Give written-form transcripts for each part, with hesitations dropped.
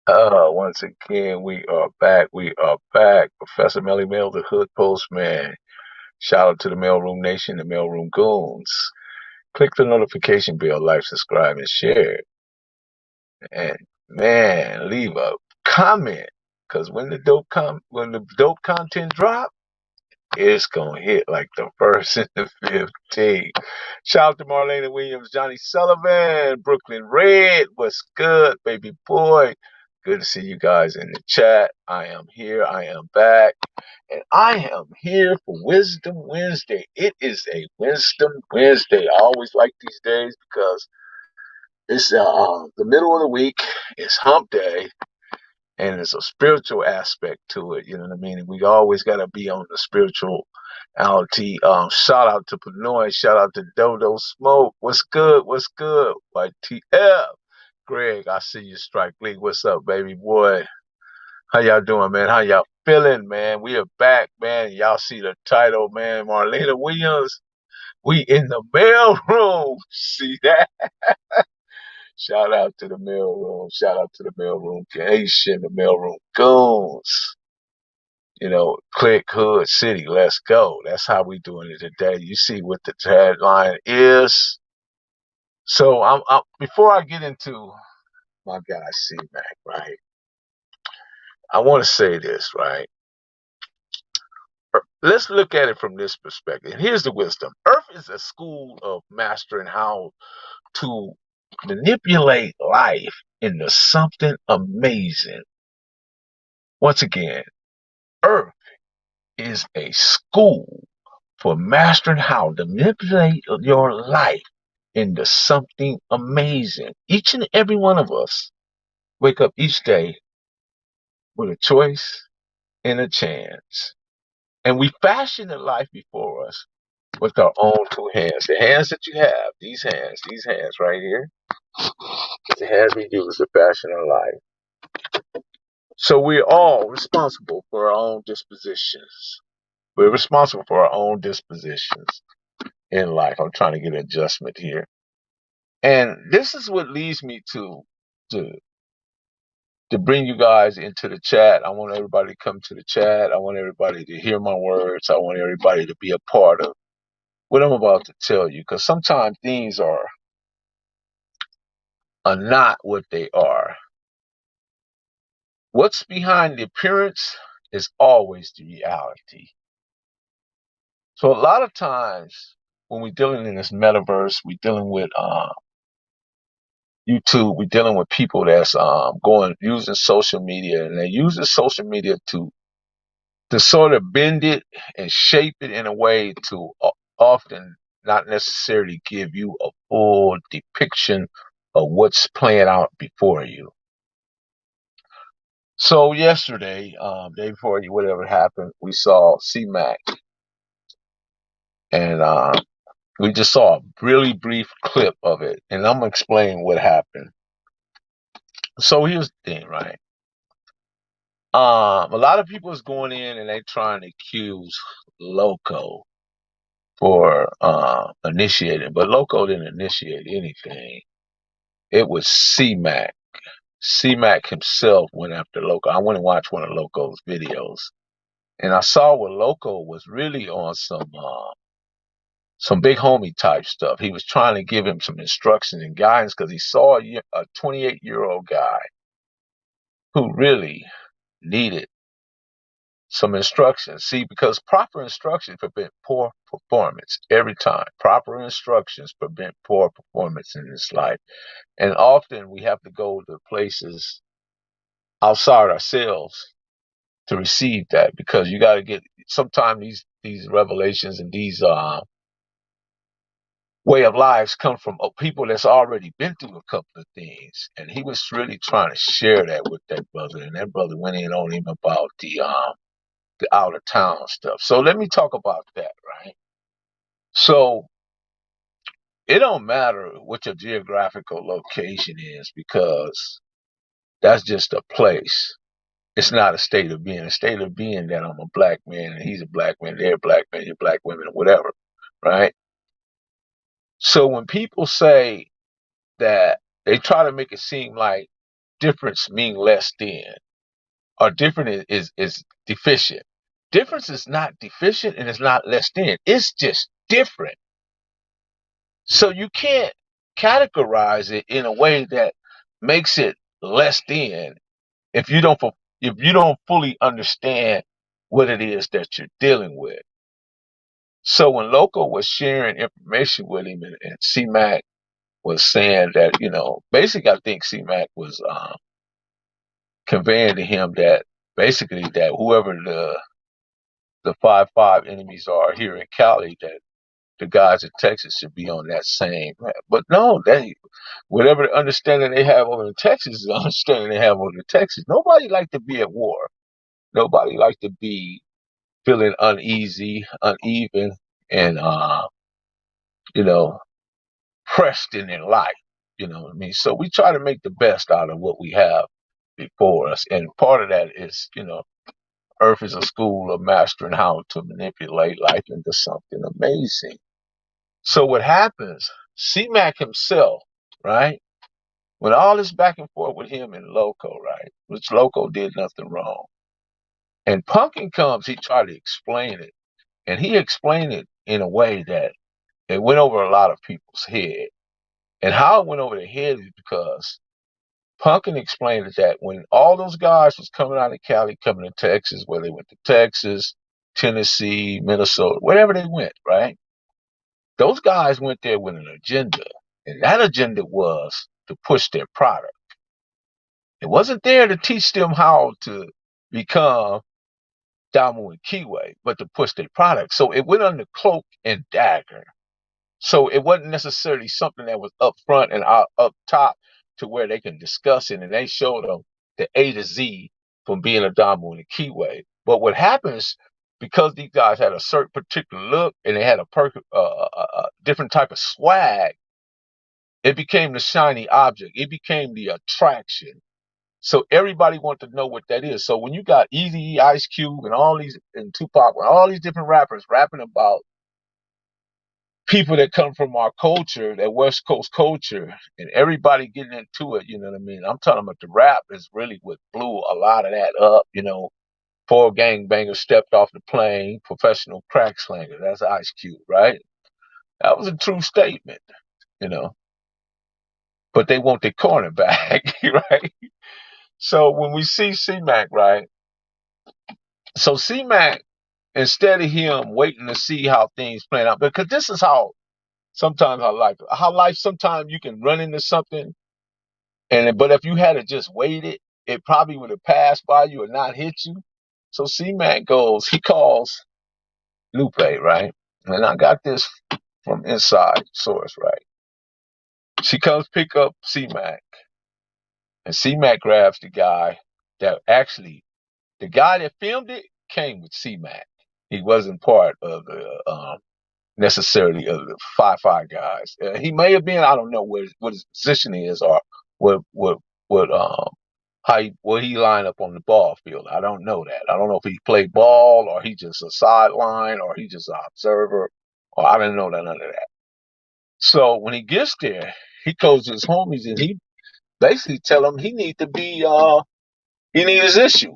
Once again, we are back. We are back. Professor Melly Mel, the Hood Postman. Shout out to the Mailroom Nation, the Mailroom Goons. Click the notification bell, like, subscribe, and share. And man, leave a comment. Cause when the dope content drop, it's gonna hit like the first and the 15th. Shout out to Marlena Williams, Johnny Sullivan, Brooklyn Red. What's good, baby boy? Good to see you guys in the chat. I am here. I am back. And I am here for Wisdom Wednesday. It is a Wisdom Wednesday. I always like these days because it's the middle of the week. It's hump day and there's a spiritual aspect to it. You know what I mean? And we always got to be on the spirituality. Shout out to Panoy. Shout out to Dodo Smoke. What's good? What's good? Like TF. Greg, I see you, Strike Lee. What's up, baby boy? How y'all doing, man? How y'all feeling, man? We are back, man. Y'all see the title, man. Marlena Williams. We in the mail room. See that? Shout out to the mail room. Shout out to the mail room creation, the mail room goons. You know, click Hood City. Let's go. That's how we doing it today. You see what the tagline is. So before I get into my guy C Mac, right? I want to say this, right? Let's look at it from this perspective. Here's the wisdom. Earth is a school of mastering how to manipulate life into something amazing. Once again, Earth is a school for mastering how to manipulate your life into something amazing. Each and every one of us wake up each day with a choice and a chance. And we fashion the life before us with our own two hands. The hands that you have, these hands right here, is the hands we use to fashion our life. So we're all responsible for our own dispositions. We're responsible for our own dispositions in life. I'm trying to get an adjustment here. And this is what leads me to to bring you guys into the chat. I want everybody to come to the chat. I want everybody to hear my words. I want everybody to be a part of what I'm about to tell you. Because sometimes things are not what they are. What's behind the appearance is always the reality. So a lot of times when we're dealing in this metaverse, we're dealing with YouTube, we're dealing with people that's going using social media, and they're using social media to sort of bend it and shape it in a way to often not necessarily give you a full depiction of what's playing out before you. So yesterday, day before whatever happened, we saw C-Mac, and we just saw a really brief clip of it, and I'm gonna explain what happened. So here's the thing, right? A lot of people is going in and they trying to accuse Loco for initiating, but Loco didn't initiate anything. It was C-Mac. C-Mac himself went after Loco. I went and watched one of Loco's videos, and I saw where Loco was really on some big homie type stuff. He was trying to give him some instructions and guidance because he saw a 28-year-old guy who really needed some instructions. See, because proper instructions prevent poor performance every time. Proper instructions prevent poor performance in this life. And often we have to go to places outside ourselves to receive that, because you got to get sometimes these revelations and these way of lives come from people that's already been through a couple of things. And he was really trying to share that with that brother, and that brother went in on him about the out of town stuff. So let me talk about that, right? So it don't matter what your geographical location is, because that's just a place. It's not a state of being. A state of being that I'm a black man and he's a black man, they're black men, you're black women, or whatever, right? So when people say that, they try to make it seem like difference mean less than, or different is deficient. Difference is not deficient and it's not less than. It's just different. So you can't categorize it in a way that makes it less than if you don't if you don't fully understand what it is that you're dealing with. So when Loco was sharing information with him, and C-Mac was saying that, basically I think C-Mac was conveying to him that basically that whoever the 5-5 enemies are here in Cali, that the guys in Texas should be on that same. But no, whatever the understanding they have over in Texas is the understanding they have over in Texas. Nobody like to be at war. Nobody like to be feeling uneasy, uneven, and you know, pressed in their life. You know what I mean? So we try to make the best out of what we have before us. And part of that is, Earth is a school of mastering how to manipulate life into something amazing. So what happens, C-Mac himself, right? When all this back and forth with him and Loco, right? Which Loco did nothing wrong. And Pumpkin comes, he tried to explain it. And he explained it in a way that it went over a lot of people's head. And how it went over their head is because Pumpkin explained it that when all those guys was coming out of Cali, coming to Texas, where they went to Texas, Tennessee, Minnesota, wherever they went, right? Those guys went there with an agenda. And that agenda was to push their product. It wasn't there to teach them how to become Damu and Kiwi, but to push their product. So it went under cloak and dagger. So it wasn't necessarily something that was up front and up top to where they can discuss it. And they showed them the A to Z from being a Damu and a Kiwi. But what happens, because these guys had a certain particular look and they had a different type of swag, it became the shiny object. It became the attraction. So everybody wanted to know what that is. So when you got Eazy, Ice Cube, and all these, and Tupac, and all these different rappers rapping about people that come from our culture, that West Coast culture, and everybody getting into it, you know what I mean? I'm talking about the rap is really what blew a lot of that up, 4 gangbangers stepped off the plane, professional crack slanger. That's Ice Cube, right? That was a true statement, you know. But they want their corner back, right? So when we see C-Mac, right? So C-Mac, instead of him waiting to see how things plan out, because this is how sometimes how life sometimes you can run into something, but if you had to just waited, it probably would have passed by you or not hit you. So C-Mac he calls Lupe, right? And I got this from inside source, right? She comes pick up C-Mac, and C-Mac grabs the guy that filmed it came with C-Mac. He wasn't part of the necessarily of the 5-5 guys. He may have been. I don't know what his position is, or what where he lined up on the ball field. I don't know that. I don't know if he played ball or he just a sideline or he just an observer. Or I didn't know none of that. So when he gets there, he goes to his homies and he basically tell them he need to be he need his issue.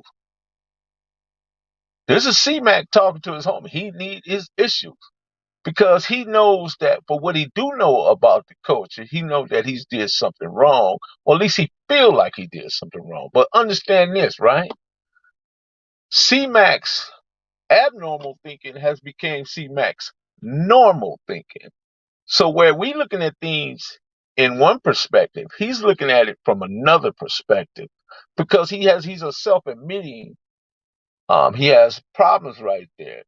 This is C-Mac talking to his homie. He need his issue. Because he knows that for what he do know about the culture, he knows that he's did something wrong, or at least he feel like he did something wrong. But understand this, right? C-Mac's abnormal thinking has become C-Mac's normal thinking. So where we looking at things in one perspective, he's looking at it from another perspective because he's a self-admitting, he has problems right there,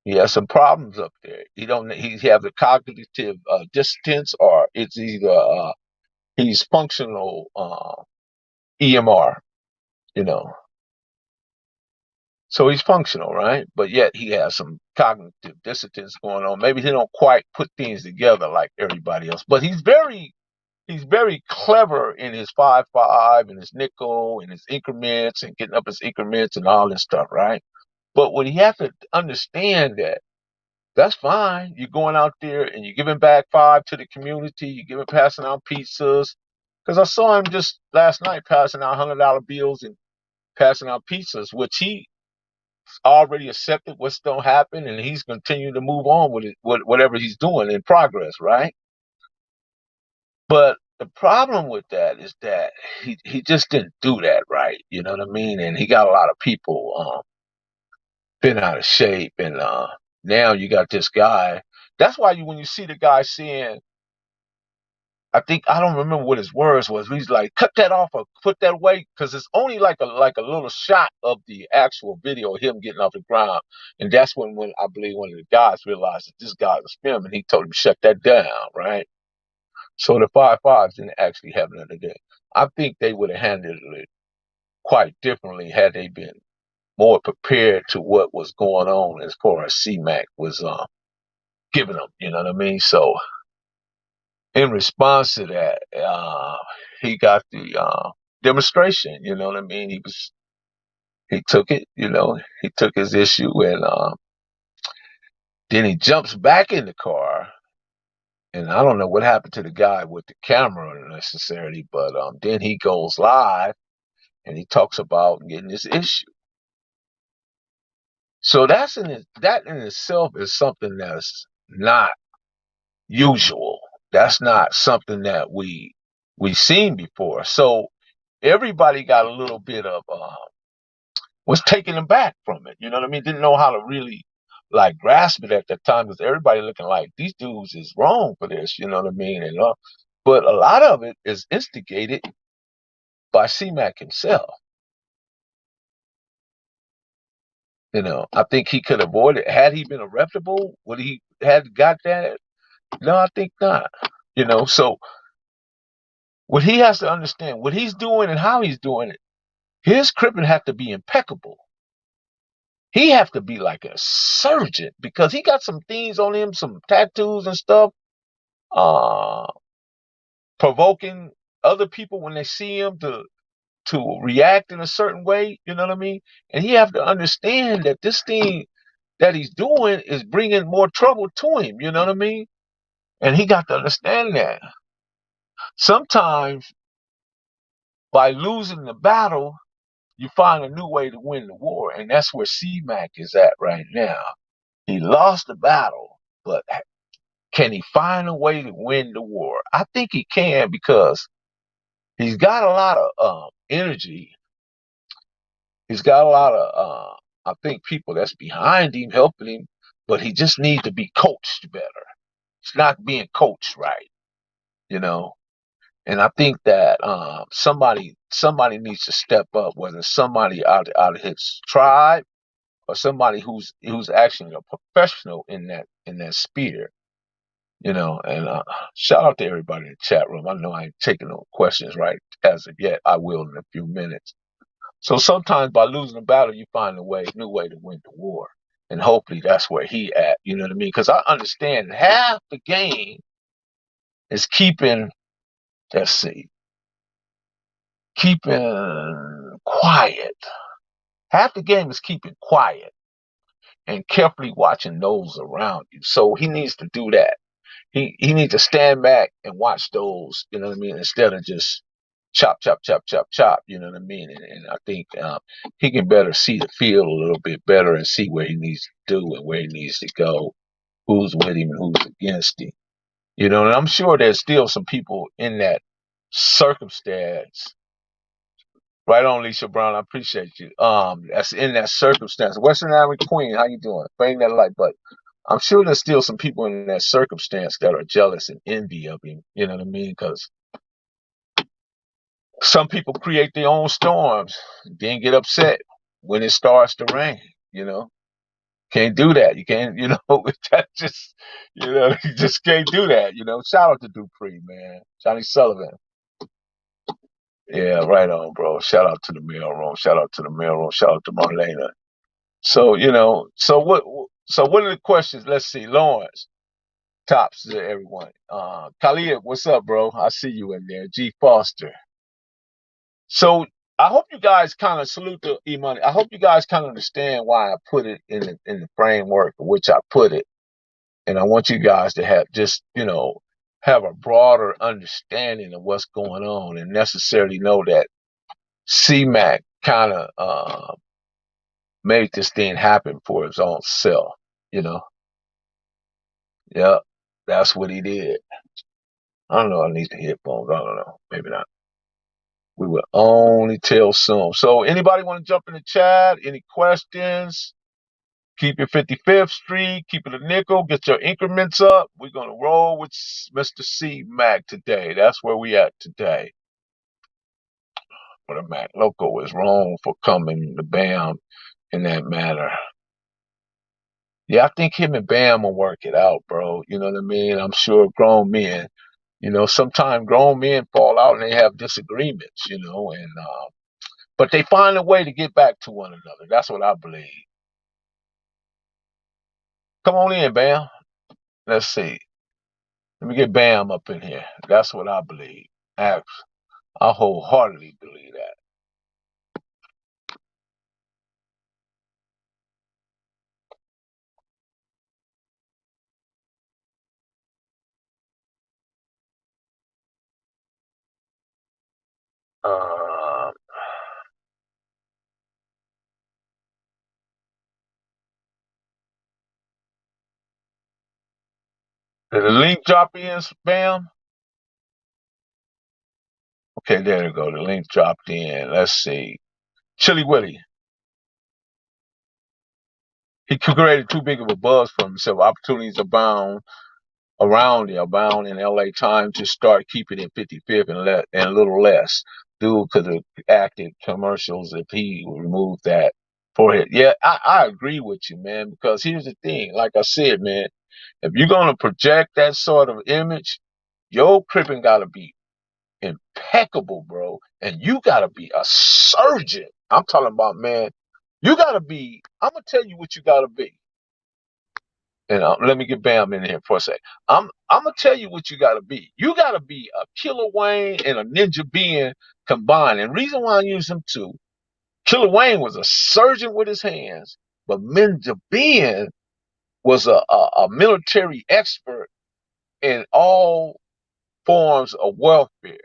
He has some problems up there. He have the cognitive dissonance, or it's either he's functional EMR, you know. So he's functional, right? But yet he has some cognitive dissonance going on. Maybe he don't quite put things together like everybody else. But he's very clever in his 5-5 and his nickel and his increments and getting up his increments and all this stuff, right? But what he has to understand that that's fine. You're going out there and you're giving back 5 to the community. Passing out pizzas. Because I saw him just last night passing out $100 bills and passing out pizzas, which he already accepted what's going to happen, and he's continuing to move on with it, whatever he's doing in progress, right? But the problem with that is that he just didn't do that right. You know what I mean? And he got a lot of people been out of shape, and now you got this guy. That's why when you see the guy saying, I think I don't remember what his words was. He's like, cut that off or put that away, because it's only like a little shot of the actual video of him getting off the ground, and that's when I believe one of the guys realized that this guy was filming. He told him shut that down, right? So the 5-5s didn't actually have nothing to do. I think they would have handled it quite differently had they been more prepared to what was going on as far as C-Mac was giving them. You know what I mean? So in response to that, he got the demonstration. You know what I mean? He took it. You know, he took his issue, and then he jumps back in the car. And I don't know what happened to the guy with the camera necessarily, but then he goes live and he talks about getting this issue. So that in itself is something that's not usual. That's not something that we've seen before. So everybody got a little bit of was taken aback from it. You know what I mean? Didn't know how to really like grasp it at that time, because everybody looking like these dudes is wrong for this. You know what I mean? And but a lot of it is instigated by C-Mac himself. You know, I think he could avoid it. Had he been a reputable, would he had got that? No, I think not. You know, so what he has to understand, what he's doing and how he's doing it, his cripping have to be impeccable. He have to be like a surgeon, because he got some things on him, some tattoos and stuff, uh, provoking other people when they see him to react in a certain way. You know what I mean? And he have to understand that this thing that he's doing is bringing more trouble to him. You know what I mean? And he got to understand that sometimes by losing the battle, you find a new way to win the war. And that's where C-Mac is at right now. He lost the battle, but can he find a way to win the war? I think he can, because he's got a lot of energy. He's got a lot of, I think, people that's behind him, helping him, but he just needs to be coached better. He's not being coached right, you know. And I think that somebody needs to step up, whether somebody out of his tribe or somebody who's actually a professional in that sphere, you know. And shout out to everybody in the chat room. I know I ain't taking no questions right as of yet. I will in a few minutes. So sometimes by losing a battle, you find new way to win the war, and hopefully that's where he at. You know what I mean? Because I understand half the game is keeping. Let's see. Keeping quiet. Half the game is keeping quiet and carefully watching those around you. So he needs to do that. He needs to stand back and watch those, you know what I mean, instead of just chop, chop, chop, chop, chop, you know what I mean? And I think he can better see the field a little bit better and see where he needs to do and where he needs to go, who's with him and who's against him. You know, and I'm sure there's still some people in that circumstance. Right on, Lisa Brown. I appreciate you. That's in that circumstance. Western Island Queen, how you doing? Bang that light button. I'm sure there's still some people in that circumstance that are jealous and envy of him. You know what I mean? Because some people create their own storms, then get upset when it starts to rain. You know, can't do that. You can't. You know, that just, you know, you just can't do that. You know, shout out to Dupree, man, Johnny Sullivan. Yeah, right on, bro. Shout out to the mail room. Shout out to the mail room. Shout out to Marlena. So, you know, so what are the questions? Let's see. Lawrence, tops to everyone. Khalid, what's up, bro? I see you in there. G Foster. So I hope you guys kind of salute the E-Money. I hope you guys kind of understand why I put it in the framework in which I put it. And I want you guys to have just, you know, have a broader understanding of what's going on and necessarily know that C-Mac kind of made this thing happen for his own self, you know? Yep, that's what he did. I don't know. I need the headphones. I don't know. Maybe not. We will only tell some. So anybody want to jump in the chat? Any questions? Keep your 55th Street. Keep it a nickel. Get your increments up. We're going to roll with Mr. C Mac today. That's where we at today. But the Mac Loco is wrong for coming to Bam in that manner. Yeah, I think him and Bam will work it out, bro. You know what I mean? I'm sure grown men, sometimes grown men fall out and they have disagreements, but they find a way to get back to one another. That's what I believe. Come on in, Bam. Let's see. Let me get Bam up in here. That's what I believe. I wholeheartedly believe that. Uh, did the link drop in, Bam? Okay, there you go. The link dropped in. Let's see. Chili Willy. He created too big of a buzz for himself. Opportunities abound abound in LA. Time to start keeping it 55th and a little less. Dude could have acted commercials if he removed that forehead. Yeah, I agree with you, man, because here's the thing. Like I said, man, if you're going to project that sort of image, your cripping got to be impeccable, bro. And you got to be a surgeon. I'm talking about, man, you got to be, I'm going to tell you what you got to be. And let me get Bam in here for a sec. I'm gonna tell you what you gotta be. You gotta be a Killer Wayne and a Ninja Being combined. And reason why I use them two, Killer Wayne was a surgeon with his hands, but Ninja Being was a military expert in all forms of warfare.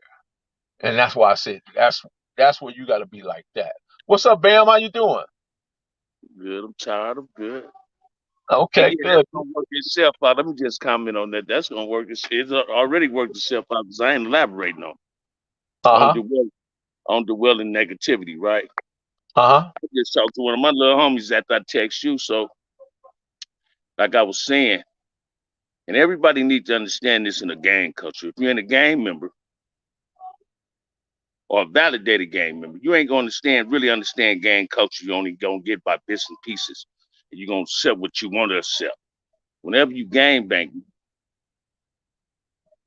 And that's why I said that's where you gotta be like that. What's up, Bam? How you doing? Good. I'm tired. I'm good. And Okay, yeah, that's good. gonna work itself out. Let me just comment on that. That's gonna work. It's already worked itself out because I ain't elaborating on. I don't Uh-huh. do well. I don't do well in negativity, right? Uh-huh. I just talked to one of my little homies after I text you. So, like I was saying, and everybody needs to understand this in a gang culture. If you're in a gang member or a validated gang member, you ain't gonna really understand gang culture. You only gonna get by bits and pieces. And you're gonna accept what you want to accept. Whenever you gang bang,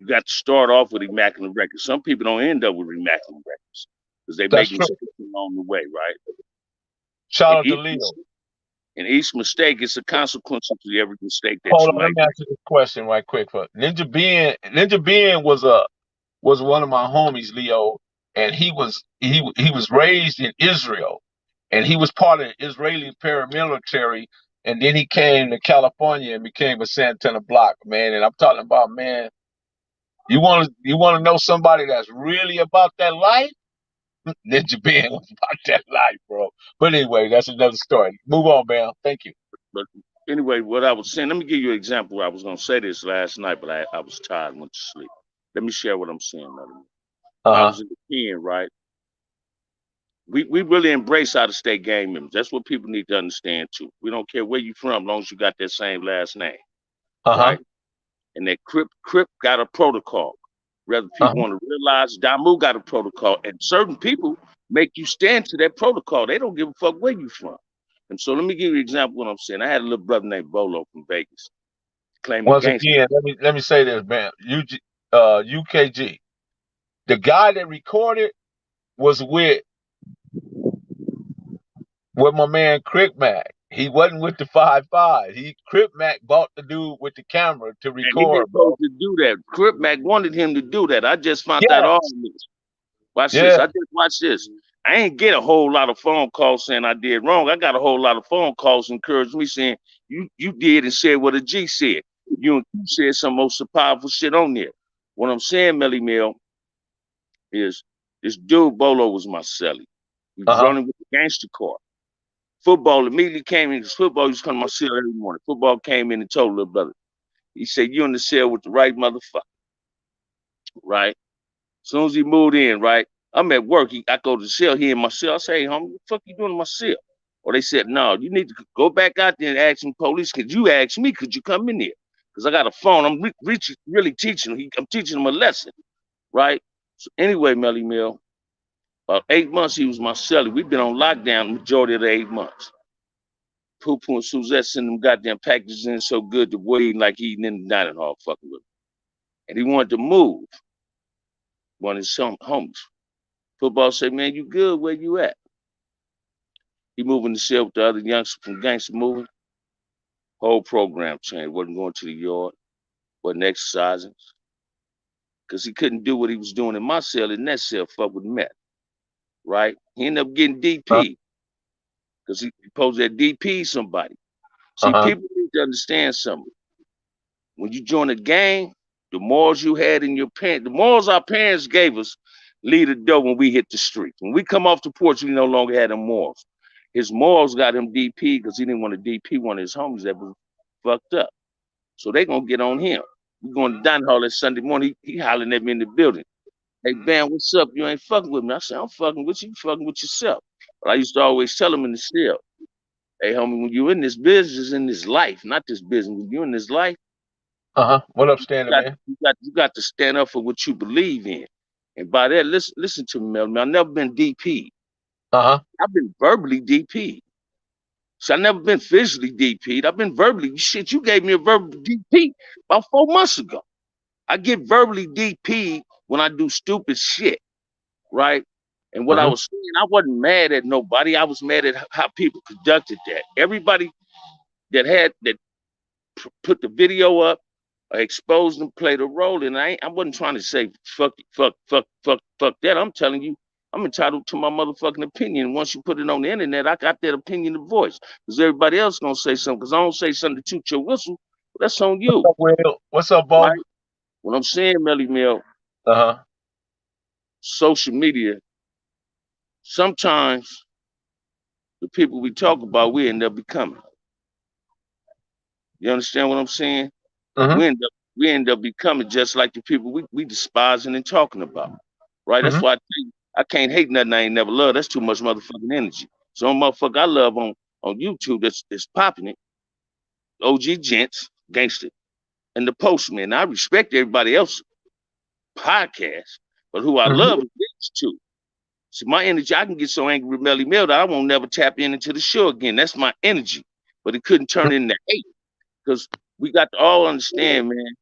you got to start off with immaculate records. Some people don't end up with immaculate records because they That's make true. mistakes along the way, right? Shout And out to Leo. each mistake is a consequence to every mistake that Hold you on, let make. me ask you this question right quick. For Ninja Being was one of my homies, Leo, and he was raised in Israel, and he was part of the Israeli paramilitary, and then he came to California and became a Santana Block man. And I'm talking about, man, you want to know somebody that's really about that life? Ninja Being was about that life, bro. But anyway, that's another story. Move on, man. Thank you. But anyway, what I was saying, let me give you an example. I was going to say this last night, but I was tired and went to sleep. Let me share what I'm saying. Uh When I huh. was in the pen, right, we really embrace out of state gang members. That's what people need to understand too. We don't care where you from, as long as you got that same last name, Uh huh. right? And that Crip got a protocol. Whether Uh people want to realize Damu got a protocol, and certain people make you stand to that protocol. They don't give a fuck where you from. And so let me give you an example of what I'm saying. I had a little brother named Bolo from Vegas, claiming Once gangster. again, let me say this, man. UKG. The guy that recorded was with my man Crip Mac. He wasn't with the 5-5. Crip Mac bought the dude with the camera to And he was record, bro. supposed to do that. Crip Mac wanted him to do that. I just found out all Yes. this. Watch Yeah. this. I just watch this. I ain't get a whole lot of phone calls saying I did wrong. I got a whole lot of phone calls encouraging me saying you did and said what a G said. You and Q said some most powerful shit on there. What I'm saying, Melly Mill, is this dude Bolo was my celly. He was Uh-huh. running with the gangster car. Football immediately came in because football used to come to my cell every morning. Football came in and told little brother, he said, "You in the cell with the right motherfucker, right?" As soon as he moved in, right, I'm at work. I go to the cell. He in my cell. I say, "Hey, homie, what the fuck you doing in my cell?" Or they said, "No, you need to go back out there and ask some police. Could you ask me? Could you come in there? Because I got a phone. I'm really teaching him. I'm teaching him a lesson, right?" So anyway, Melly Mill, about 8 months he was my celly. We've been on lockdown the majority of the 8 months. Poo Poo and Suzette sending them goddamn packages in so good the boy eating like he eating in the dining hall fucking with him. And he wanted to move. One of his homies. Football said, "Man, you good? Where you at?" He moving the cell with the other youngsters from Gangster Moving. Whole program changed. Wasn't going to the yard, wasn't exercising. Because he couldn't do what he was doing in my cell. In that cell, fuck with meth. Right? He ended up getting Uh, DP. Because he supposed to DP somebody. See, uh-huh. people need to understand something. When you join a gang, the morals you had in your parents, the morals our parents gave us, lead the door when we hit the street. When we come off the porch, we no longer had them morals. His morals got him DP because he didn't want to DP one of his homies that was fucked up. So they gonna get on him. We going to Don Hall that Sunday morning. He hollering at me in the building. "Hey, Bam, what's up? You ain't fucking with me." I said, "I'm fucking with you. You fucking with yourself." But I used to always tell him in the cell, "Hey, homie, when you in this business, in this life, not this business, when you in this life, Uh-huh. What up, you Standing got Man? you got to stand up for what you believe in." And by that, listen to me, Melvin. I've never been DP. Uh-huh. I've been verbally DP. So I never been physically DP'd. I've been verbally. Shit, you gave me a verbal DP about 4 months ago. I get verbally DP'd when I do stupid shit, right? And what I Mm-hmm. was saying, I wasn't mad at nobody. I was mad at how people conducted that. Everybody that put the video up, exposed and played a role. And I wasn't trying to say fuck that. I'm telling you, I'm entitled to my motherfucking opinion. Once you put it on the internet, I got that opinion to voice. Because everybody else gonna say something. Because I don't say something to toot your whistle. That's on What's you, up, Will? What's up, Bo? right? What I'm saying, Melly Mel, Uh-huh. social media, sometimes the people we talk about, we end up becoming. You understand what I'm saying? Mm-hmm. We end up becoming just like the people we despising and talking about. Right? That's Mm-hmm. why I can't hate nothing I ain't never loved. That's too much motherfucking energy. So motherfucker I love on YouTube that's popping it, OG Gents, Gangster, and the Postman. Now, I respect everybody else podcast, but who I Mm-hmm. love is these two. See, my energy, I can get so angry with Melly Mel that I won't never tap into the show again. That's my energy. But it couldn't turn into hate. Because we got to all understand, man.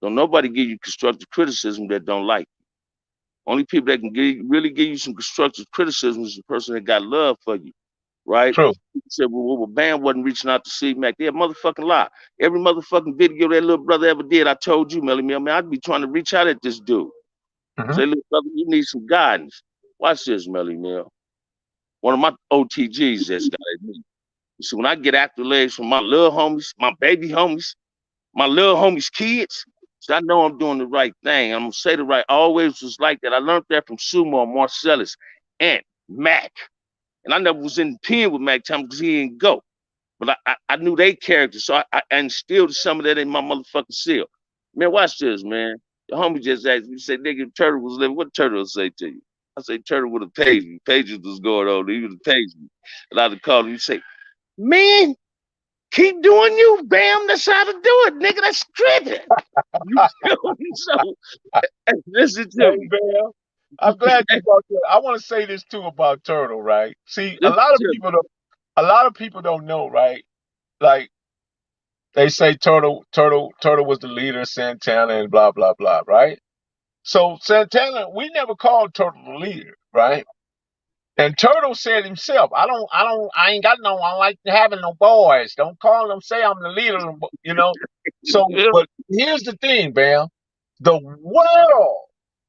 Don't nobody give you constructive criticism that don't like you. Only people that can really give you some constructive criticism is the person that got love for you, right? True. People said, well, Bam wasn't reaching out to see Mac. They're a motherfucking lie. Every motherfucking video that little brother ever did, I told you, Melly Mel, man, I'd be trying to reach out at this dude. Mm-hmm. Say, little brother, you need some guidance. Watch this, Melly Mel. One of my OTGs that's got it. You see, when I get accolades from my little homies, my baby homies, my little homies' kids, so I know I'm doing the right thing. I'm gonna say the right. I always was like that. I learned that from Sumo, Marcellus, and Mac. And I never was in the pen with Mac time because he didn't go. But I knew they characters, so I instilled some of that in my motherfucking seal. Man, watch this, man. The homie just asked me, said, "Nigga, if Turtle was living, what Turtle would say to you?" I say, "Turtle would have paged me. Pages was going on. He would have paged me." And I'd have called him and say, "Man, keep doing you, Bam. That's how to do it, nigga. That's tripping." You feel me? So listen Hey, to me. Bam. I'm glad you brought that. I want to say this too about Turtle, right? See, Listen to me. a lot of people don't know, right? Like they say Turtle was the leader of Santana and blah blah blah, right? So Santana, we never called Turtle the leader, right? And Turtle said himself, I ain't got no, I don't like having no boys. Don't call them, say I'm the leader, you know? So, Yeah. but here's the thing, Bam. The world,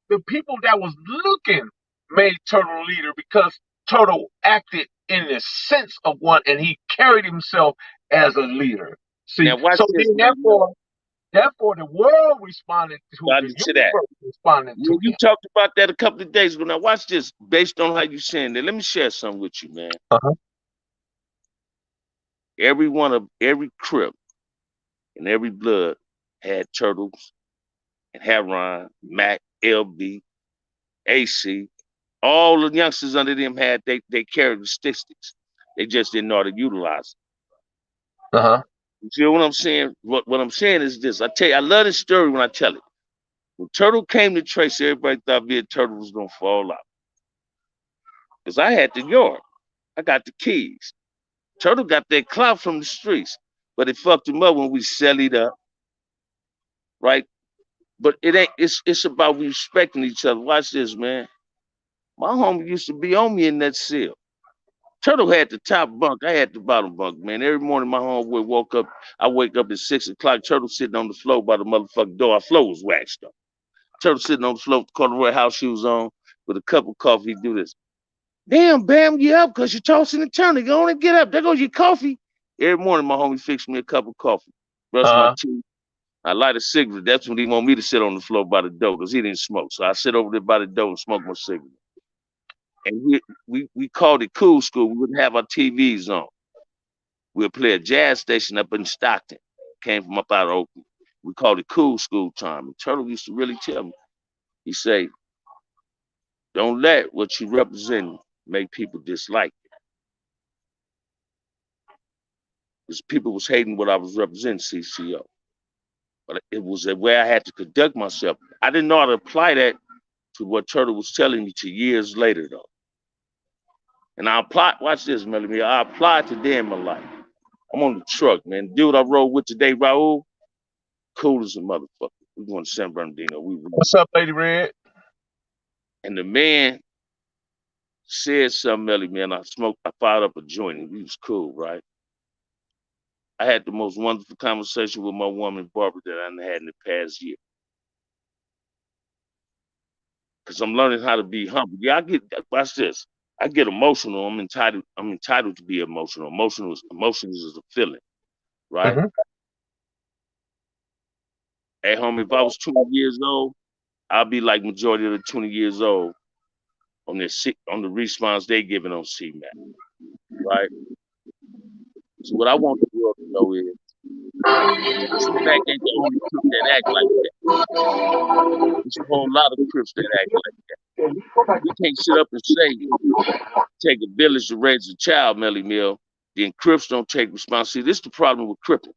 the people that was looking made Turtle leader because Turtle acted in the sense of one and he carried himself as a leader. See, Now watch so this, then man. therefore, Therefore, the world responded to Got the into that. universe responded to You him. talked about that a couple of days ago. Now watch this. Based on how you saying that, let me share something with you, man. Uh-huh. Every Crip and every blood had Turtles and Heron, Mac, LB, AC. All the youngsters under them had they characteristics. They just didn't know how to utilize Uh-huh. it. You feel what I'm saying? What I'm saying is this. I tell you, I love this story when I tell it. When Turtle came to Trace, everybody thought me and Turtle was gonna fall out. Because I had the yard. I got the keys. Turtle got that clout from the streets. But it fucked him up when we sell it up, right? But it ain't it's about respecting each other. Watch this, man. My homie used to be on me in that cell. Turtle had the top bunk. I had the bottom bunk, man. Every morning my homeboy woke up. I wake up at 6 o'clock. Turtle sitting on the floor by the motherfucking door. Our floor was waxed up. Turtle sitting on the floor, corduroy house shoes on, with a cup of coffee. He do this. Damn, Bam, you up because you're tossing and turning. Go on and get up. There goes your coffee. Every morning my homie fixed me a cup of coffee. Brush my Uh-huh. teeth. I light a cigarette. That's when he want me to sit on the floor by the door because he didn't smoke. So I sit over there by the door and smoke my cigarette. And we called it cool school. We wouldn't have our TVs on. We'd play a jazz station up in Stockton. Came from up out of Oakland. We called it cool school time. And Turtle used to really tell me, he say, don't let what you represent make people dislike you. Because people was hating what I was representing, CCO. But it was a way I had to conduct myself. I didn't know how to apply that to what Turtle was telling me to years later, though. And I applied, watch this, Melanie. I applied today in my life. I'm on the truck, man. Dude I rode with today, Raul, cool as a motherfucker. We going to San Bernardino. We rode. What's up, Lady Red? And the man said something, Melly, man. I fired up a joint and we was cool, right? I had the most wonderful conversation with my woman, Barbara, that I had in the past year. Because I'm learning how to be humble. Yeah, watch this. I get emotional. I'm entitled to be emotional. Emotions is a feeling, right? Mm-hmm. Hey, homie, if I was 20 years old, I'll be like majority of the 20 years old on the response they giving on CMAC, right? So what I want the world to know is CMAC ain't the only Crip that act like that. There's a whole lot of Crips that act like that. We can't sit up and say take a village to raise a child, Melly Mill. Then Crips don't take responsibility. This is the problem with cripping,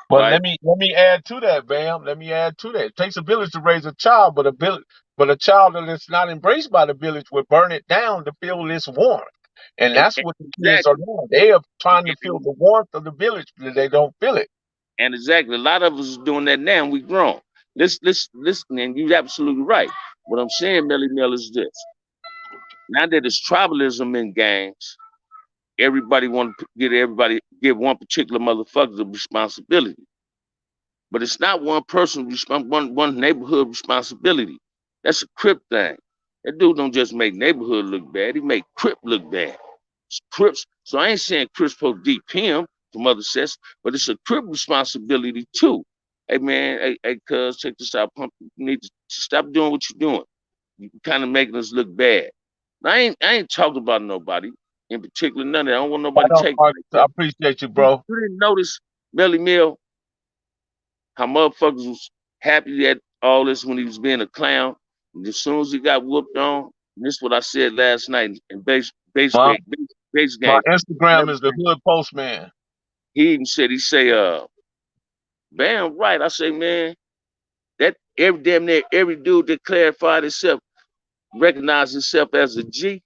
But right? let me add to that, Bam. Let me add to that. It takes a village to raise a child, but a child that is not embraced by the village would burn it down to feel this warmth. And that's And what the kids are exactly. doing. They are trying to feel And, the warmth of the village, but they don't feel it. and exactly. A lot of us is doing that now. We grown. Listen, and you're absolutely right. What I'm saying, Melly Mill, is this. Now that there's tribalism in gangs, everybody want to give one particular motherfucker the responsibility. But it's not one person, one neighborhood responsibility. That's a Crip thing. That dude don't just make neighborhood look bad. He make Crip look bad. It's Crips. So I ain't saying Crips supposed to deep him from other sets, but it's a Crip responsibility too. Hey man, hey cuz, check this out. Pump, you need to stop doing what you're doing. You kind of making us look bad. Now, I ain't talking about nobody in particular. None of that. I don't want I nobody to don't. take it like I that. appreciate you, You bro. didn't notice Melly Mill how motherfuckers was happy at all this when he was being a clown. And as soon as he got whooped on, and this is what I said last night in My base my game. Instagram Never is the been. Hood Postman. He even said, Bam, right. I say, man, that every damn near every dude that clarified himself, recognized himself as a G,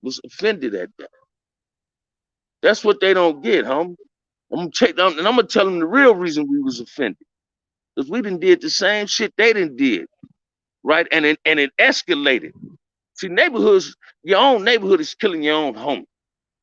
was offended at that. That's what they don't get, homie. And I'm gonna tell them the real reason we was offended. Because we done did the same shit they done did, right? And it escalated. See, neighborhoods, your own neighborhood is killing your own home.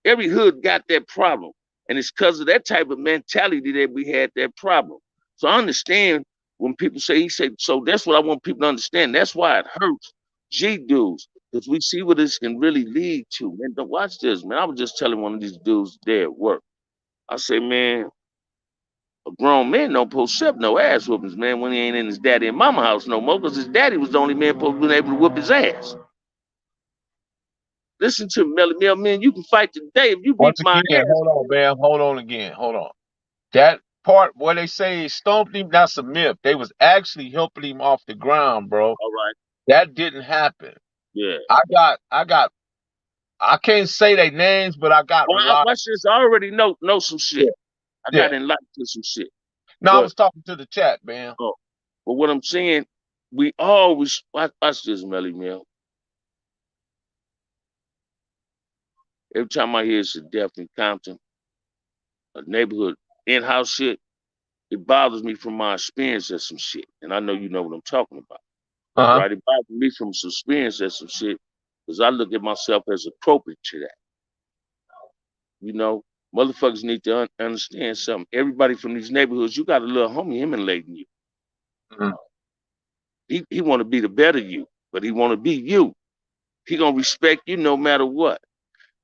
Every hood got that problem. And it's because of that type of mentality that we had that problem. So I understand when people say, he said, so that's what I want people to understand. That's why it hurts G dudes. Because we see what this can really lead to. Man, don't watch this, man. I was just telling one of these dudes there at work. I say, man, A grown man don't post up no ass whoopings, man, when he ain't in his daddy and mama house no more, because his daddy was the only man supposed to be able to whoop his ass. Listen to me, Melly Mel, man, you can fight today. If you beat Once my again, ass, hold on, man. Hold on again. Hold on. That part where they say he stomped him, that's a myth. They was actually helping him off the ground, bro. all right, That didn't happen. yeah. I got I can't say their names, but I got Well, a lot. watch this. I already know some shit. Yeah. I got Yeah. enlightened to some shit. No, I But was talking to the chat, man. oh, but what I'm saying, we always watch this, Melly Mel. Every time I hear it's a death in Compton, a neighborhood in-house shit, it bothers me from my experience at some shit. And I know you know what I'm talking about, Uh-huh. right? It bothers me from some experience at some shit because I look at myself as appropriate to that. You know, motherfuckers need to understand something. Everybody from these neighborhoods, you got a little homie emulating you. Mhm. He want to be the better you, but he want to be you. He gonna respect you no matter what.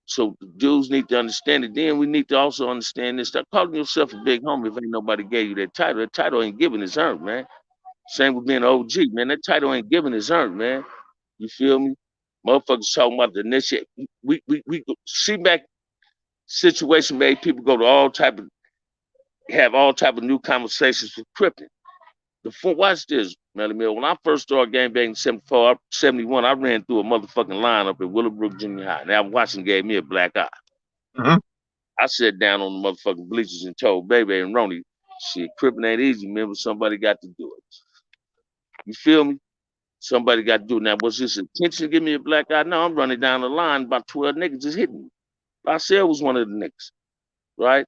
So the dudes need to understand it. Then we need to also understand this. Start calling yourself a big homie if ain't nobody gave you that title. That title ain't given, it's earned, man. Same with being an OG, man. That title ain't given, it's earned, man. You feel me? Motherfuckers talking about the next shit. We see back situation made people go to all type of have all type of new conversations with Crippin. Watch this, Melly Mill. When I first started game banging in 74, 71, I ran through a motherfucking lineup at Willowbrook Junior High. Now Watson gave me a black eye. Mhm. I sat down on the motherfucking bleachers and told Baby and Ronnie, shit, Crippin ain't easy, man, but somebody got to do it. You feel me? Somebody got to do it. Now, was this intention to give me a black eye? No, I'm running down the line, about 12 niggas just hitting me. Marcel was one of the niggas, right?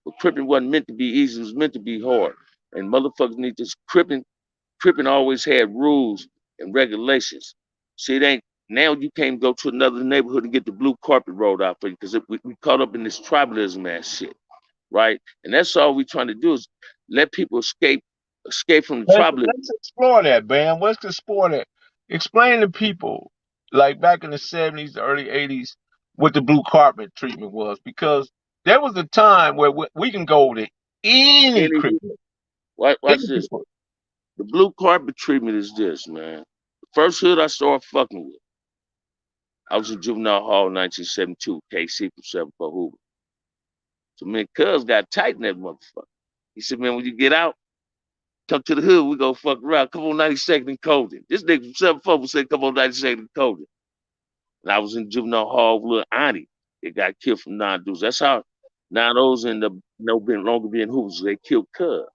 But Crippin wasn't meant to be easy, it was meant to be hard. And motherfuckers need this Crippin always had rules and regulations. See, it ain't now you can't go to another neighborhood and get the blue carpet rolled out for you because we caught up in this tribalism ass shit, right? And that's all we trying to do is let people escape from the tribalism. Let's explore that, man. Let's explore that. Explain to people, like back in the 70s, the early 80s, what the blue carpet treatment was, because there was a time where we can go to any Any, criminal, watch any this. people. The blue carpet treatment is this, man. The first hood I started fucking with, I was in juvenile hall in 1972, KC from 74 Hoover. So me and Cuz got tight in that motherfucker. He said, man, when you get out, come to the hood, we go fuck around. Come on 92nd and Colden. This nigga from 74 said, come on 92nd and Colden. And I was in juvenile hall with little Auntie. They got killed from nine dudes. That's how now those end up being longer being Hoovers. They killed Cuz.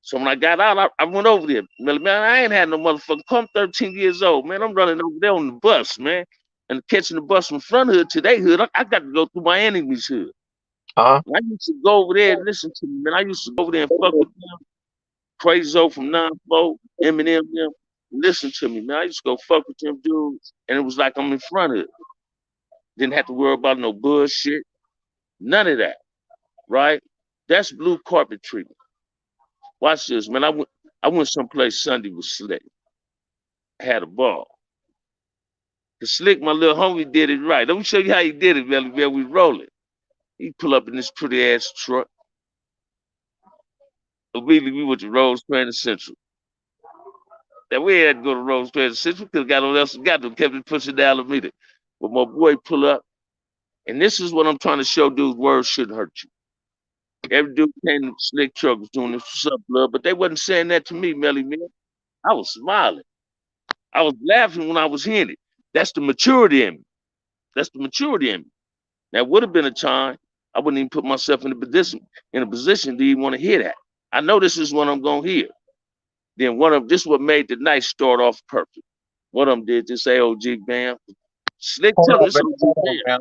So when I got out, I went over there. Man, I ain't had no motherfucker. I'm 13 years old, man. I'm running over there on the bus, man. And catching the bus from front hood to their hood. I got to go through my enemy's hood. Uh-huh. And I used to go over there and listen to me, man. I used to go over there and fuck with them. Crazy Zoe from 9-4, Eminem, them. Listen to me, man. I used to go fuck with them dudes. And it was like I'm in front of it. Didn't have to worry about no bullshit. None of that, right? That's blue carpet treatment. Watch this, man. I went someplace Sunday with Slick. I had a ball. The Slick, my little homie, did it right. Let me show you how he did it, man. We rolling. He pull up in this pretty ass truck. Immediately we went to Rose Transit Central. Now we had to go to Rose Transit Central because got no else got to kept it pushing down the meter. But my boy pull up, and this is what I'm trying to show dudes: words shouldn't hurt you. Every dude came to Slick truck was doing this, what's up, blood? But they wasn't saying that to me, Melly man. I was smiling. I was laughing when I was hearing it. That's the maturity in me. That's the maturity in me. Now, would have been a time I wouldn't even put myself in a position to even want to hear that. I know this is what I'm gonna hear. Then this is what made the night start off perfect. One of them did this AOG band. Slick Hold tell him on, this man. OG Hold on, band. man.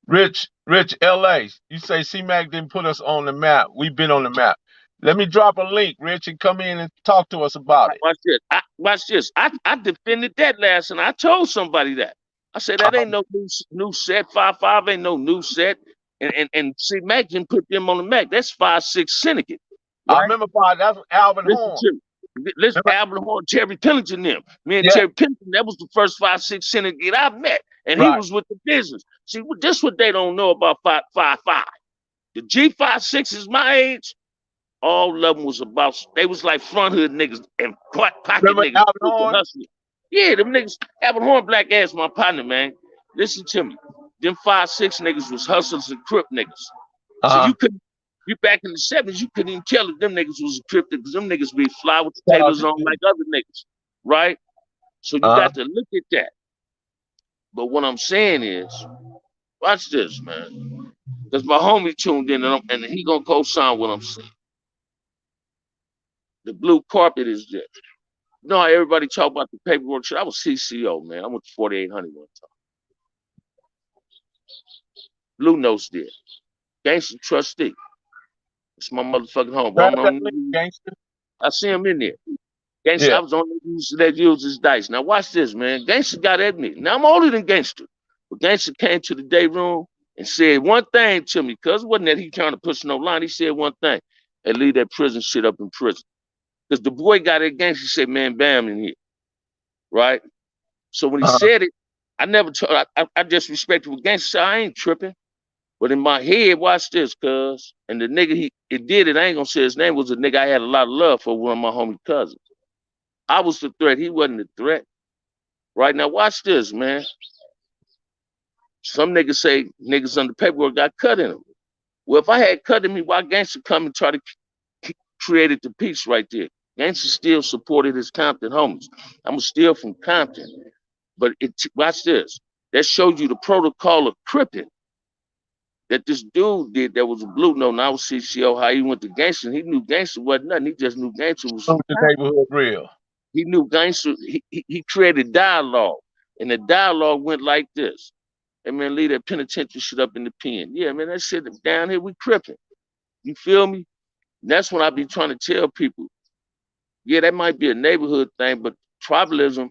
Rich, LA. You say C-Mac didn't put us on the map. We've been on the map. Let me drop a link, Rich, and come in and talk to us about it. Watch this. Watch this. I defended that last and I told somebody that. I said that ain't no new set. 5-5 ain't no new set. And see, Mac didn't put them on the Mac. That's 5-6 syndicate, I right? remember that's Alvin Listen Horn. to me. Listen, Remember? Albert Horn, Terry Pillington, them. Me and Yeah, Terry Pillington, that was the first 5-6 syndicate I met. And he right. was with the business. See, this what they don't know about 5-5. The G56 is my age. All of them was about, they was like front hood niggas and pocket Remember niggas, Alvin Horn? hustling. Yeah, them niggas, having Horn Black ass my partner, man. Listen to me. Them 5'6" niggas was hustlers and Crip niggas. So Uh-huh. you back in the 70s, you couldn't even tell if them niggas was a Crip because them niggas be fly with the Shout out tailors to on you. like other niggas, right? So you Uh-huh. got to look at that. But what I'm saying is, watch this, man. Because my homie tuned in and he gonna co-sign what I'm saying. The blue carpet is there. You know how everybody talk about the paperwork shit? I was CCO, man. I went to 4800 one time. Blue Notes there. Gangster trustee. It's my motherfucking home. Grab that link, gangster. I see him in there. Gangster, Yeah. I was on that use his dice. Now watch this, man. Gangster got at me. Now I'm older than Gangster. But Gangster came to the day room and said one thing to me, cuz it wasn't that he trying to push no line. He said one thing. And leave that prison shit up in prison. Because the boy got at Gangster, said, man, bam in here. Right? So when he Uh-huh. said it, I never told I just respected what Gangster said. I ain't tripping. But in my head, watch this, cuz. And the nigga it did it, I ain't gonna say his name, was a nigga I had a lot of love for, one of my homie cousins. I was the threat. He wasn't the threat. Right now, watch this, man. Some niggas say niggas under paperwork got cut in them. Well, if I had cut in me, why Gangster come and try to create the peace right there? Gangster still supported his Compton homies. I'm still from Compton. But watch this. That showed you the protocol of cripping that this dude did that was a blue note. And I was CCO, how he went to Gangster. He knew Gangster wasn't nothing. He just knew Gangster was from The Compton. neighborhood real. He knew Gangster. He created dialogue. And the dialogue went like this. Hey man, leave that penitentiary shit up in the pen. Yeah, man, that shit down here, we cripping. You feel me? And that's when I be trying to tell people, yeah, that might be a neighborhood thing, but tribalism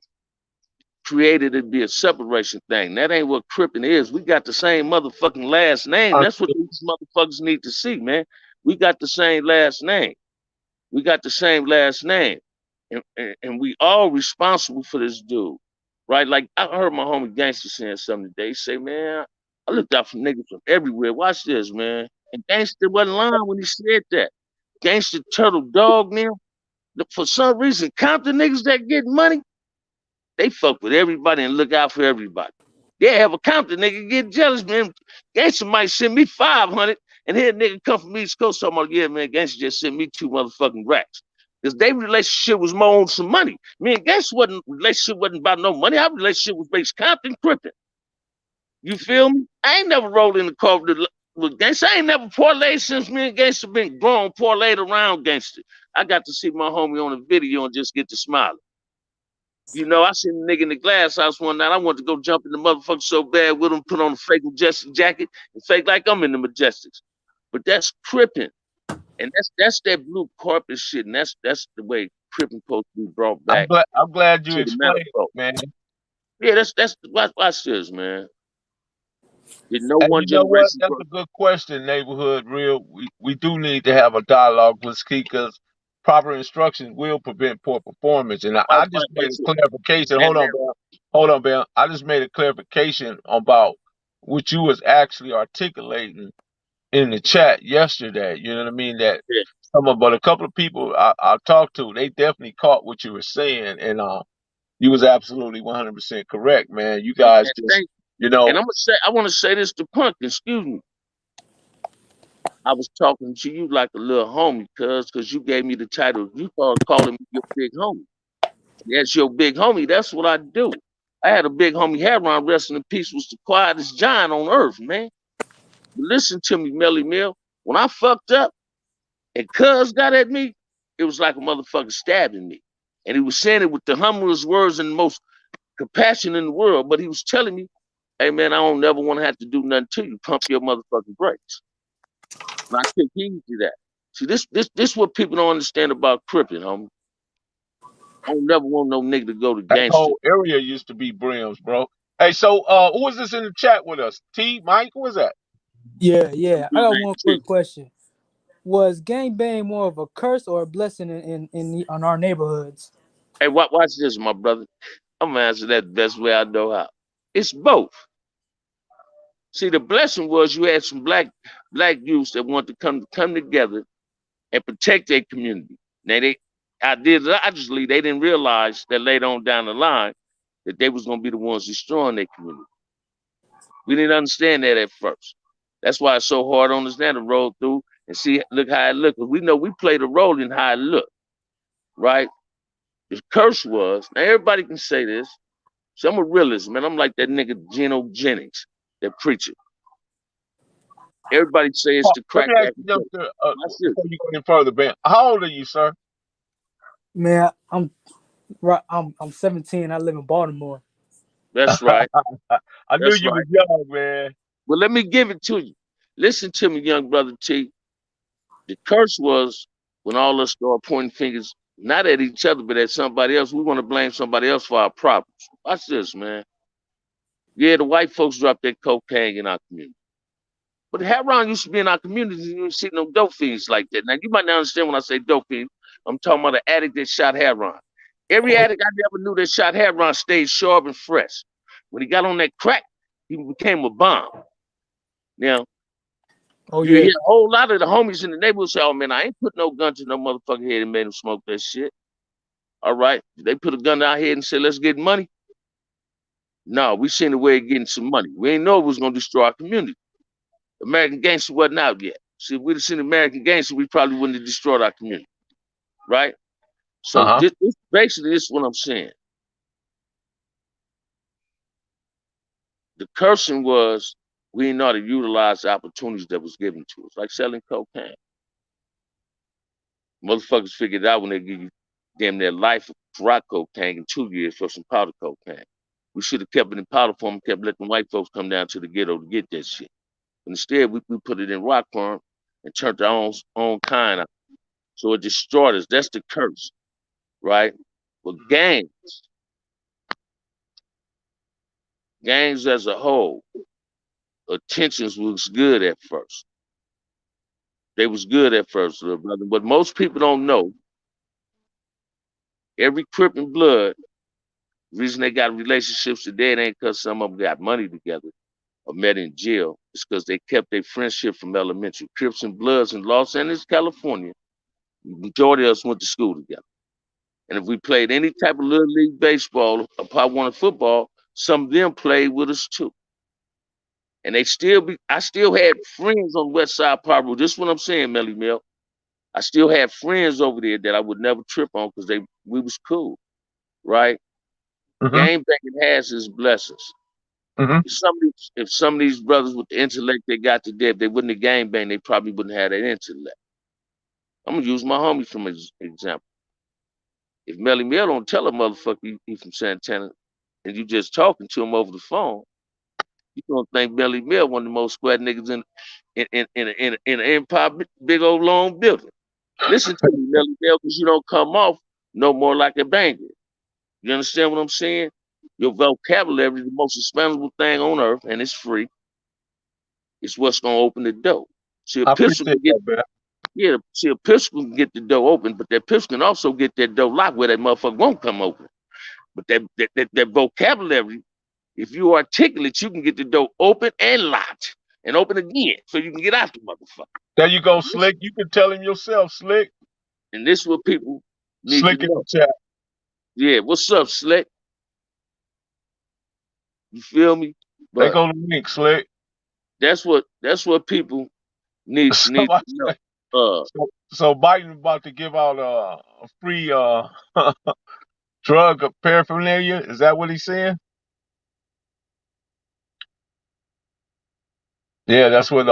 created it to be a separation thing. That ain't what cripping is. We got the same motherfucking last name. That's what these motherfuckers need to see, man. We got the same last name. We got the same last name. And we all responsible for this dude. Right? Like I heard my homie Gangster saying something today. He say, man, I looked out for niggas from everywhere. Watch this, man. And Gangster wasn't lying when he said that. Gangster Turtle Dog now. For some reason, Compton niggas that get money, they fuck with everybody and look out for everybody. They have a Compton nigga get jealous, man. Gangster might send me 500 and here a nigga come from East Coast talking about, yeah, man, Gangster just sent me 2 motherfucking racks. Because their relationship was more on some money. Me and Gangster relationship wasn't about no money. Our relationship was based Compton cripping. You feel me? I ain't never rolled in the car with Gangster. I ain't never parlayed since me and Gangster been grown, parlayed around Gangster. I got to see my homie on a video and just get to smiling. You know, I seen a nigga in the glass house one night. I wanted to go jump in the motherfucker so bad with him, put on a fake Majestic jacket and fake like I'm in the Majestics. But that's cripping. And that's that blue carpet shit. And that's the way cripping supposed to be brought back I'm glad you to the explained, manifold. man. Yeah, that's watch this, man. Did no And one you know what? generation That's bro. a good question, neighborhood real. We do need to have a dialogue with Ski because proper instructions will prevent poor performance. And I just made Watch a it. clarification. And Hold on, Ben. Hold on, Ben. I just made a clarification about what you was actually articulating in the chat yesterday. You know what I mean? That yeah, but a couple of people I talked to, they definitely caught what you were saying, and you was absolutely 100% correct, man. You guys and just, thank you and know, I wanna say this to Punk, excuse me. I was talking to you like a little homie, cause you gave me the title. You started calling me your big homie. That's your big homie. That's what I do. I had a big homie Heron, resting in peace, was the quietest giant on earth, man. But listen to me, Melly Mill. When I fucked up and Cuz got at me, it was like a motherfucker stabbing me. And he was saying it with the humblest words and the most compassion in the world. But he was telling me, hey man, I don't never want to have to do nothing to you. Pump your motherfucking brakes. And I took heed to that. See, this what people don't understand about cripping, homie. I don't never want no nigga to go to that gangster. whole area used to be brims, bro. Hey, so who was this in the chat with us? T, Mike, who was that? Yeah, yeah. I Dude got named one T. quick question. Was gangbang more of a curse or a blessing on our neighborhoods? Hey, watch this, my brother. I'm gonna answer that the best way I know how. It's both. See, the blessing was you had some black youths that wanted to come together and protect their community. Now ideologically they didn't realize that later on down the line that they was gonna be the ones destroying their community. We didn't understand that at first. That's why it's so hard on us now to roll through and see look how it looked. We know we played a role in how it looked, right? The curse was now everybody can say this. So I'm a realist, man. I'm like that nigga Geno Jennings, that preacher. Everybody say it's Oh, the let crack me ask you, addict. youngster, Watch this. before you go any further, Ben. How old are you, sir? Man, I'm 17. I live in Baltimore. That's right. I knew That's you was right. young, man. Well, let me give it to you. Listen to me, young brother T. The curse was when all of us start pointing fingers, not at each other, but at somebody else. We want to blame somebody else for our problems. Watch this, man. Yeah, the white folks dropped their cocaine in our community. But heroin used to be in our communities, and you didn't see no dope fiends like that. Now, you might not understand when I say dope fiend. I'm talking about an addict that shot heroin. Every Oh, addict I never knew that shot heroin stayed sharp and fresh. When he got on that crack, he became a bomb. Now, oh you yeah. hear a whole lot of the homies in the neighborhood say, oh man, I ain't put no gun to no motherfucker head and made him smoke that shit. All right. They put a gun to our head and said, let's get money. No, we seen a way of getting some money. We ain't know it was gonna destroy our community. American Gangster wasn't out yet. See, if we'd have seen American Gangster, we probably wouldn't have destroyed our community. Right? So Uh-huh. this basically this is what I'm saying. The cursing was we didn't know how to utilize the opportunities that was given to us, like selling cocaine. Motherfuckers figured out when they give you damn near life for rock cocaine in 2 years for some powder cocaine. We should have kept it in powder form and kept letting white folks come down to the ghetto to get that shit. But instead, we put it in rock form and turned our own kind out. So it destroyed us. That's the curse, right? But gangs as a whole, attentions was good at first. They was good at first, little brother. But most people don't know every Crip and Blood, the reason they got relationships today, it ain't because some of them got money together or met in jail. It's because they kept their friendship from elementary. Crips and Bloods in Los Angeles, California, the majority of us went to school together. And if we played any type of little league baseball or Pop Warner football, some of them played with us too. And I still had friends on West Side Pablo. This is what I'm saying, Melly Mel. I still had friends over there that I would never trip on because we was cool, right? Mm-hmm. Game banging has its blessings. Mm-hmm. If some of these brothers with the intellect they got today, if they wouldn't have game bang, they probably wouldn't have that intellect. I'm gonna use my homie from example. If Melly Mel don't tell a motherfucker he from Santana, and you just talking to him over the phone, you gonna think Melly Mel one of the most square niggas in an empire, big old long building. Listen to me, Melly Mel, because you don't come off no more like a banger. You understand what I'm saying? Your vocabulary is the most expandable thing on earth, and it's free. It's what's gonna open the door. See, a I pistol appreciate can get that, man. yeah. See, a pistol can get the door open, but that pistol can also get that door locked where that motherfucker won't come open. But that vocabulary, if you articulate, you can get the door open and locked and open again, so you can get out the motherfucker. There you go, And this, Slick. You can tell him yourself, Slick. and this is what people need to Slick in the know. chat. Yeah, what's up, Slick? You feel me? They But go the link, Slick. that's what people need Somebody to know. say, so Biden about to give out a free drug paraphernalia. Is that what he's saying? Yeah, that's what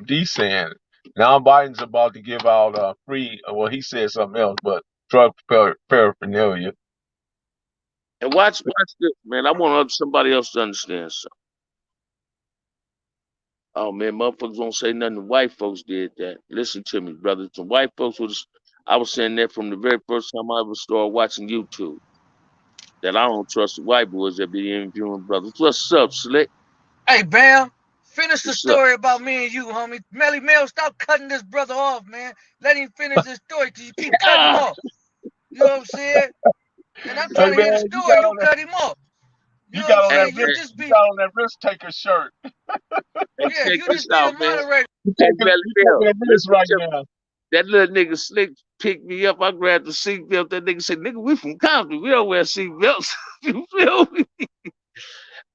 D's saying. Now Biden's about to give out free. Well, he said something else, but drug paraphernalia. And watch this, man. I want somebody else to understand something. Oh man, motherfuckers won't say nothing. The white folks did that. Listen to me, brother. The white folks was I was saying that from the very first time I ever started watching YouTube. That I don't trust the white boys that be interviewing brothers. What's up, Slick? Hey, Bam, finish the What's up? story about me and you, homie. Melly Mel, stop cutting this brother off, man. Let him finish his story because you keep cutting him Ah! off. You know what I'm saying? And I'm Hey trying to hear the man, story. You cut him off. You know what I'm Hey saying? You man, just you be, got on that risk taker shirt. hey, yeah, check you this just be the out, man. moderator. Hey, Melly You Bill, taking a risk listen right to me. now. That little nigga Slick picked me up. I grabbed the seatbelt. That nigga said, "Nigga, we from Compton. We don't wear seatbelts." You feel me?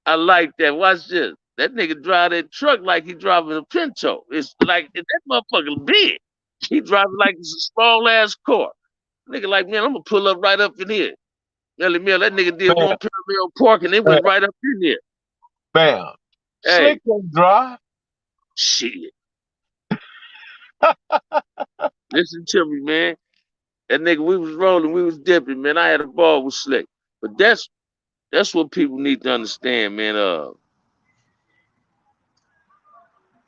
I like that. Watch this. That nigga drive that truck like he driving a Pinto. It's like that motherfucker big. He driving like it's a small ass car. Nigga like, man, I'm gonna pull up right up in here. Melly Mel, that nigga did Bam, one parallel park and it bam, went right up in there. bam. Hey, Slick can drive. shit. Listen to me, man. That nigga, we was rolling, we was dipping, man. I had a ball with Slick. But that's what people need to understand, man.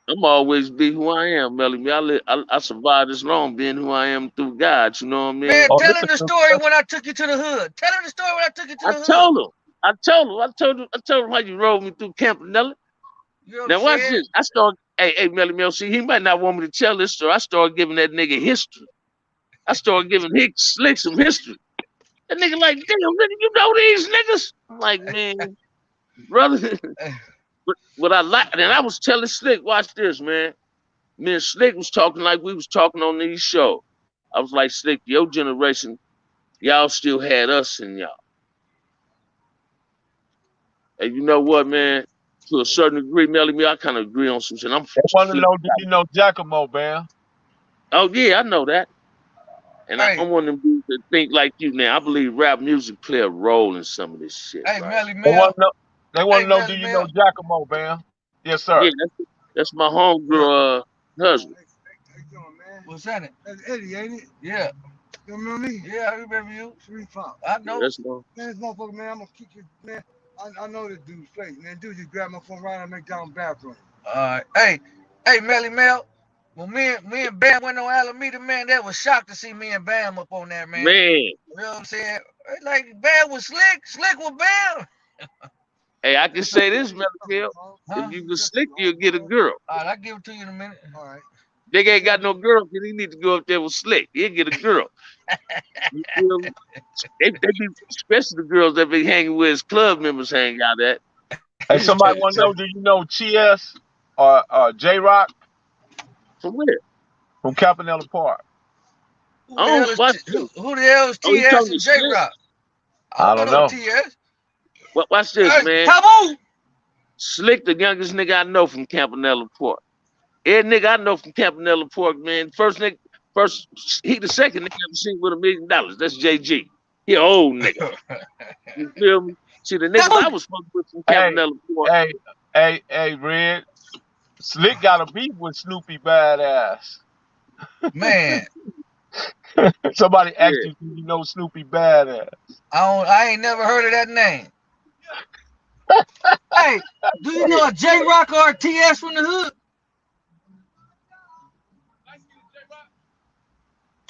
I'm always be who I am, Melly. Me, I survived this long being who I am through God. You know what I Man, mean? Oh, tell this him is the story when I took you to the hood. Tell him the story when I took you to I the hood. told him. I told him how you rolled me through Campanella. You know what I'm Now watch saying? this. I start. Hey, Melly Mel. See, he might not want me to tell this story. I started giving that nigga history. I started giving Slick some history. That nigga like, damn, nigga, you know these niggas? I'm like, man, brother. But what I like, and I was telling Slick, watch this, man. Me and Slick was talking like we was talking on these shows. I was like, Slick, your generation, y'all still had us in y'all. And you know what, man? To a certain degree, Melly, me, I kind of agree on some shit. I'm they want to Slick. know, do you know Giacomo, Bam? Oh yeah, I know that. And Hey, I'm one of them dudes that think like you now. I believe rap music play a role in some of this shit, hey, right? Melly They want Mel. to know. They want Hey, to know, do Melly you know Mel. Giacomo, Bam? Yes, Yeah, sir. that's my Yeah. homegirl husband. How you doing, man? What's that? That's Eddie, ain't it? Yeah. You remember me? Yeah, I remember you. 3-5. I Yeah, know. that's my Man, this motherfucker, man, I'm gonna kick you, man. I know this dude's fake, man. Dude just grabbed my phone right out of McDonald's bathroom. Hey, Melly Mel. When me and Bam went on Alameda, man, they was shocked to see me and Bam up on there, man. man. You know what I'm saying? Like Bam was Slick, Slick was Bam. Hey, I can say this, Melly Mel. If Huh? you can slick, you'll get a girl. All right, I'll give it to you in a minute. All right. Nigga ain't got no girl, then he need to go up there with slick. He'll get a girl. You feel me? They be, especially the girls that be hanging with his club members hang out at. Hey, somebody want to know, do you know Chies or J Rock From where? from Campanella Park? Who I the hell don't is watch this. who the hell is Oh, you TS talking and to J Slick? Rock? I I don't don't know no know. TS. Watch this, Hey, man. Taboo. Slick, the youngest nigga I know from Campanella Port. Every nigga I know from Campanella Port, man. First, he the second nigga I ever seen with $1 million. That's JG. He an old nigga. You feel me? See, the niggas I Taboo. was fucking with from Hey, Campanella Port, hey, hey, Red. Slick got a beef with Snoopy Badass. Man, Somebody asked yeah. you, do you know Snoopy Badass? I ain't never heard of that name. Hey, do you know a J Rock or a TS from the hood?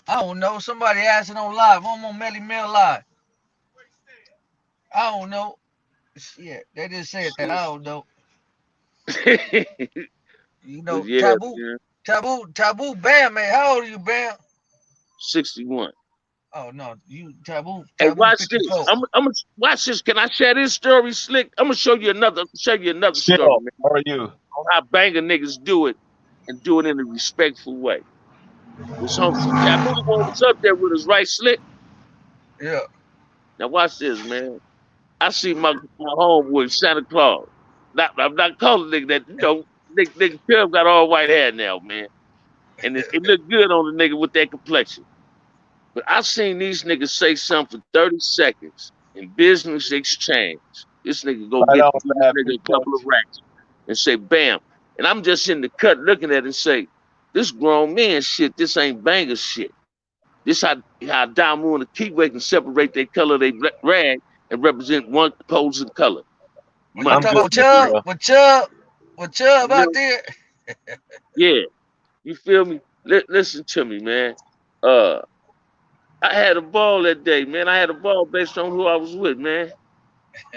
I don't know. Somebody asked it on live. I'm on Melly Mel live. I don't know. Shit, they just said that. Shit. I don't know. You But know, yeah, Taboo, man. Taboo, Bam, man. How old are you, Bam? 61. Oh no, you Hey, Taboo watch this. 54. I'm gonna watch this. Can I share this story, Slick? I'm gonna show you another story, Chill. man. How are you? On how banger niggas do it and do it in a respectful way. This home see Taboo the one was up there with us, right, Slick? Yeah. Now watch this, man. I see my homeboy Santa Claus. I'm not calling nigga that, nigga Crip got all white hair now, man. And it look good on the nigga with that complexion. But I seen these niggas say something for 30 seconds in business exchange. This nigga go Right get on, this Fab. nigga a couple of Appreciate racks and say, bam. And I'm just in the cut looking at it and say, this grown man shit, this ain't banger shit. This how Damu and the Keyway can separate their color, they rag, and represent one opposing color. When you I'm Money. talk good, about Mr. Chubb, L. with Chubb You out know? there, Yeah. You feel me? Listen to me, man. Uh, I had a ball that day, man. I had a ball based on who I was with, man.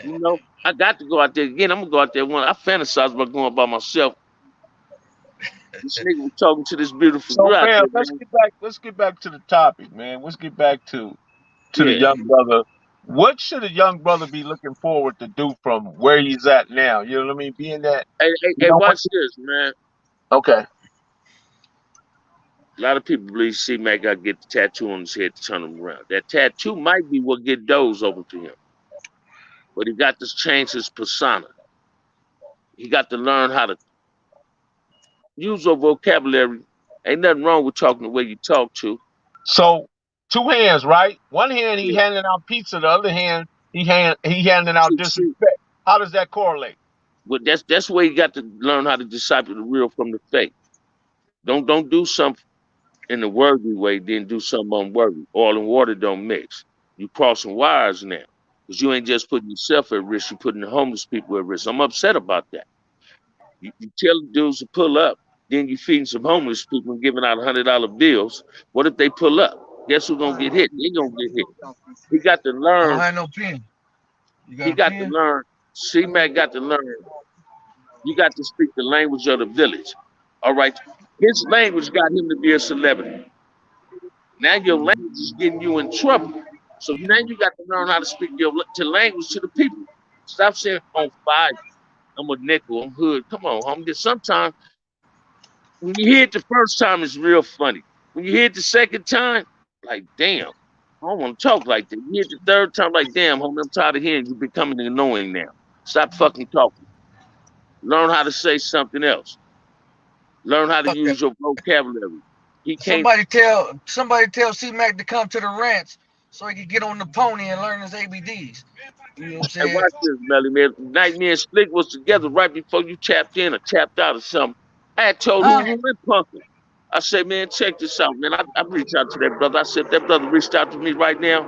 You know, I got to go out there again. I'm gonna go out there one. I fantasize about going by myself. This nigga was talking to this beautiful So, girl out Bam, there, let's man. get back. Let's get back to the topic, man. Let's get back to the Yeah. young brother. What should a young brother be looking forward to do from where he's at now? You know what I mean? Being that, Hey, you know what? watch this, man. Okay. A lot of people believe C-Mac got to get the tattoo on his head to turn him around. That tattoo might be what get those over to him. But he got to change his persona. He got to learn how to use your vocabulary. Ain't nothing wrong with talking the way you talk to. So two hands, right? One hand he Yeah. handing out pizza, the other hand he handing out See, disrespect. How does that correlate? but that's where you got to learn how to decipher the real from the fake. Don't do something in a worthy way, then do something unworthy. Oil and water don't mix. You crossing wires now. Because you ain't just putting yourself at risk, you putting the homeless people at risk. I'm upset about that. You tell the dudes to pull up, then you feeding some homeless people and giving out $100 bills. What if they pull up? Guess who's gonna get hit? They gonna get hit. He got to I don't learn. have no pen. You got He a got to pen? learn. C-Mac got to learn. You got to speak the language of the village. All right. His language got him to be a celebrity. Now your language is getting you in trouble. So now you got to learn how to speak your language to the people. Stop saying on fire. I'm a nickel. I'm hood. Come on, homie. Sometimes when you hear it the first time, it's real funny. When you hear it the second time, like damn, I don't want to talk like that. You hear it the third time, like damn, homie, I'm tired of hearing you becoming annoying now. Stop fucking talking. Learn how to say something else. Learn how to Fuck that. use your vocabulary. He can't. Somebody tell C-Mac to come to the ranch so he can get on the pony and learn his ABDs. You know what I'm Hey, saying? watch this, Melly man. Night me and Slick was together right before you tapped in or tapped out or something. I had told who Huh? we went punking. I said, man, check this out, man. I reached out to that brother. I said, if that brother reached out to me right now,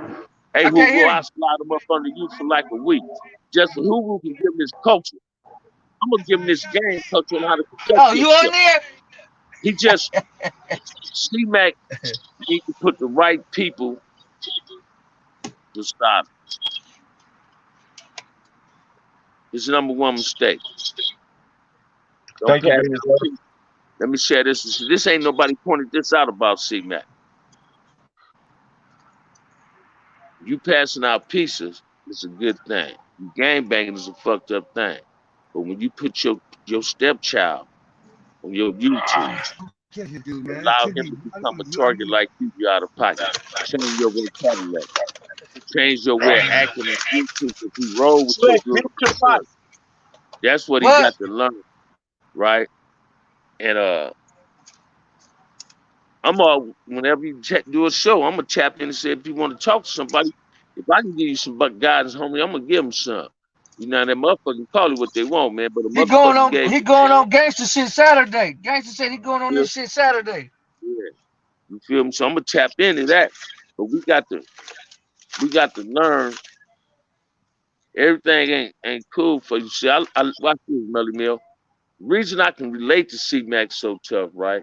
hey, I can't Hoover, hear I'll you. slide him up under you for like a week. Just so Hoover can give him his culture. I'm going to give him this game culture on how to conduct Oh, you on yourself. there? He just, C-Mac need to put the right people to stop. His number one mistake. Don't Thank you, pass baby. out people. Let me share this. This ain't nobody pointed this out about C-Mac. You passing out pieces is a good thing. Gang banging is a fucked up thing. But when you put your stepchild on your YouTube, Kiss you, dude, man. allow Kiss him you. to become a target like you out of pocket. Change your vocabulary. Change your way of acting on YouTube if he roll with your Slick, good mute your mic. son. That's what he What? got to learn, right? And I'm all whenever you do a show, I'm gonna tap in and say if you want to talk to somebody, if I can give you some guidance, homie, I'm gonna give them some. You know that motherfucker call it what they want, man. But a He going motherfucker on gave he me, going on gangster shit Saturday. Gangster said he going on yeah, this shit Saturday. yeah, you feel me? So I'm gonna tap into that. But we got to learn everything ain't cool for you. See, I watch this Melly Mill. The reason I can relate to C Mac so tough, right?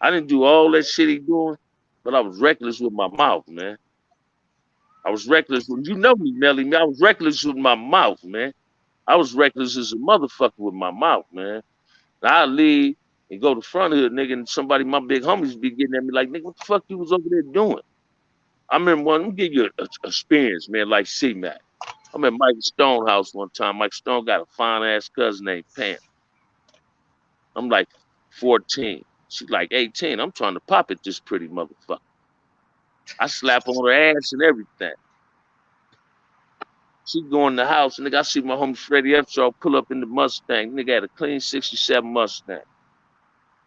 I didn't do all that shit he doing, but I was reckless with my mouth, man. I was reckless when you know me, Melly. Man, I was reckless with my mouth, man. I was reckless as a motherfucker with my mouth, man. I leave and go to front hood, nigga, and somebody, my big homies, be getting at me like, nigga, what the fuck you was over there doing? I remember one. Let me give you a experience, man, like C Mac. I'm at Mike Stone house one time. Mike Stone got a fine ass cousin named Pam. I'm like 14. She's like 18. I'm trying to pop at this pretty motherfucker. I slap on her ass and everything. She go in the house, and nigga, I see my homie Freddie Epshaw pull up in the Mustang. Nigga had a clean 67 Mustang.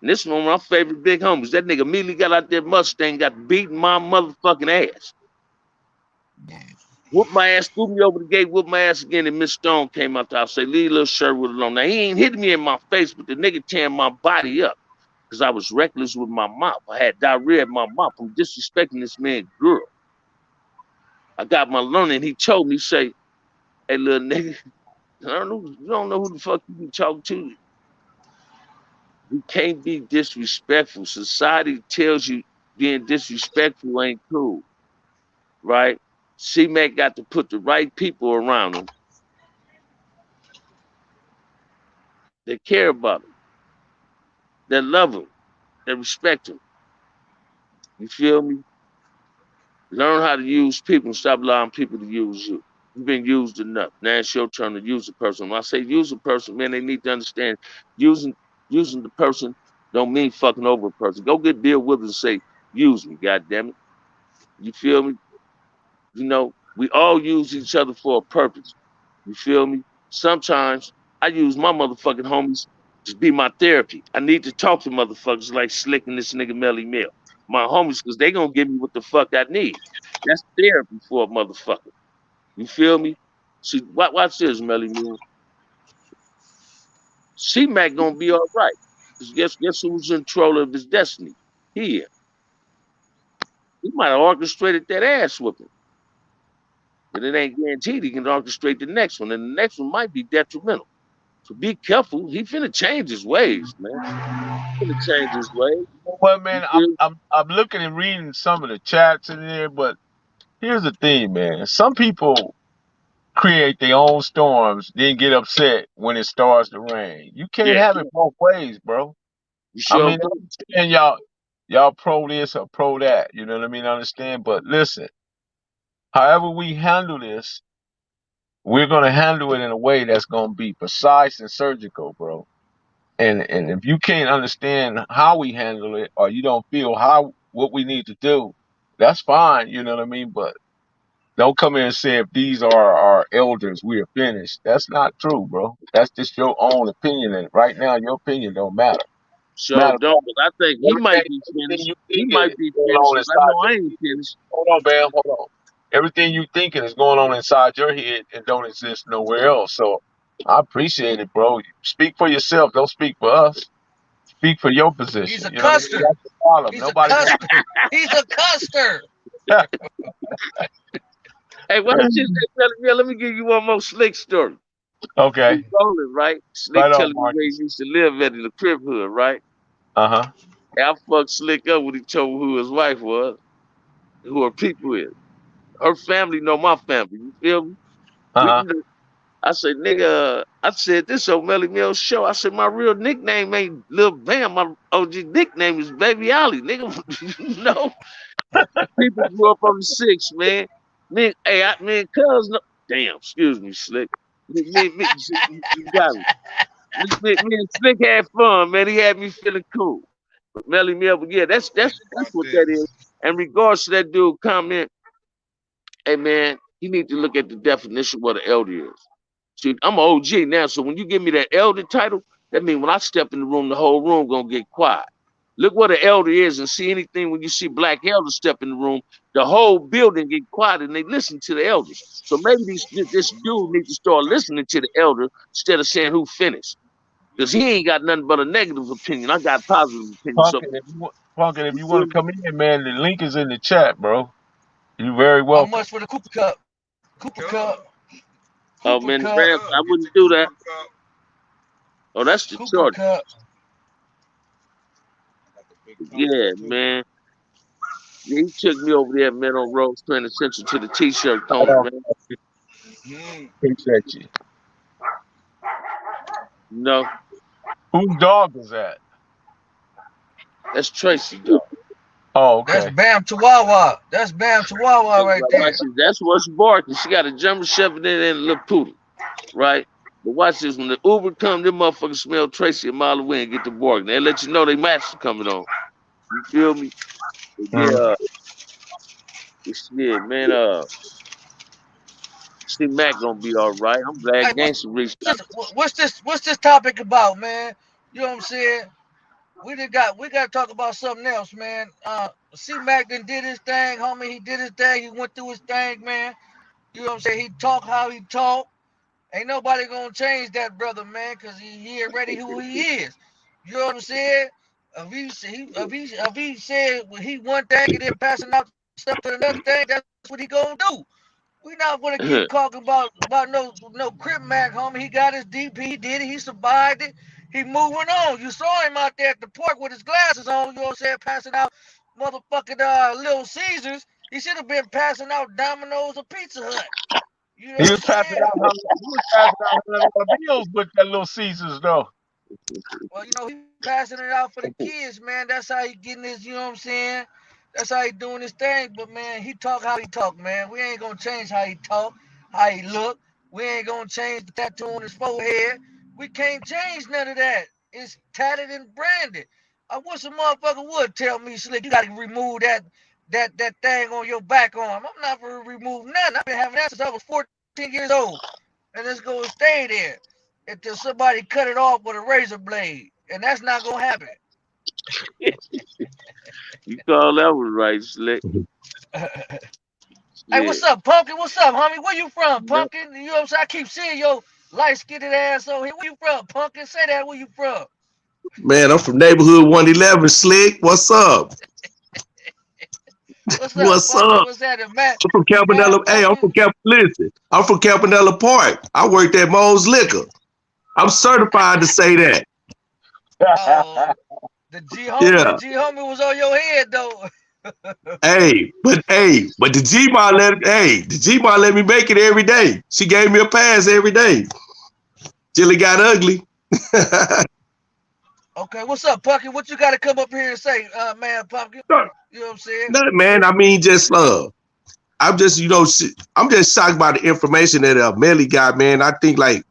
And this one of my favorite big homies. That nigga immediately got out there Mustang, got beating my motherfucking ass. Whooped my ass, threw me over the gate, whooped my ass again, and Miss Stone came out the house, say, leave little Sherwood alone. Now, he ain't hitting me in my face, but the nigga tearing my body up because I was reckless with my mouth. I had diarrhea in my mouth from disrespecting this man girl. I got my learning. He told me, say, hey, little nigga, you don't know who the fuck you be talking to. You can't be disrespectful. Society tells you being disrespectful ain't cool, right? C-Mac got to put the right people around him that care about him, that love him, that respect him. You feel me? Learn how to use people and stop allowing people to use you. You've been used enough. Now it's your turn to use a person. When I say use a person, man, they need to understand using using the person. Don't mean fucking over a person. Go get Bill Withers and say, use me, goddamn it. You feel me? You know, we all use each other for a purpose. You feel me? Sometimes I use my motherfucking homies to be my therapy. I need to talk to motherfuckers like Slick and this nigga Melly Mill. My homies, because they gonna give me what the fuck I need. That's therapy for a motherfucker. You feel me? See, watch this, Melly Mill. C-Mac gonna be all right. Because guess who's in control of his destiny? He is. He might have orchestrated that ass whooping. But it ain't guaranteed he can orchestrate the next one. And the next one might be detrimental. So be careful. He finna change his ways, man. He finna change his ways. Well, You man, feel? I'm looking and reading some of the chats in there, but here's the thing, man. Some people create their own storms, then get upset when it starts to rain. You can't Yeah, have it both ways, bro. you I sure mean, can. I understand y'all pro this or pro that. You know what I mean? I understand, but listen, however we handle this, we're gonna handle it in a way that's gonna be precise and surgical, bro. And if you can't understand how we handle it, or you don't feel how what we need to do, that's fine. You know what I mean? But don't come in and say if these are our elders, we are finished. That's not true, bro. That's just your own opinion, and right now your opinion don't matter. Sure Matter of don't. fact, But I think he might be everything finished. you He thinking might is be going finished on because I inside know I your ain't head. finished. Hold on, Bam. Hold on. Everything you thinking is going on inside your head and don't exist nowhere else. So I appreciate it, bro. Speak for yourself. Don't speak for us. Speak for your He's position. a You know what I mean? custer. That's the problem. He's a Nobody wants custer. He's a custer. to. Hey, watch this. Let me give you one more Slick story. We Okay. rolling, right? Slick Right on, telling me where he Marcus. used to live at in the Crip hood, right? Uh huh. And I fucked Slick up when he told me who his wife was, who her people is. Her family know my family. You feel me? Uh We, huh. I said, nigga, I said, this old Melly Mill show. I said, my real nickname ain't Lil Bam. My OG nickname is Baby Ollie, nigga. You know, people grew up on the six, man. Me and Cuz, no, damn, excuse me, Slick. You got me. Me and Slick had fun, man. He had me feeling cool. But Melly Mill, but yeah, that's Fuck what that is. this. In regards to that dude comment, hey man, you need to look at the definition of what an elder is. See, I'm an OG now, so when you give me that elder title, that means when I step in the room, the whole room gonna get quiet. Look what an elder is and see anything when you see black elders step in the room, the whole building get quiet and they listen to the elders. So maybe this dude needs to start listening to the elder instead of saying who finished. Because he ain't got nothing but a negative opinion. I got a positive opinion. So Punkin, if you you feel want to me? come in, man, the link is in the chat, bro. You're very How welcome. much for the Cooper Cup? Cooper Cup. Cup. Oh Cooper man, the Cup. Rams, I Get the wouldn't do that. Cooper Cup. Oh, that's the Cooper Chargers. Cup. Got the big Yeah, punches too. man. Yeah, he took me over there, man, on Rose Training Central to the T-shirt Right corner, on. man. Mm. Appreciate you. You know, Whose dog is that? that's Tracy, dog. Oh, That's okay. Bam Chihuahua. That's Bam Chihuahua right Watch there. this. That's what's barking. She got a German Shepherd in and a little poodle, right? But watch this. When the Uber come, them motherfuckers smell Tracy a mile away and get to barking. They let you know they master coming on. You feel me? But Mm. yeah, shit, man. See Mac gonna be all right. I'm Hey, glad Gangster reached out. what's this topic about, man? You know what I'm saying? We got to talk about something else, man. C Mac did his thing, homie. He did his thing. He went through his thing, man. You know what I'm saying? He talk how he talk. Ain't nobody gonna change that brother, man, cause he already who he is. You know what I'm saying? If he said he one thing and then passing out stuff to another thing, that's what he gonna do. We not gonna keep talking about no Crip Mac, homie. He got his DP, he did it, he survived it. He moving on. You saw him out there at the park with his glasses on. You know what I'm saying? Passing out motherfucking Little Caesars. He should have been passing out Domino's or Pizza Hut. You know He what was I'm passing saying? out $100 bills with that Little Caesars, though. Well, he passing it out for the kids, man. That's how he getting his, you know what I'm saying? That's how he doing his thing. But man, he talk how he talk, man. We ain't gonna change how he talk, how he look. We ain't gonna change the tattoo on his forehead. We can't change none of that. It's tatted and branded. I wish a motherfucker would tell me, Slick, you gotta remove that thing on your back arm. I'm not gonna remove nothing. I've been having that since I was 14 years old. And it's gonna stay there until somebody cut it off with a razor blade. And that's not gonna happen. You call that one right, Slick. Hey, Yeah. what's up, Pumpkin? What's up, homie? Where you from, Pumpkin? You know what I'm saying? I keep seeing your light-skinned ass over here. Where you from, Pumpkin? Say that. Where you from? Man, I'm from neighborhood 111, Slick. What's up? What's up, What's Pumpkin? up? What's that, Matt? I'm from Man, Campanella. Hey, I'm Pumpkin. from Listen, I'm from Campanella Park. I worked at Moe's Liquor. I'm certified to say that. Oh, the Yeah. G homie was on your head though. But the G Ma let me make it every day. She gave me a pass every day till it got ugly. Okay, what's up, Pumpkin? What you got to come up here and say, man, Pumpkin? You know what I'm saying? No, man, I mean, just I'm just, I'm just shocked by the information that Melly got, man. I think like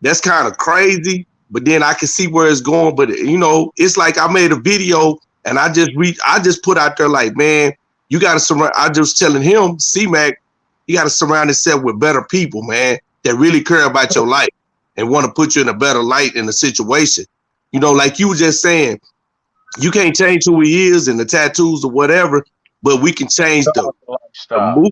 that's kind of crazy, but then I can see where it's going. But it's like I made a video and I just put out there like, man, you got to surround. I just telling him, C-Mac, you got to surround yourself with better people, man, that really care about your life and want to put you in a better light in the situation. Like you were just saying, you can't change who he is and the tattoos or whatever, but we can change the Stop. move.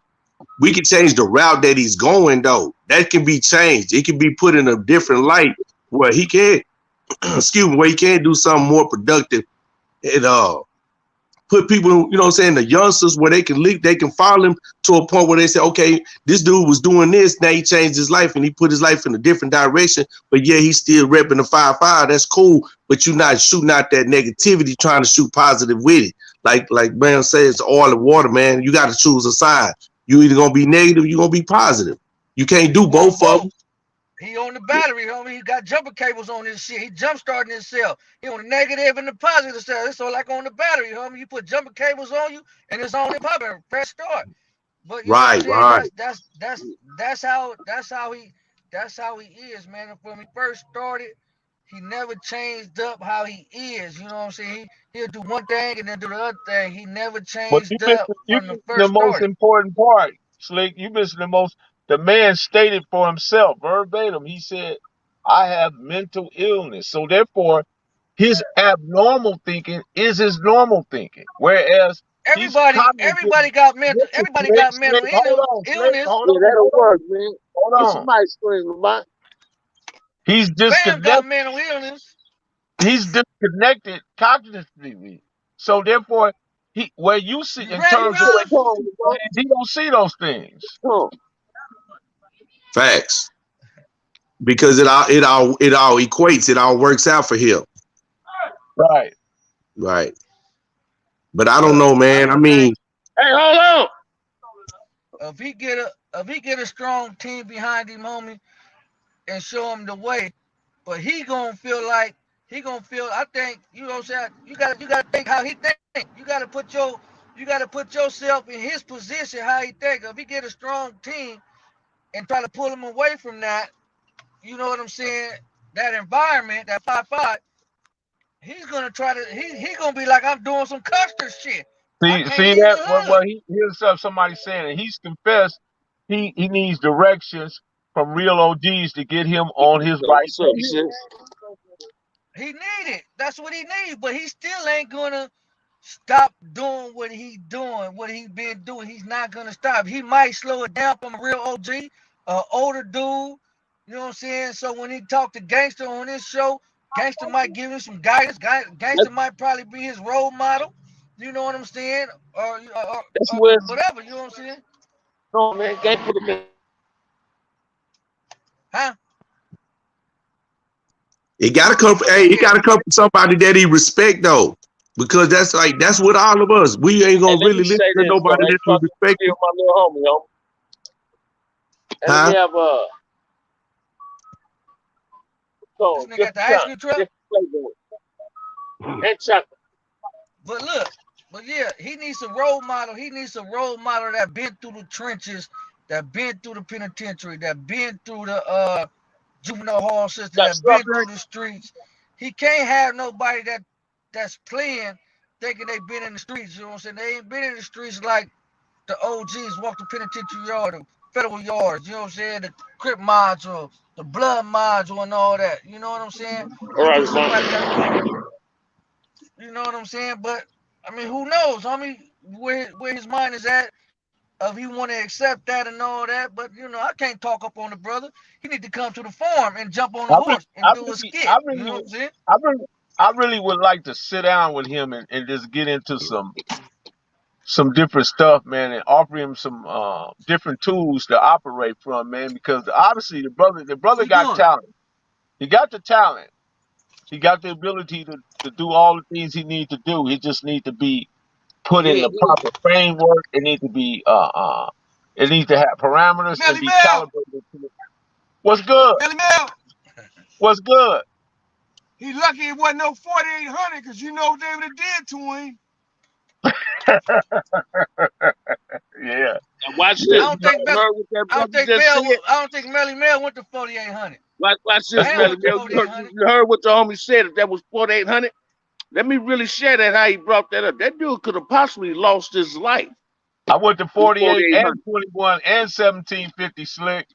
We can change the route that he's going, though. That can be changed. It can be put in a different light where he can, where he can do something more productive and put people, the youngsters where they can follow him to a point where they say, okay, this dude was doing this, now he changed his life and he put his life in a different direction, but yeah, he's still repping the 5-5. That's cool, but you're not shooting out that negativity, trying to shoot positive with it. Like Bam says, oil and water, man. You got to choose a side. You either gonna be negative, you're gonna be positive. You can't do both of them. He on the battery, homie. He got jumper cables on his shit. He jump starting himself. He on the negative and the positive side. It's all like on the battery, homie. You put jumper cables on you, and it's on and popping. Press start. But you know what I'm Right, saying? right. That's how he is, man. And when he first started, he never changed up how he is. You know what I'm saying? He'll do one thing and then do the other thing. He never But changed up you from the missing the first most started. important part, Slick. You missing the most. The man stated for himself verbatim. He said, "I have mental illness." So therefore, his abnormal thinking is his normal thinking, whereas he's cognitive. Everybody Slick, got mental Slick, hold on, Slick, illness. hold Yeah, on, that'll hold on, work, man. hold Get on. somebody screaming about. He's Bam got disconnected. mental illness. He's disconnected cognitively. So therefore, where you see You in ready, terms of Come where Raj? you on, see man. things, he don't see those things. Come on. Facts. Because it all equates, it all works out for him. Right. Right. But I don't Look, know, I man. I just think mean, Hey, hold on. if he get a strong team behind him, homie, and show him the way, but he gonna feel. I think you know what I'm saying. You gotta think how he think. You gotta put yourself in his position how he think. If he get a strong team and try to pull him away from that, you know what I'm saying. That environment, that 5-5, he's gonna try to. He gonna be like I'm doing some Custer shit. I can't See leave that the what hood. he here's somebody saying it. He's confessed he needs directions from real OGs to get him on his So right what's up, path. sis? He need it. That's what he needs. But he still ain't gonna stop doing what he doing, what he been doing. He's not gonna stop. He might slow it down from a real OG, older dude. You know what I'm saying? So when he talk to Gangster on this show, Gangster might give him some guidance. Gangster That's, might probably be his role model. You know what I'm saying? that's where it's Whatever. You know what I'm saying? going, man. Can't put him in. Huh? it gotta come from somebody that he respect though. Because that's what all of us. We ain't Hey, gonna let me really listen say to this, though. nobody Hey, that we fucking respect. still my little homie, yo. And let me Huh? have This so nigga got different the ice time, cream truck. different flavor, and chocolate. But look, but yeah, he needs a role model. He needs a role model that been through the trenches, that been through the penitentiary, that been through the juvenile hall system, Got that been strawberry. through the streets. He can't have nobody that that's playing, thinking they been in the streets. You know what I'm saying? They ain't been in the streets like the OGs walk the penitentiary yard, the federal yards. You know what I'm saying? The Crip module, the blood module, and all that. You know what I'm saying? All right, Somebody man. got to do it. You know what I'm saying? But I mean, who knows, homie, where his mind is at? If he want to accept that and all that, but you know, I can't talk up on the brother. He need to come to the farm and jump on I the really, horse and I do a really, skit. I You really, know what would- I'm saying? I really, I really would like to sit down with him and just get into some different stuff, man, and offer him some different tools to operate from, man, because obviously the brother What you got doing? talent. He got the talent. He got the ability to do all the things he needs to do. He just needs to be put in Yeah, the proper framework. It needs to have parameters and Melly be Mel, calibrated to it. What's good? Melly Mel. What's good? He lucky it wasn't no 4800 because you know what they would have did to him. Yeah. watch Yeah, this. I you don't know, think You heard what that brother just said? I don't think Melly Mel went to 4800. Watch this, Bam Melly went to Mel. 4800. You heard what the homie said. If that was 4,800, let me really share that how he brought that up. That dude could have possibly lost his life I went to in 48 and 4,800. 21 and 1750 slick.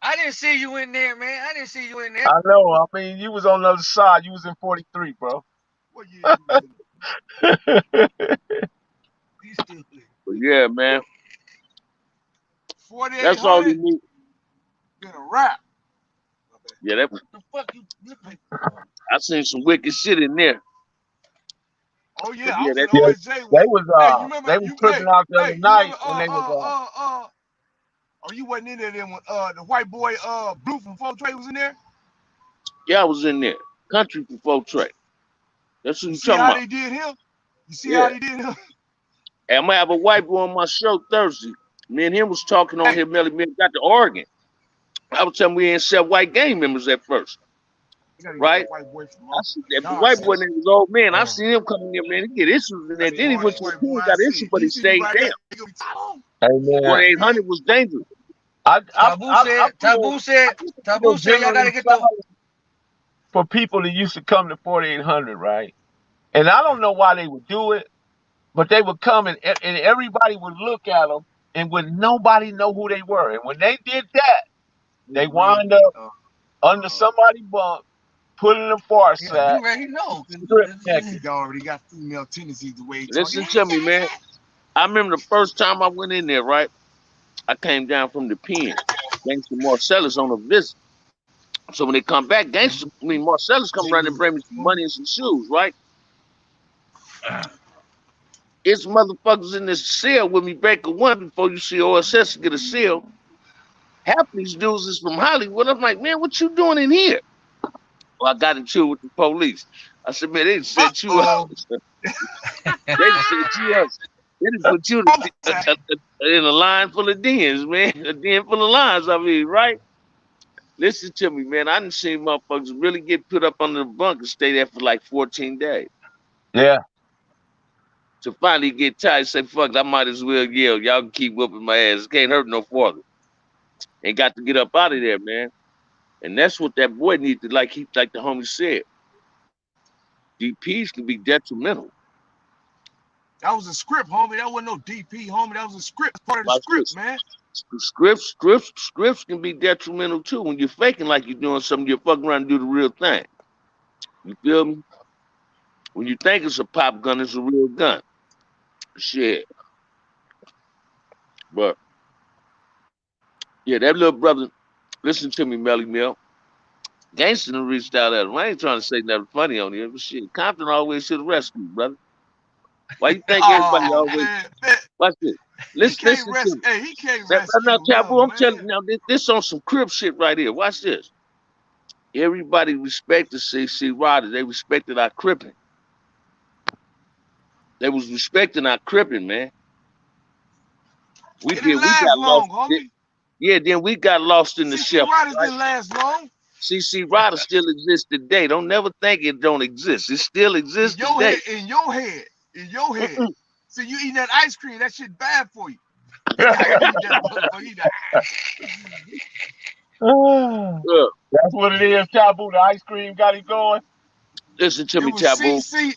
I didn't see you in there, man. I didn't see you in there. I know. I mean, you was on the other side. You was in 43, bro. What year you was in? You stupid. But yeah, man, that's all he 4800 need. been a wrap. Yeah, that The fuck you looking? I seen some wicked shit in there. Oh But yeah, I yeah, was in that Yeah, OSJ they with. was Hey, you remember? they was tripping out the other Hey, you night remember? when they was Oh, you wasn't in there then when the white boy Blue from Fort Trey was in there. yeah, I was in there. Country for folk track. That's what You you see talking how about. they did him? You see Yeah. how they did him? Hey, I'm gonna have a white boy on my show Thursday. Me and him was talking on Hey, here, Melly Mel got to Oregon. I was telling him we ain't accept white gang members at first, you gotta get right? that white boy from I see that white boy nonsense. name was old man. I seen him coming here, man. He get issues in there. Gotta be Then he went hardest to the white boy pool, I got see. issues, but he He see you stayed right down. there. He gonna be tight. hey man, 4,800 was dangerous. Taboo I said. Taboo said. feel Taboo said y'all generally gotta get the. sorry for people that used to come to 4800, right? And I don't know why they would do it, but they would come and everybody would look at them and would nobody know who they were. And when they did that, they wind up under somebody's bunk, put in a far Yeah, sack, you already know. strip naked. He already got female tendencies the way he talking. Listen to me, man. I remember the first time I went in there, right? I came down from the pen. Gangster Marcellus on a visit. So when they come back, Marcellus come around and bring me some money and some shoes, right? It's motherfuckers in this cell with me back at one before you see OSS get a cell. Half of these dudes is from Hollywood. I'm like, man, what you doing in here? Well, I got into it with the police. I said, man, they set you up. They set you up. They didn't put you in a line full of dens, man. A den full of lines, I mean, right? Listen to me, man. I didn't see motherfuckers really get put up under the bunk and stay there for like 14 days. Yeah. To finally get tired and say, fuck, I might as well yell. Y'all can keep whooping my ass. It can't hurt no farther. And got to get up out of there, man. And that's what that boy needed, like the homie said. DPs can be detrimental. That was a script, homie. That wasn't no DP, homie. That was a script. Part of the Watch script, this. man. Scripts can be detrimental too. When you're faking like you're doing something, you're fucking around and do the real thing. You feel me? When you think it's a pop gun, it's a real gun. Shit. But yeah, that little brother, listen to me, Melly Mill. Gangster done reached out at him. I ain't trying to say nothing funny on here, but shit, Compton always to the rescue, brother. Why you think everybody Oh always man, watch this? he Listen can't to rest. me. Hey, he can't Now, rescue Taboo, I'm nothing, telling you man. now, this on some Crip shit right here. Watch this. Everybody respected CC Ryder. They respected our cripping. They was respecting our cripping, man. It didn't We last got lost. long, homie. Yeah, then we got lost in the CC shuffle, Riders right? didn't last long. CC Ryder still exists today. Don't never think it don't exist. It still In exists your today. head, in your head, in your head. Mm-mm. So you eating that ice cream, that shit bad for you. You gotta eat that motherfucker. Yeah. That's what it is, Taboo. The ice cream got it going. Listen to It me, was Taboo. CC.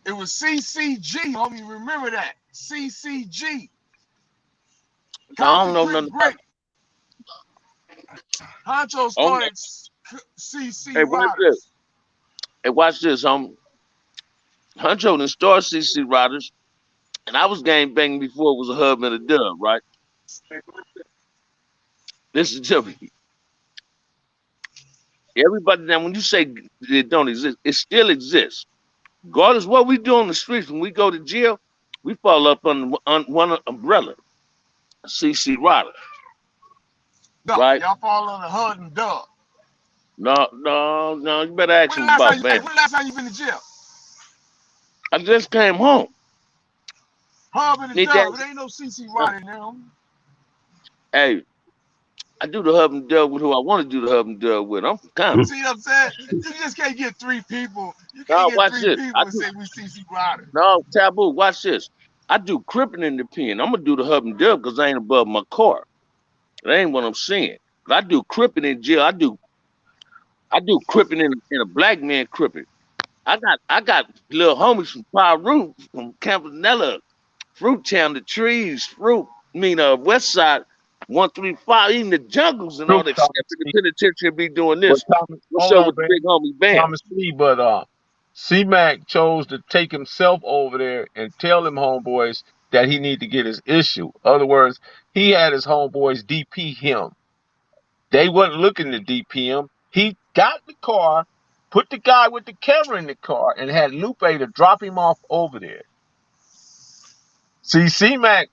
It was CCG, homie. Remember that? CCG. I don't Compton know Crip nothing about. Great. Honcho Oh, started CC hey, watch this. Riders. Hey, watch this, homie. Huncho done started CC Riders, and I was gang banging before it was a hub and a dub, right? Listen to me. Everybody now, when you say it don't exist, it still exists. Regardless of what we do on the streets, when we go to jail, we fall up under one umbrella, CC Rider, No, right? y'all fall on the HUD and dub. No. You better ask When the him last time about you, Van. when the last time you been to jail? I just came home. Hub and the Need that? dub. It ain't no CC Rider in there, homie. Hey, I do the hub and dub with who I want to do the hub and dub with. I'm from Compton. See what I'm saying? You just can't get three people. You can't No, get watch three this. people and say we CC Rider. No, Taboo, watch this. I do cripping in the pen. I'm gonna do the hub and dub because I ain't above my car. That ain't what I'm saying. But I do cripping in jail. I do cripping in a black man cripping. I got little homies from Piru, from Campanella, Fruit Town, the trees, West Side, 135, even the jungles and True, all that step Thomas in the C. penitentiary be doing But this. Thomas, What's hold up on, with the man. big homie Bam? Thomas C. But C-Mac chose to take himself over there and tell them homeboys that he need to get his issue. In other words, he had his homeboys DP him. They wasn't looking to DP him. He got the car, put the guy with the camera in the car, and had Lupe to drop him off over there. See, C-Mac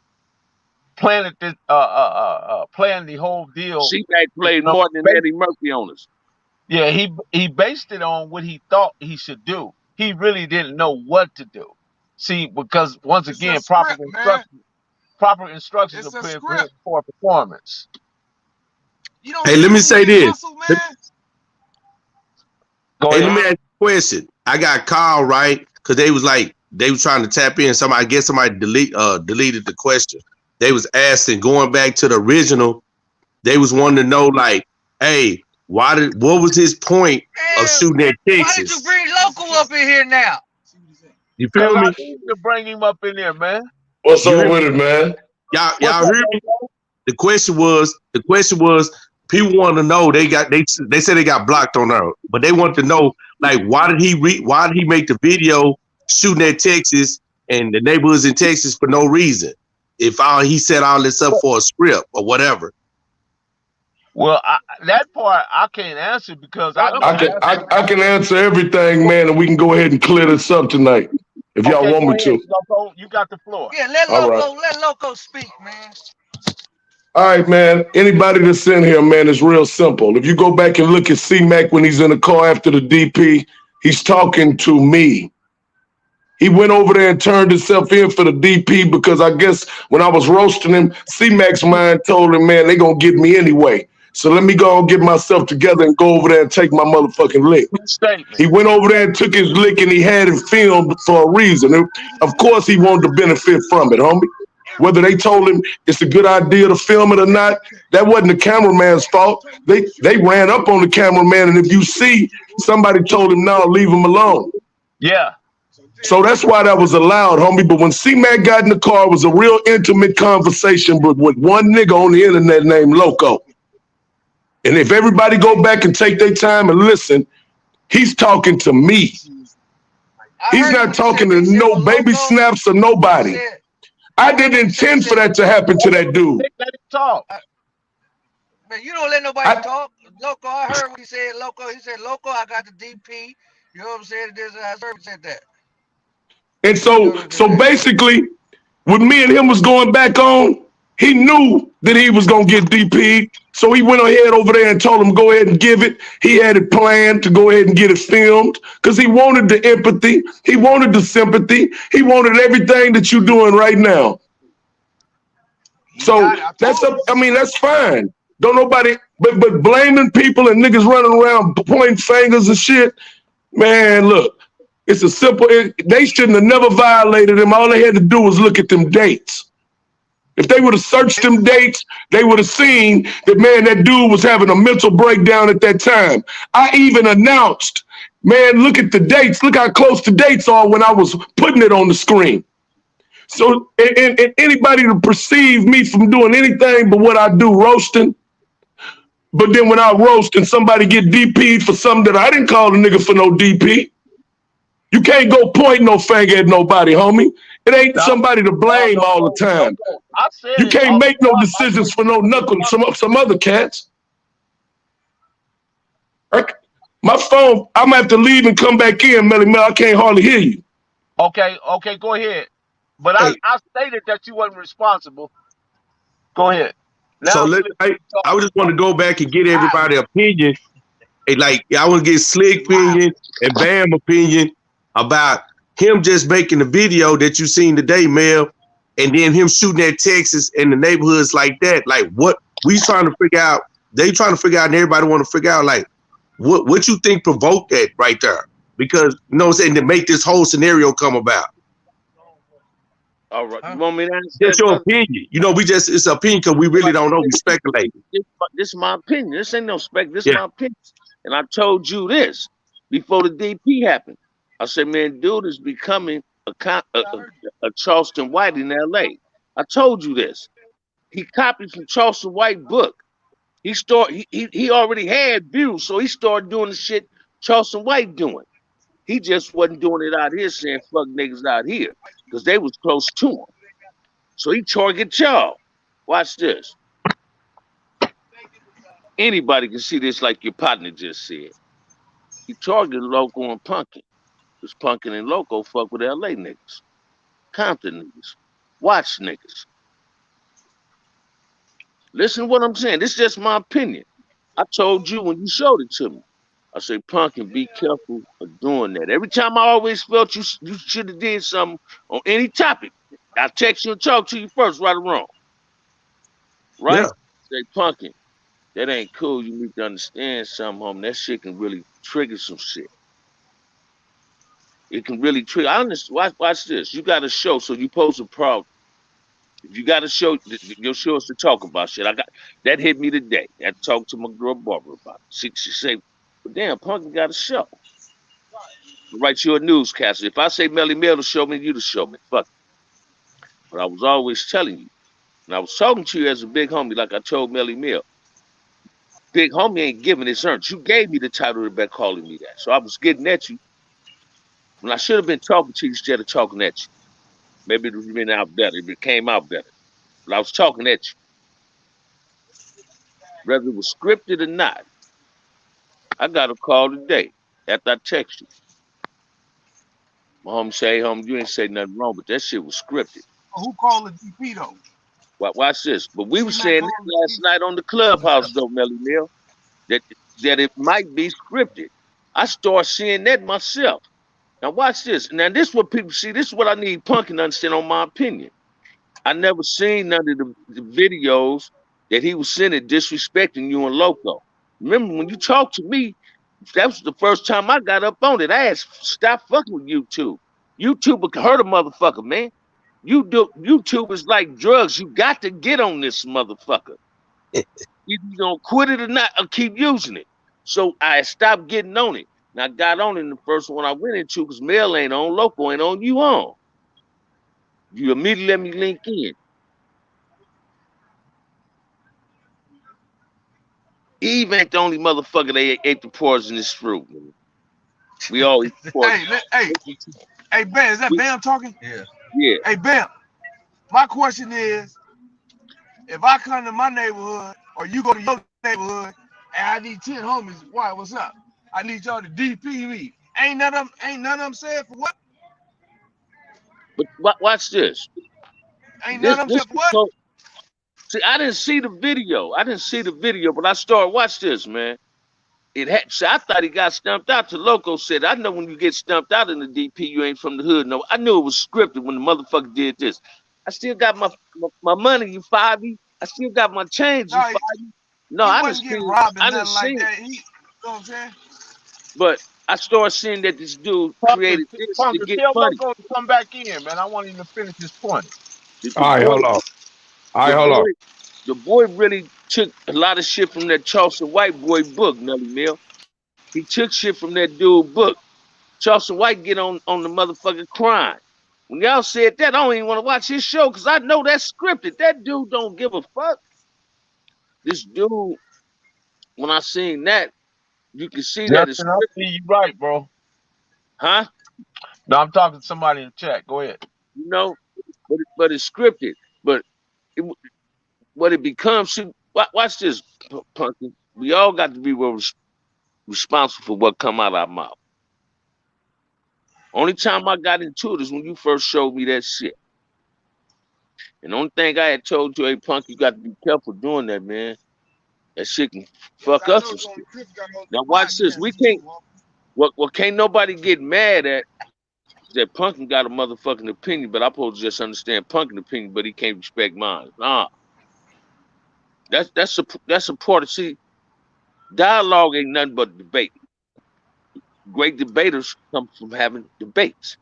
planned this, planned the whole deal. C-Mac played more than Eddie Murphy on us. Yeah, he based it on what he thought he should do. He really didn't know what to do. See, because once It's again, a script, man. proper instructions It's are a put script. for performance. You don't Hey, see let me when say he this. hustle, man. Go Hey, let ahead. me ask you a question. I got called, right? Because they was trying to tap in. I guess somebody deleted the question. They was asking, going back to the original, they was wanting to know, like, hey, what was his point of Damn, shooting at why did you Texas? bring Loco up in here now? You Because feel I me? need to bring him up in there, man. What's You up hear me? with it, man? What's Y'all up, hear me? Loco? The question was people want to know, they said they got blocked on there, but they want to know, like, why did he make the video shooting at Texas and the neighborhoods in Texas for no reason? If he set all this up for a script or whatever. Well, that part I can't answer because I know I can that's I can answer everything, man, and we can go ahead and clear this up tonight if y'all okay. want Go me ahead, to. Loco. You got the floor. Yeah, All right. let Loco speak, man. All right, man. Anybody that's in here, man, is real simple. If you go back and look at C-Mac when he's in the car after the DP, he's talking to me. He went over there and turned himself in for the DP because I guess when I was roasting him, C-Mac's mind told him, man, they gonna get me anyway. So let me go and get myself together and go over there and take my motherfucking lick. Good statement. He went over there and took his lick and he had it filmed for a reason. Of course he wanted to benefit from it, homie. Whether they told him it's a good idea to film it or not, that wasn't the cameraman's fault. They ran up on the cameraman, and if you see, somebody told him, no, leave him alone. Yeah. So that's why that was allowed, homie. But when C-Mac got in the car, it was a real intimate conversation with one nigga on the internet named Loco. And if everybody go back and take their time and listen, he's talking to me. He's not talking to no baby snaps or nobody. I didn't intend for that to happen to that dude. Let him talk. Man, you don't let nobody talk. Loco, I heard what he said. Loco, he said, Loco, I got the DP. You know what I'm saying? I heard he said that. And so basically, when me and him was going back on, he knew that he was gonna get DP'd. So he went ahead over there and told him, go ahead and give it. He had it planned to go ahead and get it filmed because he wanted the empathy. He wanted the sympathy. He wanted everything that you're doing right now. So that's fine. Don't nobody, but blaming people and niggas running around pointing fingers and shit, man, look, it's a simple, they shouldn't have never violated him. All they had to do was look at them dates. If they would have searched them dates, they would have seen that, man, that dude was having a mental breakdown at that time. I even announced Man, look at the dates. Look how close the dates are when I was putting it on the screen. So, and anybody to perceive me from doing anything but what I do, roasting. But then when I roast and somebody get DP'd for something that I didn't call the nigga for no DP, you can't go point no finger at nobody, homie. It ain't somebody to blame all the time. I said You it can't off the make no top. decisions for no knuckle, some other cats. My phone, I'm gonna have to leave and come back in, Melly Mel. I can't hardly hear you. Okay, go ahead. But Hey, I stated that you wasn't responsible. Go ahead. so Now I would just want to go back and get everybody's opinion. And like, I want to get Slick opinion and Bam opinion about him just making the video that you seen today, Mel, and then him shooting at Texas and the neighborhoods like that. Like, what we trying to figure out? They trying to figure out, and everybody want to figure out, like, what you think provoked that right there? Because you know what I'm saying, to make this whole scenario come about. All right, you want me to answer Just that, your brother? opinion. You know, it's an opinion because we really don't know. We speculate. This is my opinion. This ain't no spec. This is Yeah. my opinion. And I told you this before the DP happened. I said, man, dude is becoming a Charleston White in L.A. I told you this. He copied from Charleston White book. He already had views, so he started doing the shit Charleston White doing. He just wasn't doing it out here saying fuck niggas out here because they was close to him. So he target y'all. Watch this. Anybody can see this like your partner just said. He targeted Loco and Punkin. Because Punkin and Loco fuck with LA niggas. Compton niggas. Watch niggas. Listen to what I'm saying. This is just my opinion. I told you when you showed it to me. I said, Punkin, be careful of doing that. Every time I always felt you should have did something on any topic, I text you and talk to you first, right or wrong. Right? Yeah. Say, Punkin, that ain't cool. You need to understand something, homie. That shit can really trigger some shit. It can really trigger. I understand. Watch this. You got a show, so you pose a problem. If you got a show, your show is to talk about shit. That hit me today. I had to talk to my girl Barbara about it. She said, "But damn, Punkin got a show. I'll write you a newscaster. If I say Melly Mel to show me, you to show me. Fuck it." But I was always telling you, and I was talking to you as a big homie, like I told Melly Mel. Big homie ain't giving his earned. You gave me the title of that calling me that. So I was getting at you when I should have been talking to you instead of talking at you. Maybe it would have been out better. It came out better. But I was talking at you. Whether it was scripted or not. I got a call today after I text you. My homie say, hey, homie, you ain't say nothing wrong, but that shit was scripted. Who called the DP though? Watch this. But we were saying that last night on the clubhouse, though, Melly Mel, that it might be scripted. I start seeing that myself. Now watch this. Now this is what people see. This is what I need Punkin to understand on my opinion. I never seen none of the videos that he was sending disrespecting you and Loco. Remember when you talked to me, that was the first time I got up on it. I asked, stop fucking with YouTube. YouTube can hurt a motherfucker, man. YouTube is like drugs. You got to get on this motherfucker. You gonna quit it or not, or keep using it. So I stopped getting on it. And I got on it in the first one I went into because Mel ain't on, Loco ain't on, you on. You immediately let me link in. Eve ain't the only motherfucker that ate the poisonous fruit. Man. We all eat poison. Hey, Ben, is that Bam talking? Yeah. Yeah. Hey, Bam, my question is, if I come to my neighborhood or you go to your neighborhood and I need 10 homies, why, what's up? I need y'all to DP me. Ain't none of them said for what? But watch this. Ain't none of them said for what? See, I didn't see the video. But I started, watch this, man. See, I thought he got stumped out. To Loco said, I know when you get stumped out in the DP, you ain't from the hood. No, I knew it was scripted when the motherfucker did this. I still got my money, you 5e. I still got my change, you 5e. No, I didn't see robbed and I didn't nothing see like that. You know what I'm saying? But I started seeing that this dude created this to get tell money. Loco to come back in, man. I want him to finish his point. All right, hold on. The boy really took a lot of shit from that Charleston White boy book, Melly Mill. He took shit from that dude book. Charleston White get on the motherfucking crime. When y'all said that, I don't even want to watch his show because I know that's scripted. That dude don't give a fuck. This dude, when I seen that, you can see that it's Justin, I scripted. see you right, bro. Huh? No, I'm talking to somebody in the chat. Go ahead. You know, but it's scripted. But it, what it becomes, see, watch this, Punky. We all got to be responsible for what come out our mouth. Only time I got into it is when you first showed me that shit. And the only thing I had told you, hey, Punk, you got to be careful doing that, man. That shit can fuck us and shit. Now watch this. We can't. What can't nobody get mad at is that Punkin got a motherfucking opinion, but I'm supposed to just understand Punkin opinion, but he can't respect mine. Nah, that's a part of, see, dialogue ain't nothing but debate. Great debaters come from having debates.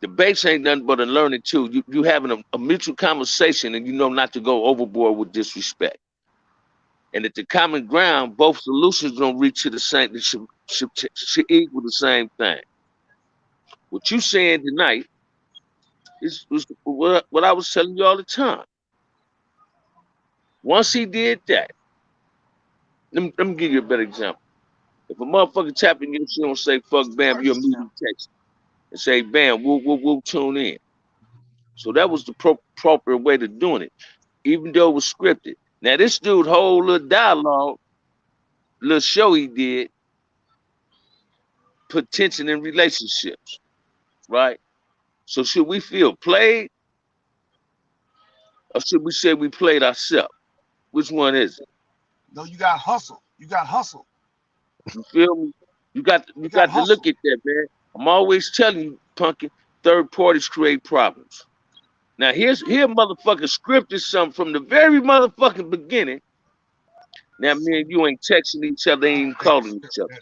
Debates ain't nothing but a learning tool. You having a mutual conversation, and you know not to go overboard with disrespect. And at the common ground, both solutions don't reach to the same. They should equal the same thing. What you saying tonight is what I was telling you all the time. Once he did that, let me give you a better example. If a motherfucker tap in your shit and say fuck Bam, you're immediately text and say Bam, we'll tune in. So that was the appropriate way to doing it, even though it was scripted. Now this dude whole little dialogue, little show he did, put tension in relationships, right? So should we feel played, or should we say we played ourselves? Which one is it? No, you got hustle. You got hustle. You feel me? You got to look at that, man. I'm always telling you, Punkin, third parties create problems. Now here motherfucking scripted something from the very motherfucking beginning. Now me and you ain't texting each other, ain't even calling each other.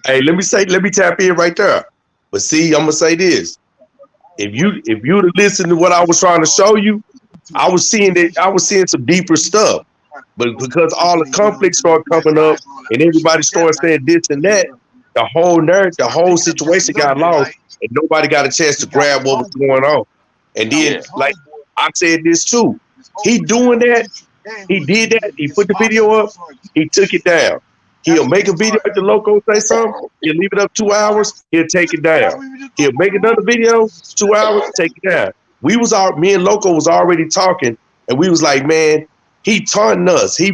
Hey, let me tap in right there. But see, I'm gonna say this. If you'd have listened to what I was trying to show you, I was seeing some deeper stuff. But because all the conflicts started coming up and everybody started saying this and that, the whole situation got lost and nobody got a chance to grab what was going on. And then, like I said this too, he doing that, he did that, he put the video up, he took it down. He'll make a video at the local, say something, he'll leave it up 2 hours, he'll take it down. He'll make another video, 2 hours, take it down. Me and Loco was already talking, and we was like, man, he taunting us. He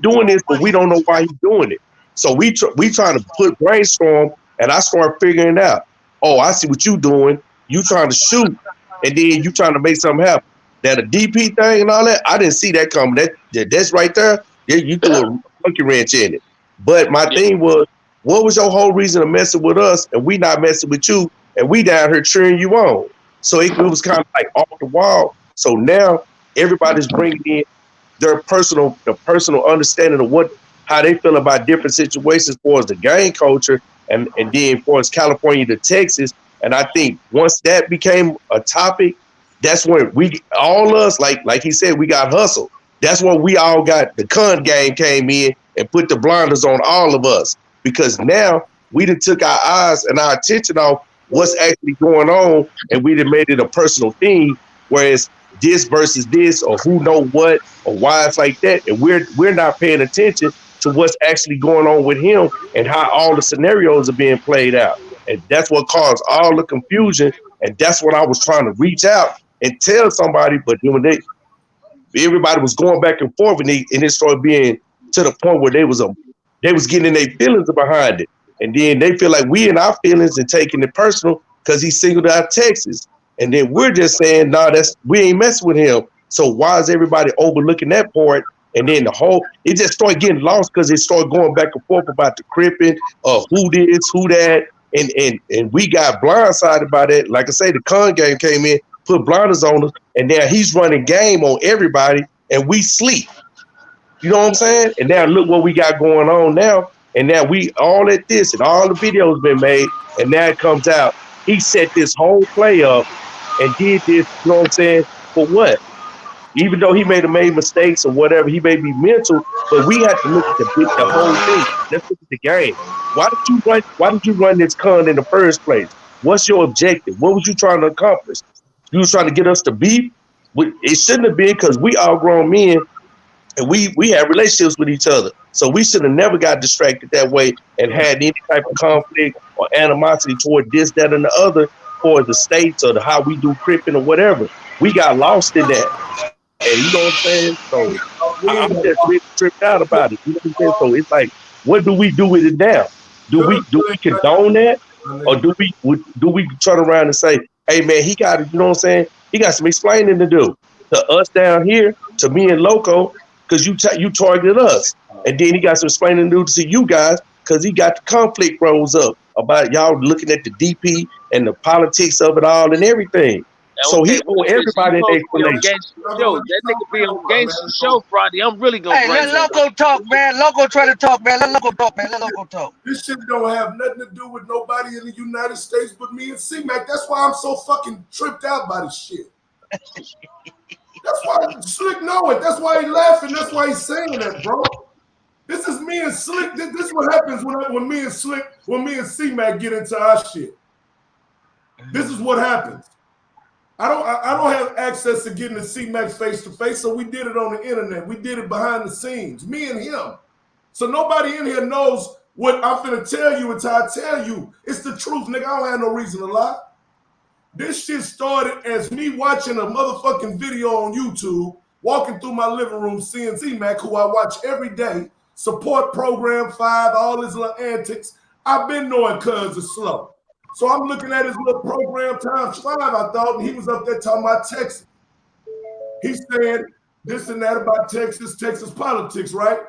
doing this, but we don't know why he's doing it. So we trying to brainstorm, and I start figuring it out. Oh, I see what you doing. You trying to shoot, and then you trying to make something happen. That a DP thing and all that, I didn't see that coming. That's right there. You threw a monkey wrench in it. But my thing was, what was your whole reason of messing with us, and we not messing with you, and we down here cheering you on? So it was kind of like off the wall. So now everybody's bringing in their personal understanding of how they feel about different situations for as the gang culture and then for as California to Texas. And I think once that became a topic, that's when all us, like he said, we got hustled. That's when we all got, the con game came in and put the blinders on all of us, because now we done took our eyes and our attention off what's actually going on, and we done made it a personal thing, whereas this versus this, or who know what, or why it's like that, and we're not paying attention to what's actually going on with him and how all the scenarios are being played out. And that's what caused all the confusion, and that's what I was trying to reach out and tell somebody, but when everybody was going back and forth, and it started being to the point where they was getting in their feelings behind it. And then they feel like we in our feelings and taking it personal because he singled out Texas. And then we're just saying, no, we ain't messing with him. So why is everybody overlooking that part? And then it just started getting lost because it started going back and forth about the cripping, who this, who that. And we got blindsided by that. Like I say, the con game came in, put blinders on us, and now he's running game on everybody, and we sleep. You know what I'm saying? And now look what we got going on now. And now we all at this, and all the videos been made, and now it comes out. He set this whole play up and did this, you know what I'm saying? For what? Even though he may have made mistakes or whatever, he may be mental, but we have to look at the whole thing. Let's look at the game. Why did you run this con in the first place? What's your objective? What was you trying to accomplish? You was trying to get us to beef? It shouldn't have been, because we all grown men and we have relationships with each other. So we should have never got distracted that way and had any type of conflict or animosity toward this, that, and the other, for the states or how we do cripping or whatever. We got lost in that. And you know what I'm saying? So I'm just really tripped out about it. You know what I'm saying? So it's like, what do we do with it now? Do we condone that? Or do we turn around and say, hey man, he got it, you know what I'm saying? He got some explaining to do to us down here, to me and Loco, because you targeted us. And then he got some explaining to do to you guys, because he got the conflict rose up about y'all looking at the DP and the politics of it all and everything. So he owe everybody an explanation. That nigga be on Gangsta Show Friday. I'm really gonna Hey, let Loco talk, man. Loco try to talk, man. Let Loco talk, man. Let Loco talk. This shit don't have nothing to do with nobody in the United States but me and C-Mac. That's why I'm so fucking tripped out by this shit. That's why Slick know it. That's why he laughing. That's why he's saying that, bro. This is me and Slick. This is what happens when me and C-Mac get into our shit. This is what happens. I don't have access to getting to C-Mac face to face, so we did it on the internet. We did it behind the scenes, me and him. So nobody in here knows what I'm finna tell you until I tell you. It's the truth, nigga. I don't have no reason to lie. This shit started as me watching a motherfucking video on YouTube, walking through my living room, seeing Z-Mac, who I watch every day, support Program 5, all his little antics. I've been knowing cuz is slow. So I'm looking at his little program times 5, I thought, and he was up there talking about Texas. He said this and that about Texas politics, right?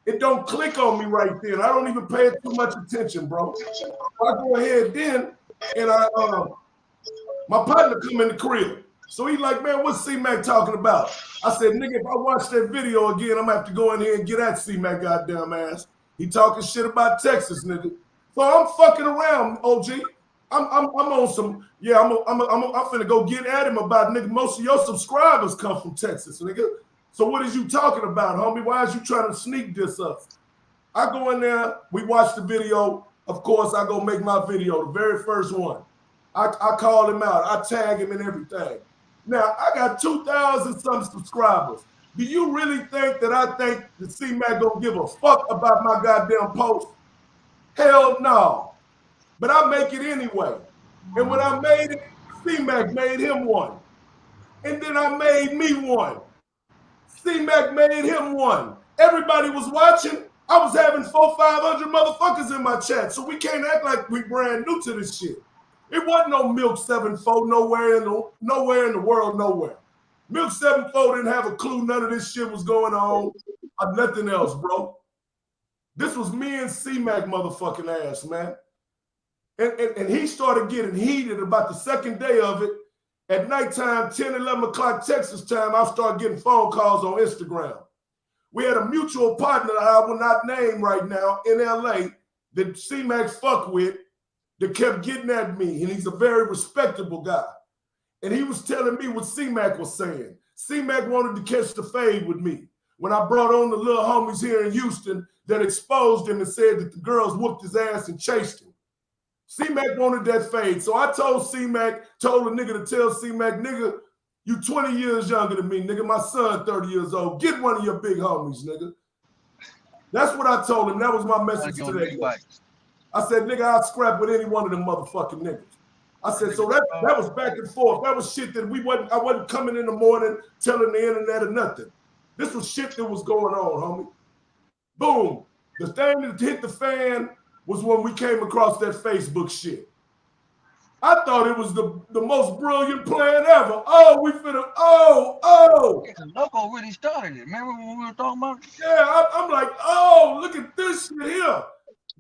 It don't click on me right then. I don't even pay it too much attention, bro. So I go ahead then, and my partner come in the crib. So he like, man, what's C-Mac talking about? I said, nigga, if I watch that video again, I'm gonna have to go in here and get at C-Mac goddamn ass. He talking shit about Texas, nigga. So I'm fucking around, OG. I'm on some, yeah, I'm finna go get at him about, nigga, most of your subscribers come from Texas, nigga. So what is you talking about, homie? Why is you trying to sneak this us? I go in there, we watch the video. Of course, I go make my video, the very first one. I call him out. I tag him and everything. Now, I got 2,000 some subscribers. Do you really think that I think the C-Mac gonna give a fuck about my goddamn post? Hell no. But I make it anyway. And when I made it, C-Mac made him one. And then I made me one. C-Mac made him one. Everybody was watching. I was having 400-500 motherfuckers in my chat. So we can't act like we brand new to this shit. It wasn't no Milk 7-4 nowhere in the world, nowhere. Milk 7-4 didn't have a clue none of this shit was going on or nothing else, bro. This was me and C-Mac motherfucking ass, man. And he started getting heated about the second day of it. At nighttime, 10, 11 o'clock Texas time, I started getting phone calls on Instagram. We had a mutual partner that I will not name right now in LA that C-Mac fuck with that kept getting at me. And he's a very respectable guy. And he was telling me what C-Mac was saying. C-Mac wanted to catch the fade with me. When I brought on the little homies here in Houston that exposed him and said that the girls whooped his ass and chased him. C-Mac wanted that fade. So I told C-Mac, told a nigga to tell C-Mac, nigga, you 20 years younger than me, nigga. My son 30 years old. Get one of your big homies, nigga. That's what I told him. That was my message to that. I said, nigga, I'll scrap with any one of them motherfucking niggas. I said, so that was back and forth. That was shit that I wasn't coming in the morning telling the internet or nothing. This was shit that was going on, homie. Boom. The thing that hit the fan was when we came across that Facebook shit. I thought it was the most brilliant plan ever. Oh, we finna, Loco really started it. Remember when we were talking about it? Yeah, I'm like, oh, look at this shit here.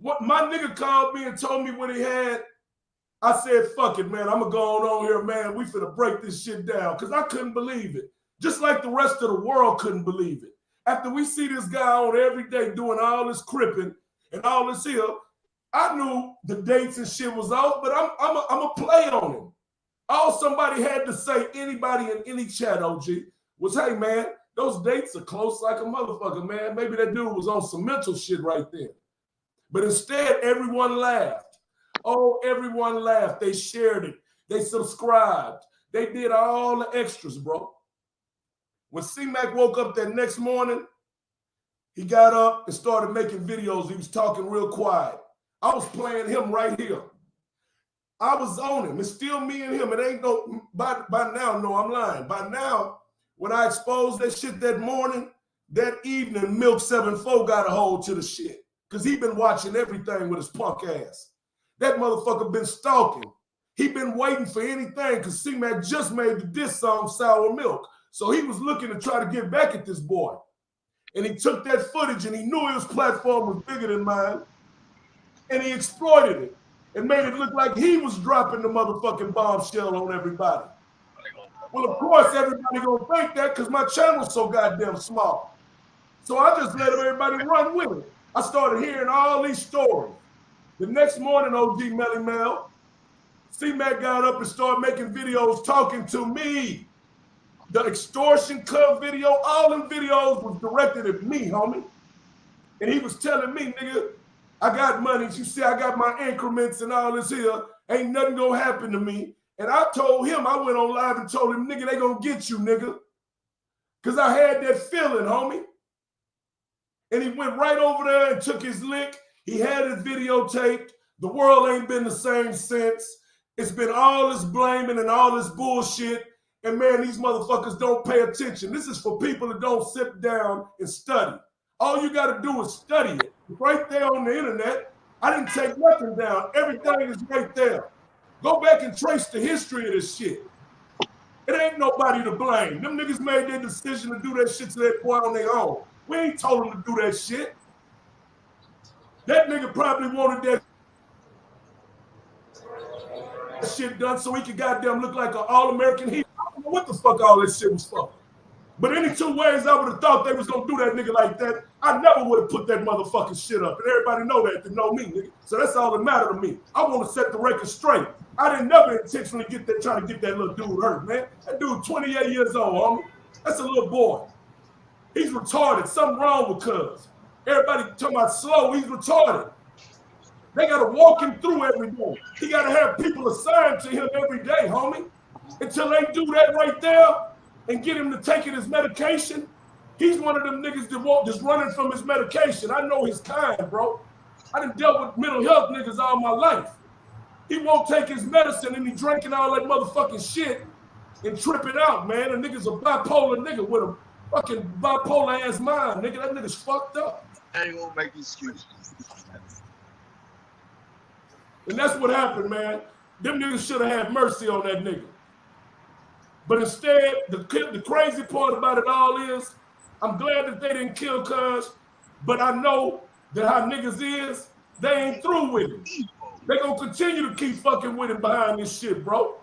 What my nigga called me and told me what he had. I said, fuck it, man. I'm gonna go on here, man. We finna break this shit down. Because I couldn't believe it. Just like the rest of the world couldn't believe it. After we see this guy on every day doing all this cripping and all this here, I knew the dates and shit was off, but I'm a play on him. All somebody had to say, anybody in any chat, OG, was, hey, man, those dates are close like a motherfucker, man. Maybe that dude was on some mental shit right then. But instead, everyone laughed. Oh, everyone laughed. They shared it. They subscribed. They did all the extras, bro. When C-Mac woke up that next morning, he got up and started making videos. He was talking real quiet. I was playing him right here. I was on him. It's still me and him. It ain't no, by now, no, I'm lying. By now, when I exposed that shit that morning, that evening, Milk 7-4 got a hold to the shit. Because he been watching everything with his punk ass. That motherfucker been stalking. He been waiting for anything because C-Mac just made the diss song Sour Milk. So he was looking to try to get back at this boy. And he took that footage and he knew his platform was bigger than mine. And he exploited it and made it look like he was dropping the motherfucking bombshell on everybody. Well, of course, everybody gonna think that because my channel's so goddamn small. So I just let everybody run with it. I started hearing all these stories. The next morning, OG Melly Mel, C-Mac got up and started making videos talking to me. The extortion club video, all them videos was directed at me, homie. And he was telling me, nigga, I got money. You see, I got my increments and all this here. Ain't nothing gonna happen to me. And I told him, I went on live and told him, nigga, they gonna get you, nigga. Because I had that feeling, homie. And he went right over there and took his lick. He had it videotaped. The world ain't been the same since. It's been all this blaming and all this bullshit. And man, these motherfuckers don't pay attention. This is for people that don't sit down and study. All you got to do is study it. Right there on the internet. I didn't take nothing down. Everything is right there. Go back and trace the history of this shit. It ain't nobody to blame. Them niggas made their decision to do that shit to that boy on their own. We ain't told him to do that shit. That nigga probably wanted that shit done so he could goddamn look like an all-American hero. I don't know what the fuck all this shit was for. But any two ways I would have thought they was gonna do that nigga like that, I never would have put that motherfucking shit up. And everybody know that to know me, nigga. So that's all that matter to me. I want to set the record straight. I didn't never intentionally try to get that little dude hurt, man. That dude 28 years old, homie. That's a little boy. He's retarded. Something wrong with cuz. Everybody talking about slow, he's retarded. They gotta walk him through every day. He gotta have people assigned to him every day, homie. Until they do that right there and get him to taking his medication, he's one of them niggas that won't just running from his medication. I know his kind, bro. I done dealt with mental health niggas all my life. He won't take his medicine and he drinking all that motherfucking shit and tripping out, man. A nigga's a bipolar nigga with a fucking bipolar ass mind, nigga. That nigga's fucked up. I ain't gonna make excuses. And that's what happened, man. Them niggas should have had mercy on that nigga. But instead, the crazy part about it all is, I'm glad that they didn't kill cuz, but I know that how niggas is, they ain't through with him. They gonna continue to keep fucking with him behind this shit, bro.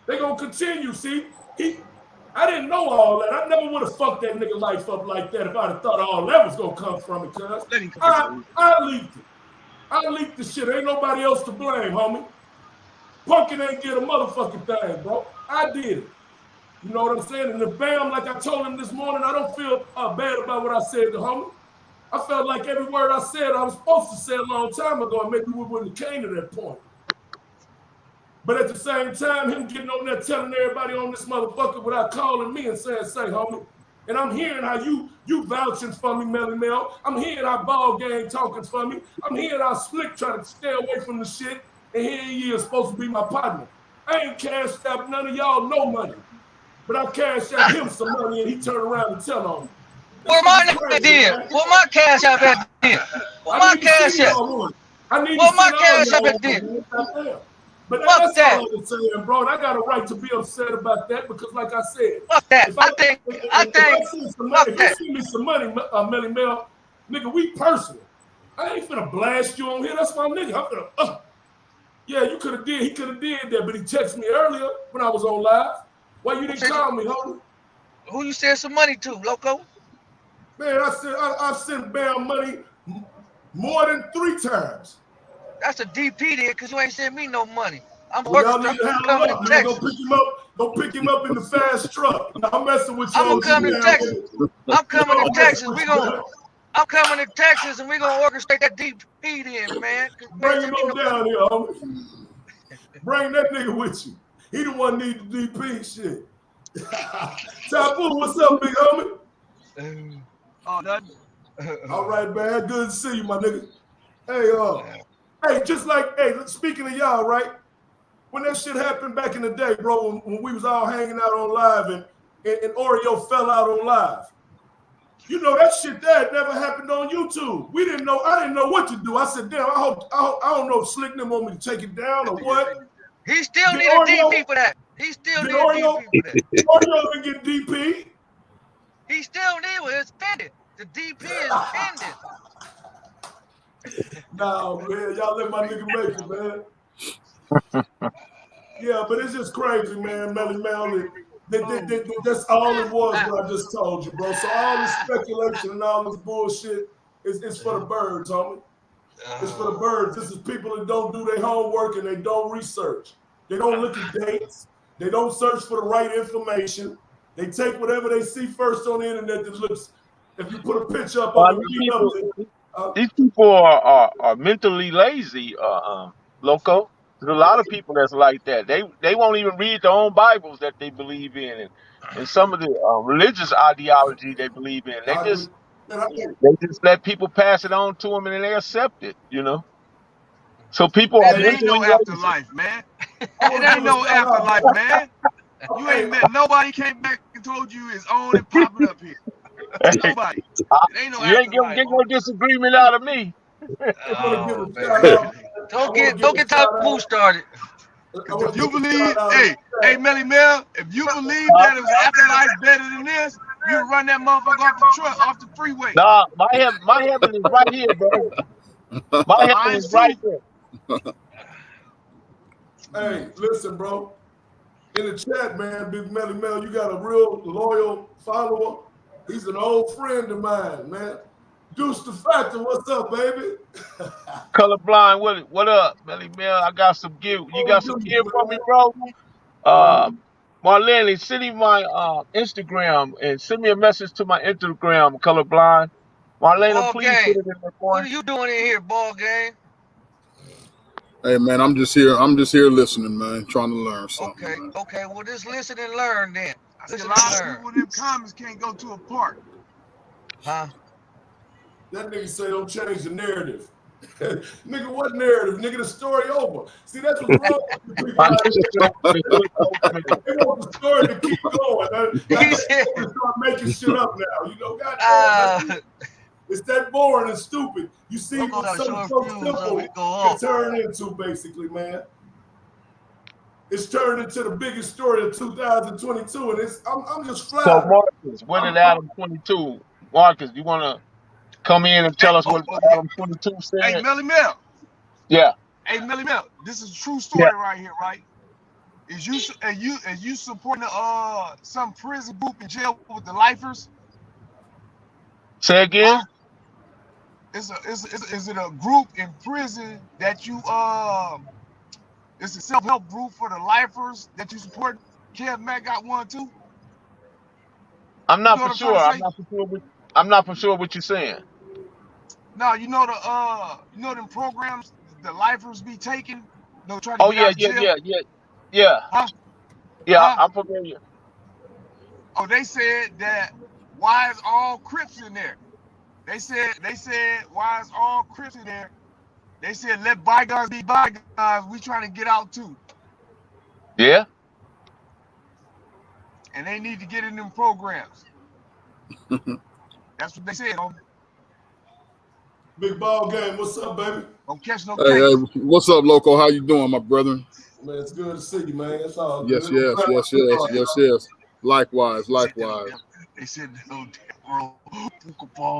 They gonna continue, see? I didn't know all that. I never would have fucked that nigga life up like that if I'd have thought all that was gonna come from it, cuz. I leaked it. I leaked the shit. Ain't nobody else to blame, homie. Punkin ain't get a motherfucking thing, bro. I did it. You know what I'm saying? And the bam, like I told him this morning, I don't feel bad about what I said to homie. I felt like every word I said, I was supposed to say a long time ago, and maybe we wouldn't have came to that point. But at the same time, him getting on there telling everybody on this motherfucker without calling me and saying, say, homie. And I'm hearing how you vouching for me, Melly Mel. I'm hearing how Ball Gang talking for me. I'm hearing how Slick trying to stay away from the shit. And here he is supposed to be my partner. I ain't cashed out none of y'all no money. But I cashed out him some money and he turned around and tell on me. Where my did? Where my cash out at did? Where my cash at? Where my cash out at did? But that's all I'm saying, bro. And I got a right to be upset about that because, like I said, fuck that. If you see me some money, Melly Mel, nigga, we personal. I ain't finna blast you on here. That's my nigga. I'm finna, yeah, you could have did. He could have did that, but he texted me earlier when I was on live. Why you didn't call me, homie? Who you send some money to, loco? Man, I sent Bam money more than 3 times. That's a DP there, because you ain't sent me no money. I'm Well, y'all orchestrating. need to I'm handle coming to up, man. Go Texas. pick him up. Go pick him up in the fast truck. I'm messing with I'm you, gonna OG, come to man. Texas. I'm coming to I'm messing Texas. with you, man. I'm coming to Texas, and we're gonna orchestrate that DP then, man. Man, Bring him on down here, homie. Bring that nigga with you. He the one need the DP shit. Taboo, what's up, big homie? Oh, nothing. All right, man. Good to see you, my nigga. Hey, just like, speaking of y'all, right? When that shit happened back in the day, bro, when we was all hanging out on live and Oreo fell out on live. You know, that shit that never happened on YouTube. I didn't know what to do. I said, damn, I don't know if Slick them want me to take it down or what. He still need a DP for that. He still need a DP for that. Oreo didn't get DP. He still need it. It's pending. The DP is pending. Nah, man, y'all let my nigga make it, man. Yeah, but it's just crazy, man. Melly Mel, that's all it was. What I just told you, bro. So all this speculation and all this bullshit is for the birds, homie. It's for the birds. This is people that don't do their homework and they don't research. They don't look at dates. They don't search for the right information. They take whatever they see first on the internet that looks. If you put a picture up on these people are mentally lazy, Loco. There's a lot of people that's like that. They won't even read their own Bibles that they believe in, and some of the religious ideology they believe in. They just let people pass it on to them, and they accept it. You know. So people are It mentally ain't no lazy. afterlife, man. It ain't no afterlife, man. You ain't met nobody came back and told you it's on and popping up here. Nobody. It ain't no You ain't afterlife. get no disagreement out of me. Oh, man. Don't get Taboo started. If you believe, hey, Melly Mel, if you believe that it was afterlife better than this, you run that motherfucker off the truck, off the freeway. Nah, my heaven is right here, bro. My heaven is right there. Hey, listen, bro. In the chat, man, Big Melly Mel, you got a real loyal follower. He's an old friend of mine, man. Deuce the Factor, what's up, baby? Colorblind, what up, Melly Mel? I got some gift. You got some gift for me, bro? Marlene, send me my Instagram and send me a message to my Instagram, Colorblind. Marlene, Ball please game. put it in there for What are you doing in here, ball game? Hey man, I'm just here listening, man, trying to learn something. Okay, man. okay. Well, just listen and learn then. A lot of people in them comments can't go to a park. Huh? That nigga say don't change the narrative. Nigga, what narrative? Nigga, the story over. See, that's what's wrong with the people out here. They want the story to keep going. They start making shit up now. You know, goddamn. It's that boring and stupid. You see what something so simple can turn into, basically, man. It's turned into the biggest story of 2022, and I'm just flat. So, Marcus, what did Adam 22? Marcus, you want to come in and tell us what Adam 22 said? Hey, Melly Mel. Yeah. Hey, Melly Mel, this is a true story right here, right? Is you supporting some prison group in jail with the lifers? Say again? Is it a group in prison that you it's a self-help group for the lifers that you support? Kev Mack got one too. I'm not for sure. I'm not for sure what you're saying. No, you know them programs the lifers be taking. They'll try to get out of jail. Yeah. Huh? Yeah, I'm familiar. Oh, they said that why is all Crips in there? They said why is all Crips in there? They said let bygones be bygones. We trying to get out too. Yeah. And they need to get in them programs. That's what they said. Big ball game. What's up, baby? Don't catch no case. Hey, what's up, Loco? How you doing, my brother? Man, it's good to see you, man. It's all yes, good. yes. Likewise. They said no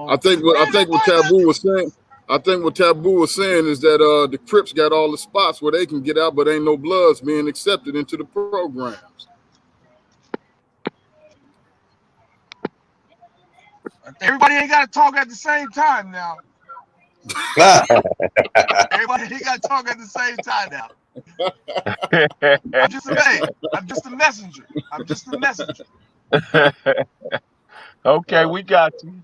I think what Taboo was saying. I think what Taboo was saying is that the Crips got all the spots where they can get out, but ain't no Bloods being accepted into the programs. Everybody ain't got to talk at the same time now. Everybody, he got to talk at the same time now. I'm just a man. I'm just a messenger. I'm just a messenger. Okay, we got you.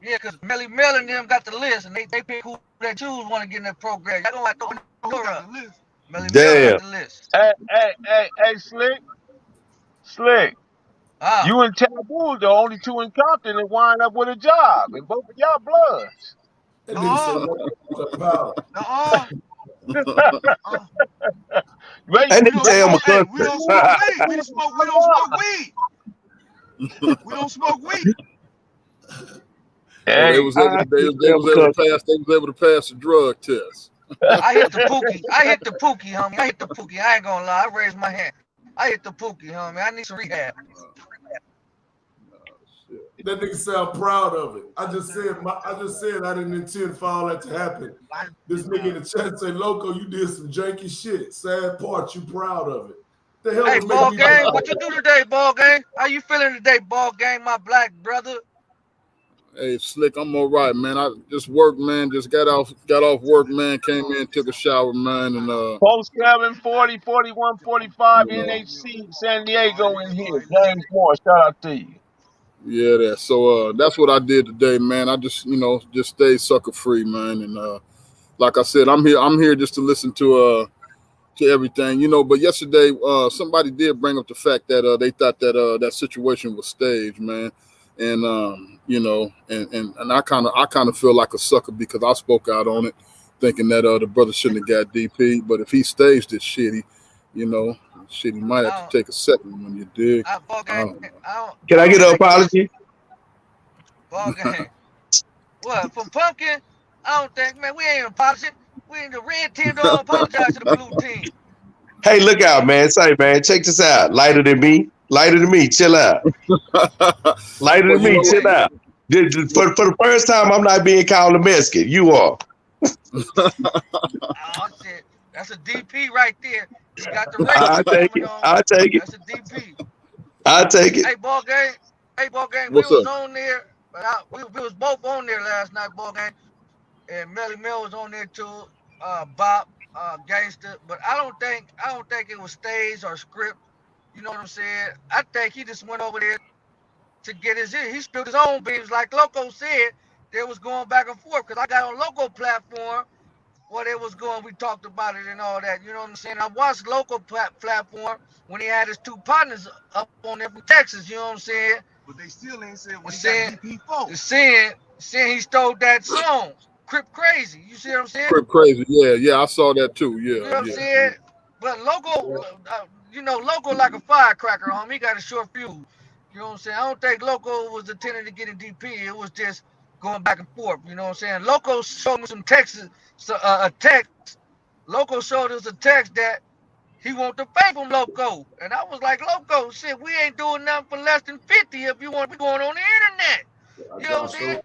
Yeah, because Melly Mel and them got the list, and they pick who they choose want to get in that program. Y'all don't have to Who throw got up. the list? Melly Mel got Damn. the list. Hey, Slick. Ah, You and Taboo the only two in Compton that wind up with a job, and both of y'all bloods. That nigga said Uh-uh. no power. Uh-uh. Uh-uh. Wait, That We nigga don't say I'm a smoke. Hey, country. we don't smoke weed. We don't smoke weed. We don't smoke weed. Oh, they hey, was able to pass the drug test. I hit the Pookie. Homie. I hit the Pookie. I ain't gonna lie. I raised my hand. I hit the Pookie, homie. I need some rehab. That nigga say I'm proud of it. I just said I didn't intend for all that to happen. This nigga in the chat say, Loco, you did some janky shit. Sad part, you proud of it. The hell Hey, would ball make me game, what you do today, ball game? How you feeling today, ball game, my black brother? Hey, Slick, I'm all right, man. I just worked, man. Just got off work, man. Came in, took a shower, man, and post 740, 41, 45, you know, NHC, San Diego in here. James Moore, shout out to you. yeah, that. So that's what I did today, man. I just, just stayed sucker free, man. And like I said, I'm here just to listen to everything, But yesterday, somebody did bring up the fact that they thought that that situation was staged, man. And and I kind of feel like a sucker because I spoke out on it, thinking that the brother shouldn't have got DP. But if he staged this shit, he might have to take a second when you dig. Ball I game, don't know. Can I get an think apology? ball game. What, from Pumpkin? I don't think, man, we ain't apologizing. We in the red team don't apologize to the blue team. Hey, look out, man. Say, man, check this out. Lighter than me. Chill out. Lighter Well, than me, chill out. For the first time, I'm not being called a Mexican. You are. Oh, shit. That's a DP right there. He got the I racism take coming it. on. I take it. That's a DP. I take it. Hey, ball game. We What's was up? on there. But we was both on there last night, ball game. And Melly Mel was on there too. Bop, Gangster. But I don't think it was staged or script. You know what I'm saying? I think he just went over there to get his in. He spilled his own beans, like Loco said. They was going back and forth because I got on Loco platform what it was going. We talked about it and all that. You know what I'm saying? I watched Local platform when he had his two partners up on there from Texas. You know what I'm saying? But they still ain't said when he got DP4. Saying he stole that song, Crip Crazy. You see what I'm saying? Crip Crazy, yeah, I saw that too. You know Yeah, what I'm yeah. saying? But Loco, Loco like a firecracker, homie. He got a short fuse. You know what I'm saying? I don't think Loco was intended to get in DP. It was just going back and forth. You know what I'm saying? Loco showed me some text, a text. Loco showed us a text that he want to pay from Loco. And I was like, Loco, shit, we ain't doing nothing for less than 50 if you want to be going on the internet. You know what I'm saying?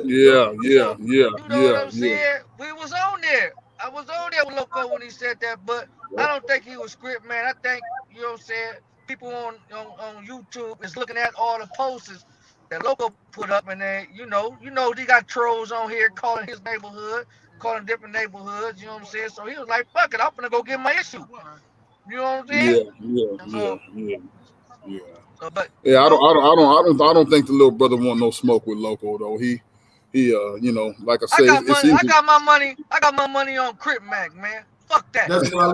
Yeah. You know what I'm saying? We was on there. I was on there with Loco when he said that, but I don't think he was script, man. I think, you know what I'm saying, people on YouTube is looking at all the posters that Loco put up, and they, he got trolls on here calling his neighborhood, calling different neighborhoods, you know what I'm saying? So he was like, fuck it, I'm gonna go get my issue. You know what I'm saying? Yeah. So, but Yeah, I don't think the little brother want no smoke with Loco though. He like I say, it's easy. I got my money on Crip Mac, man. Fuck that. That's what I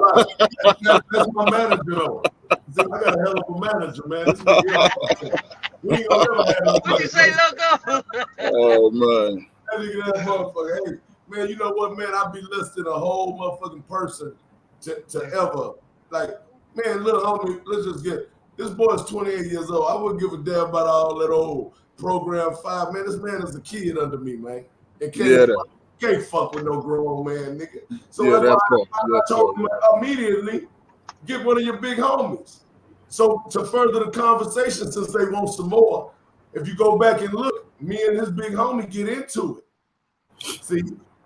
like. That's my manager though. See, I got a hell of a manager, man. This nigga, we ain't gonna never have no. What you say, Loco? Oh man. That motherfucker. Hey, man, you know what, man? I be listing a whole motherfucking person to ever. Like, man, little homie, let's just get this boy's 28 years old. I wouldn't give a damn about all that old program 5. Man, this man is a kid under me, man. And can't fuck with no grown man, nigga. So I told him immediately, get one of your big homies. So to further the conversation, since they want some more, if you go back and look, me and his big homie get into it. See,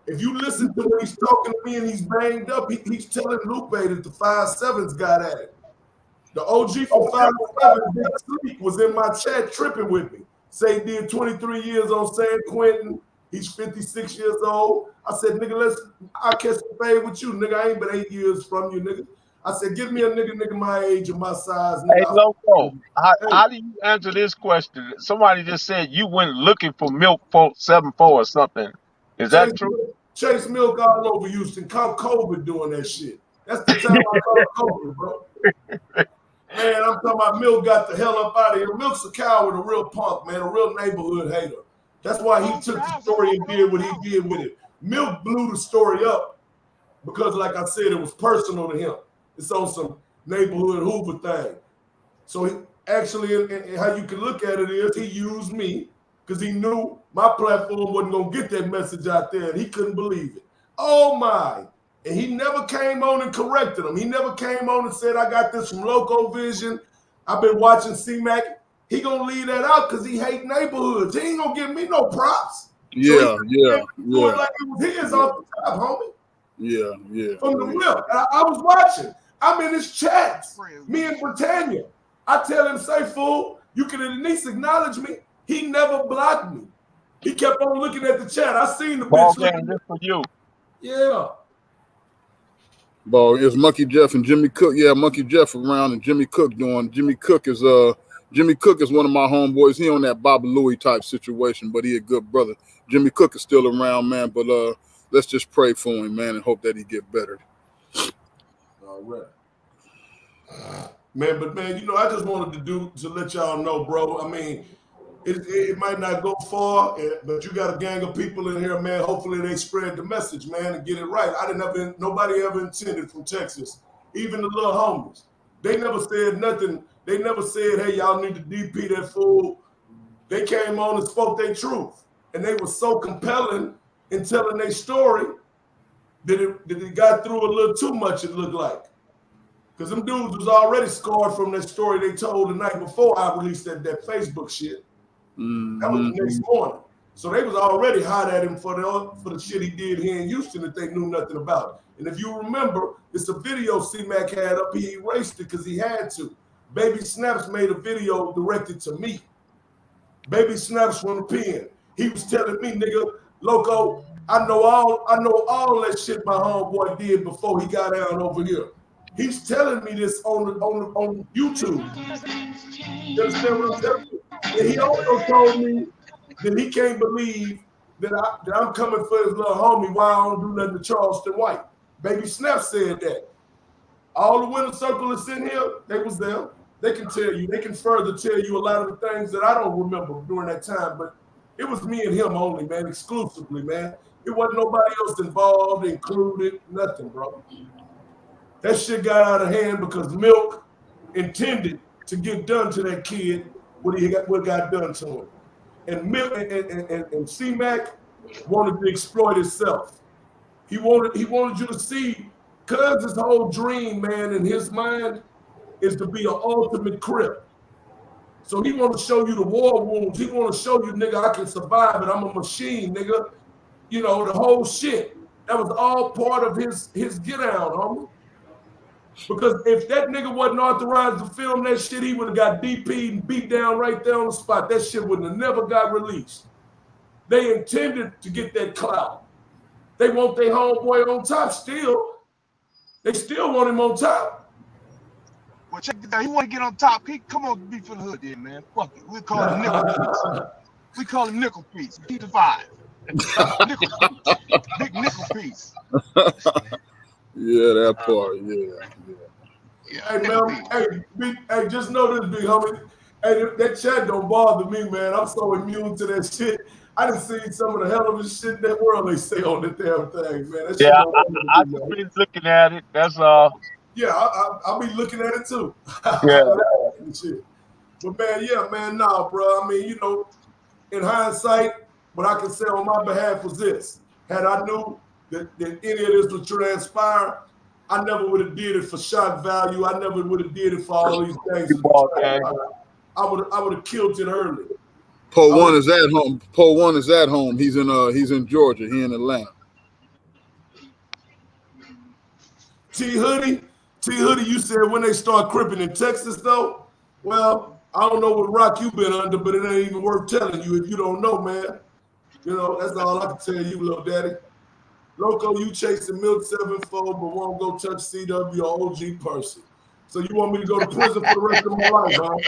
if you listen to when he's talking to me and he's banged up, he's telling Lupe that the 5'7's got at it. The OG for 5'7, Big Sleep, was in my chat tripping with me. Say he did 23 years on San Quentin, He's 56 years old. I said, nigga, I'll catch the fade with you, nigga. I ain't been 8 years from you, nigga. I said, give me a nigga my age and my size, nigga. Hey, Loco, Hey. how do you answer this question? Somebody just said you went looking for milk for 7-4 or something. Is that true? Chase milk all over Houston. Caught COVID doing that shit. That's the time I caught COVID, bro. Man, I'm talking about Milk got the hell up out of here. Milk's a coward, a real punk, man, a real neighborhood hater. That's why he took the story and did what he did with it. Milk blew the story up because, like I said, it was personal to him. It's on some neighborhood Hoover thing. So he actually, and how you can look at it is he used me because he knew my platform wasn't going to get that message out there, and he couldn't believe it. Oh, my. And he never came on and corrected him. He never came on and said, I got this from Loco Vision. I've been watching C-Mac. He going to leave that out because he hate neighborhoods. He ain't going to give me no props. Yeah, so yeah. Like it was his off the top, homie. Yeah. From the whip. I was watching. I'm in his chats. Me and Britannia. I tell him, say, fool, you can at least acknowledge me. He never blocked me. He kept on looking at the chat. I seen the Ball bitch. game, this for you. Yeah. Ball is Monkey Jeff and Jimmy Cook. Yeah, Monkey Jeff around and Jimmy Cook doing. Jimmy Cook is one of my homeboys. He on that Baba Louie type situation, but he a good brother. Jimmy Cook is still around, man. But let's just pray for him, man, and hope that he get better. All right. Man, I just wanted to let y'all know, bro. I mean, it might not go far, but you got a gang of people in here, man. Hopefully they spread the message, man, and get it right. Nobody ever intended from Texas, even the little homies. They never said nothing. They never said, hey, y'all need to DP that fool. They came on and spoke their truth. And they were so compelling in telling their story that it got through a little too much, it looked like. Because them dudes was already scarred from that story they told the night before I released that Facebook shit. Mm-hmm. That was the next morning. So they was already hot at him for the shit he did here in Houston that they knew nothing about. And if you remember, it's a video C-Mac had up. He erased it because he had to. Baby Snaps made a video directed to me. Baby Snaps from the pen. He was telling me, nigga, Loco, I know all that shit my homeboy did before he got down over here. He's telling me this on YouTube. You understand what I'm telling you? And he also told me that he can't believe that I'm coming for his little homie. Why I don't do nothing to Charleston White. Baby Snap said that. All the Winner Circle is sitting here. They was there. They can tell you. They can further tell you a lot of the things that I don't remember during that time. But it was me and him only, man, exclusively, man. It wasn't nobody else involved, included, nothing, bro. That shit got out of hand because Milk intended to get done to that kid what got done to him. And Milk and C-Mac wanted to exploit himself. He wanted you to see, cuz his whole dream, man, in his mind is to be an ultimate Crip. So he want to show you the war wounds. He want to show you, nigga, I can survive it. I'm a machine, nigga. You know, the whole shit. That was all part of his get out, homie. Because if that nigga wasn't authorized to film that shit, he would have got DP'd and beat down right there on the spot. That shit would have never got released. They intended to get that clout. They want their homeboy on top still. They still want him on top. Well, check this out. He want to get on top. He come on, be for the hood, then, man. Fuck it. We call him Nickel Piece. We call him Nickel Piece. Keep the five. Big Nickel Piece. Yeah, that part. Yeah. Hey, man. Hey, just know this, big homie. Hey, that chat don't bother me, man. I'm so immune to that shit. I done seen some of the hell of the shit in that world they say on the damn thing, man. That shit Yeah, I me, just been looking at it. That's all. Yeah, I'll be looking at it too. Yeah. Shit. But man, yeah, man, nah, bro. I mean, you know, in hindsight, what I can say on my behalf was this. Had I knew that any of this would transpire, I never would have did it for shock value. I never would have did it for all these things. I would have killed it early. Poe One is at home. Poe One is at home. He's in Georgia. He in Atlanta. T Hoodie, you said when they start cripping in Texas, though. Well, I don't know what rock you been under, but it ain't even worth telling you if you don't know, man. You know, that's all I can tell you, little daddy. Loco, you chasing Milk 7-4, but won't go touch CW or OG person. So you want me to go to prison for the rest of my life, huh?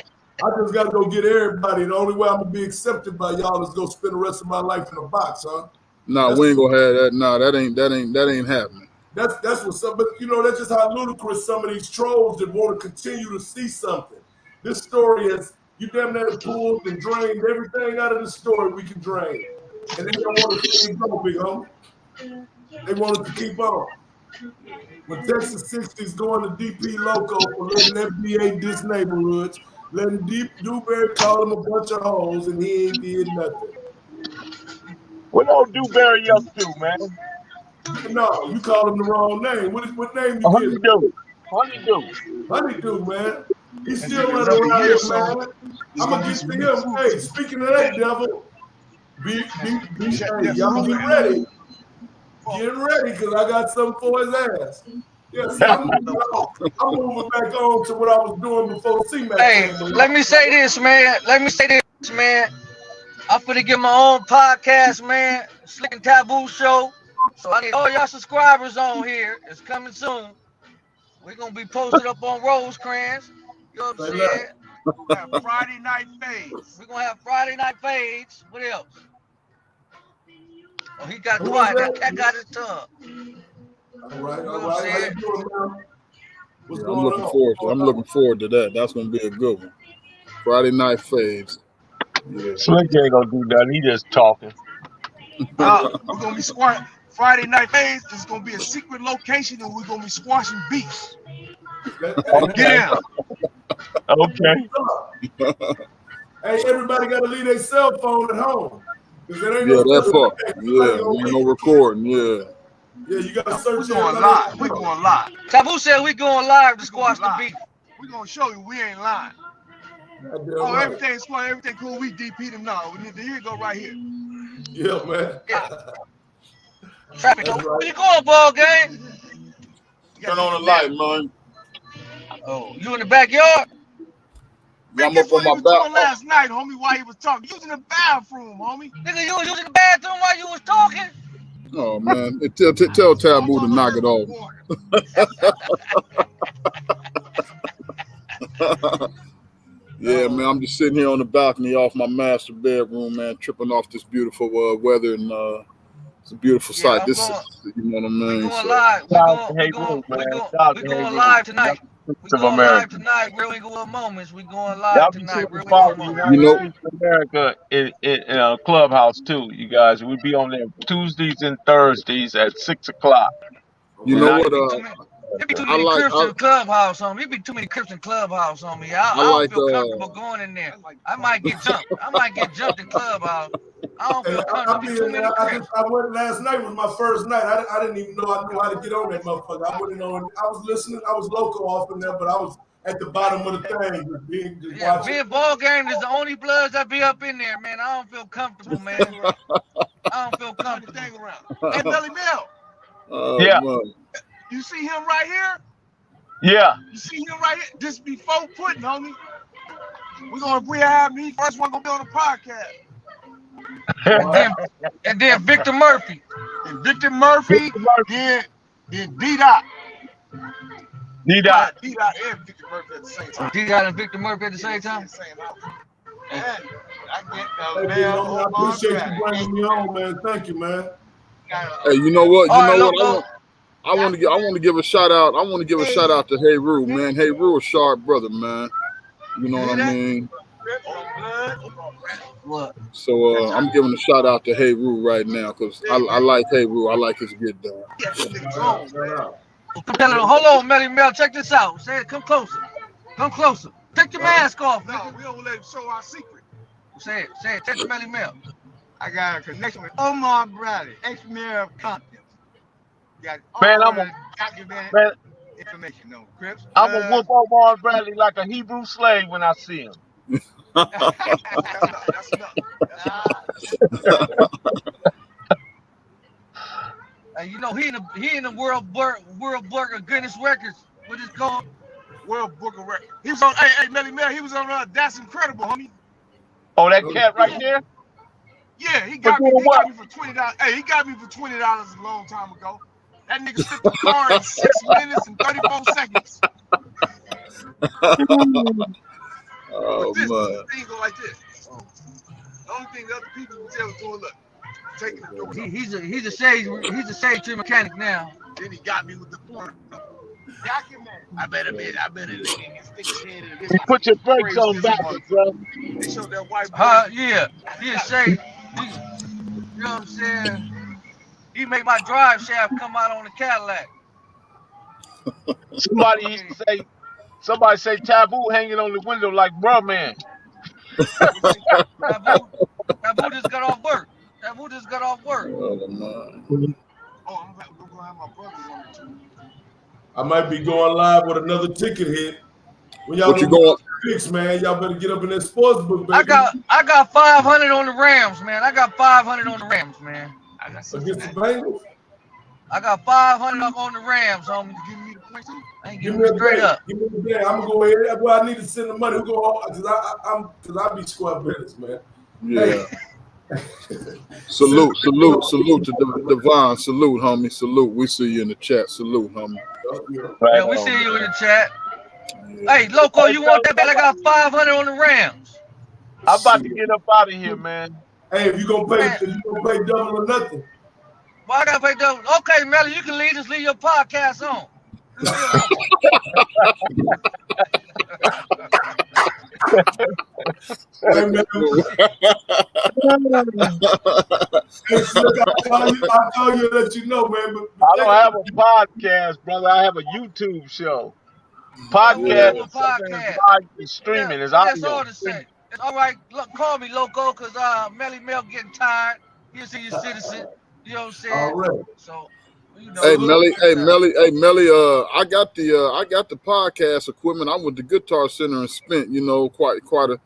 I just got to go get everybody. The only way I'm going to be accepted by y'all is go spend the rest of my life in a box, huh? Nah, we ain't gonna have that. Nah, that ain't happening. That's what's up. But, you know, that's just how ludicrous some of these trolls that want to continue to see something. This story has, you damn near pulled and drained everything out of the story we can drain. And they don't want to see it go, big homie. They want it to keep on. When Texas 60's going to DP Loco for letting FBA diss neighborhoods, letting Dewberry call him a bunch of hoes, and he ain't did nothing. What old Dewberry up to, man? No, you called him the wrong name. What name you give him? Honeydew. Honeydew. Honeydew, man. He's And still then running another around year here, or so, man. it's I'm gonna gonna be get some to new him. food. Hey, speaking of that, devil, hey, y'all get ready. Get ready, because I got something for his ass. Yeah, see, I'm moving back on to what I was doing before C-Mac Hey, came along. let me say this, man. I'm finna get my own podcast, man. Slick and Taboo Show. So I need all y'all subscribers on here. It's coming soon. We're gonna be posted up on Rosecrans. You know what I'm saying? Friday night fades. We're gonna have Friday night fades. What else? Oh, he got Who quiet. is That that? cat got his tongue. All right, You know all what I'm right. How saying? you doing, man? What's Yeah, going on? I'm looking forward to that. That's gonna be a good one. Friday night fades. Yeah. Slick ain't gonna do nothing. He just talking. We're gonna be squashing Friday night fades. It's gonna be a secret location, and we're gonna be squashing beefs. Okay. Get in. Okay. Hey, everybody got to leave their cell phone at home. Because there ain't Yeah, no that such part. thing. Everybody Yeah, gonna ain't read no it. recording. Yeah. Yeah, you got to We're search going everybody. live. We're going live. Taboo said we going live to squash the live. beef. We're gonna show you we ain't lying. Goddamn right. Everything's fine, everything cool. We DP them now. Here you go right here. Yeah, man. Yeah. Traffic. That's right. Where you going, ball game? Turn on the light, man. Oh, you in the backyard? Yeah, I'm Guess up what on he my was doing back. last night, homie, while he was talking? Using the bathroom, homie. Nigga, you was using the bathroom while you was talking? Oh man, tell Taboo to knock it off. Yeah, man, I'm just sitting here on the balcony off my master bedroom, man, tripping off this beautiful weather, and it's a beautiful sight. I'm This going, is, you know what I mean? we going So, live. Hey, Room, man. We going live tonight. We Of going live America. tonight. Real Inglewood Moments. We going Y'all live be tonight. sure to Real follow Inglewood the Moments. you United know, States of America in Clubhouse too, you guys. We be on there Tuesdays and Thursdays at 6 o'clock. you know United what? It be too I many like, Crips in Clubhouse on me. It be too many Crips in Clubhouse on me. I don't feel comfortable going in there. I might get jumped. I might get jumped in Clubhouse. I don't feel comfortable. Too many Crips. I went last night was my first night. I didn't even know I knew how to get on that motherfucker. I went on. I was listening. I was local off in there, but I was at the bottom of the thing, just watching. Me and Ball Game is the only bloods that be up in there, man. I don't feel comfortable, man. I don't feel comfortable. Hey, Billy Bill. Yeah. Man. You see him right here? Yeah. You see him right here? This before pudding, homie. We have me first one gonna be on the podcast. And then Victor Murphy. And Victor Murphy, then D-Dot. D-Dot. D-Dot and Victor Murphy at the same time. D-Dot and Victor Murphy at the same time? I get Hey, I appreciate you bringing me on, man. Thank you, man. Hey, you know what? I want to give a shout out. I want to give a shout out to Hey Roo, man. Hey Roo, a sharp brother, man. You know what I mean? What? So I'm giving a shout out to Hey Roo right now because I like Hey Roo. I like his get down. Hold on, Melly Mel. Check this out. Say it. Come closer. Come closer. Take your mask off. No, we don't let him show our secret. Say it. Say it. Take the Melly Mel. I got a connection with Omar Bradley, ex-mayor of Compton. Got Man, all I'm the documented information on Crips. I'm gonna whoop Omar Bradley like a Hebrew slave when I see him. That's enough. You know he in the World Book of Guinness Records. What is called? World Book of Records. He was on. Hey, Melly Mel. He was on. That's Incredible, homie. Oh, that cat right there. Yeah, he For got me. doing He what? got me for $20. Hey, he got me for $20 a long time ago. That nigga flipped the car in 6 minutes and 34 seconds. But Oh this man. thing go like this. The only thing the other people will tell is doing, look, taking the doors off. He's a shade tree mechanic now. Then he got me with the corner. Document. I better stick his head in this You put your brakes crazy on as a backwards, bro. motherfucker. They showed that white boy. Yeah, he a shade. You know what I'm saying? He made my drive shaft come out on the Cadillac. Somebody say, somebody say taboo hanging on the window like, bro, man. Taboo just got off work. Taboo just got off work. Oh man. Oh, I'm gonna have my brothers on it too. I might be going live with another ticket hit. When y'all What you gonna going? fix, man? Y'all better get up in that sports book, I baby. got 500 on the Rams, man. I got 500 on the Rams, man. I got Against the 69. Bengals. I got 500 up on the Rams, homie. You giving me the point too? I ain't Give giving me me a straight day. up. Give me a day. I'm gonna go ahead. That's why I need to send the money. Who go because I be square business, man. Yeah. Hey. Salute to Devon. Salute, homie. Salute. We see you in the chat. Salute, homie. Right Yeah, we on, see you in man. the chat. Yeah. Hey, Loco, Hey, you want fellas, that bet? I got 500 on the Rams. I'm about to Shit. get up out of here, man. Hey, if you gonna pay Man, double or nothing. well, I gotta pay double. Okay, Melly, you can leave. Just leave your podcast on. We still love you. Hey man, hey Slick, I'll call you and let you know, man. But I don't have a podcast, brother. I have a YouTube show. Well, we Podcast Yeah. have a is something that's podcast. live and Yeah, streaming. It's well, that's audio all to streaming. say. It's all right. Look, call me Loco, cause Melly Mel getting tired. He's a senior citizen. You know what I'm saying? all right. So, you know, Hey Salute. Melly, good time. I got the podcast equipment. I went to Guitar Center and spent, quite a,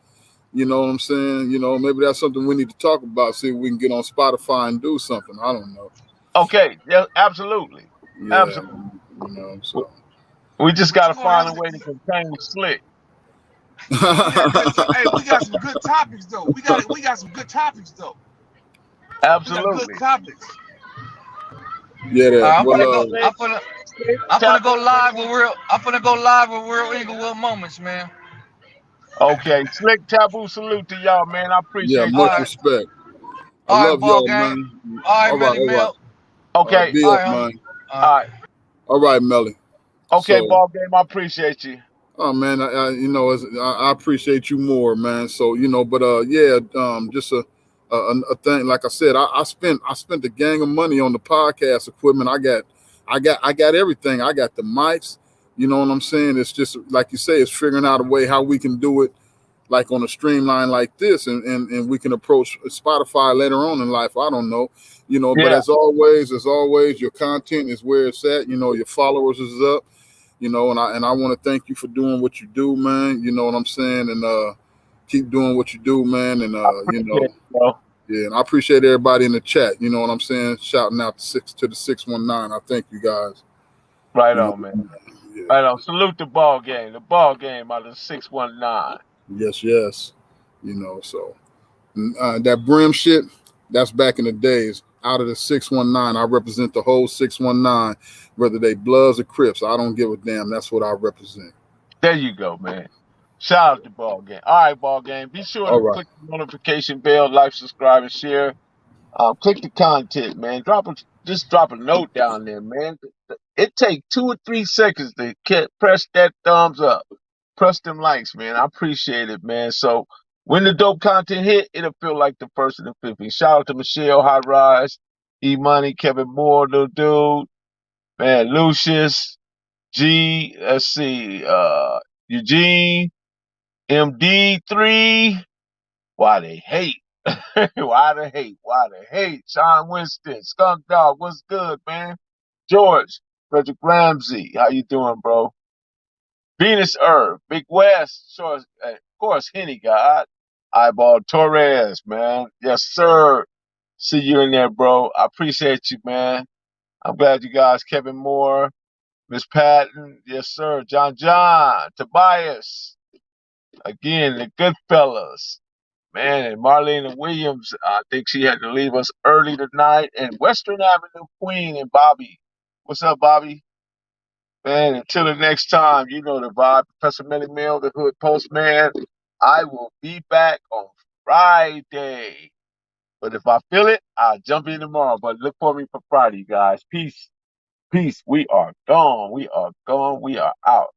you know what I'm saying? Maybe that's something we need to talk about, see if we can get on Spotify and do something. I don't know. Okay, yeah, absolutely. Yeah. Absolutely. So We just But got to you gonna find have a to. way to contain Slick. Hey, we got some good topics though. We got some good topics though. We got good Absolutely. topics. Yeah, that. I'm gonna go. Slick, I'm gonna go Taboo, live with real. I'm gonna go live with real Inglewood moments, man. okay, Slick Taboo, salute to y'all, man. I Yeah, appreciate All much y'all. right, respect. I all right, love ball y'all, gang. man. All right, All right, Melly all right. Mel. All right, Okay, be All up, right, homie. man. All all right. right. All right, Melly. Okay, So, ball game, I appreciate you. oh man, I appreciate you more, man. So but just a thing. Like I said, I spent a gang of money on the podcast equipment. I got everything. I got the mics. You know what I'm saying? It's just like you say, it's figuring out a way how we can do it like on a streamline like this, and we can approach Spotify later on in life. I don't know, but Yeah, as always, your content is where it's at. Your followers is up. And I want to thank you for doing what you do, man. You know what I'm saying? And keep doing what you do, man. And yeah, bro. yeah, and I appreciate everybody in the chat. You know what I'm saying? Shouting out to the 619. I thank you guys. Right You know, on, man. yeah. Right on. Salute the ball game. The ball game out of the 619. Yes. So that brim shit, that's back in the days. Out of the 619, I represent the whole 619, whether they Bloods or Crips. I don't give a damn. That's what I represent. There you go, man. Shout out to ball game. All right, ball game. Be sure All to right. click the notification bell, like, subscribe, and share. Click the content, man. Just drop a note down there, man. It take 2 or 3 seconds to press that thumbs up, press them likes, man. I appreciate it, man. So when the dope content hit, it'll feel like the first of the 50. Shout out to Michelle, High Rise, E Money, Kevin Moore, little dude, man, Lucius, G. Let's see, Eugene, MD3. Why they hate? Why the hate? Why the hate? Sean Winston, Skunk Dog, what's good, man? George, Frederick Ramsey, how you doing, bro? Venus Earth, Big West, sure, of course, Henny God, Eyeball Torres, man. Yes, sir. See you in there, bro. I appreciate you, man. I'm glad you guys, Kevin Moore, Miss Patton, yes, sir. John, Tobias, again, the good fellas. Man, and Marlena Williams, I think she had to leave us early tonight. And Western Avenue Queen and Bobby. What's up, Bobby? Man, until the next time, you know the vibe. Professor Millie Mill, the Hood Postman. I will be back on Friday. But if I feel it, I'll jump in tomorrow. But look for me for Friday, guys. Peace. Peace. We are gone. We are gone. We are out.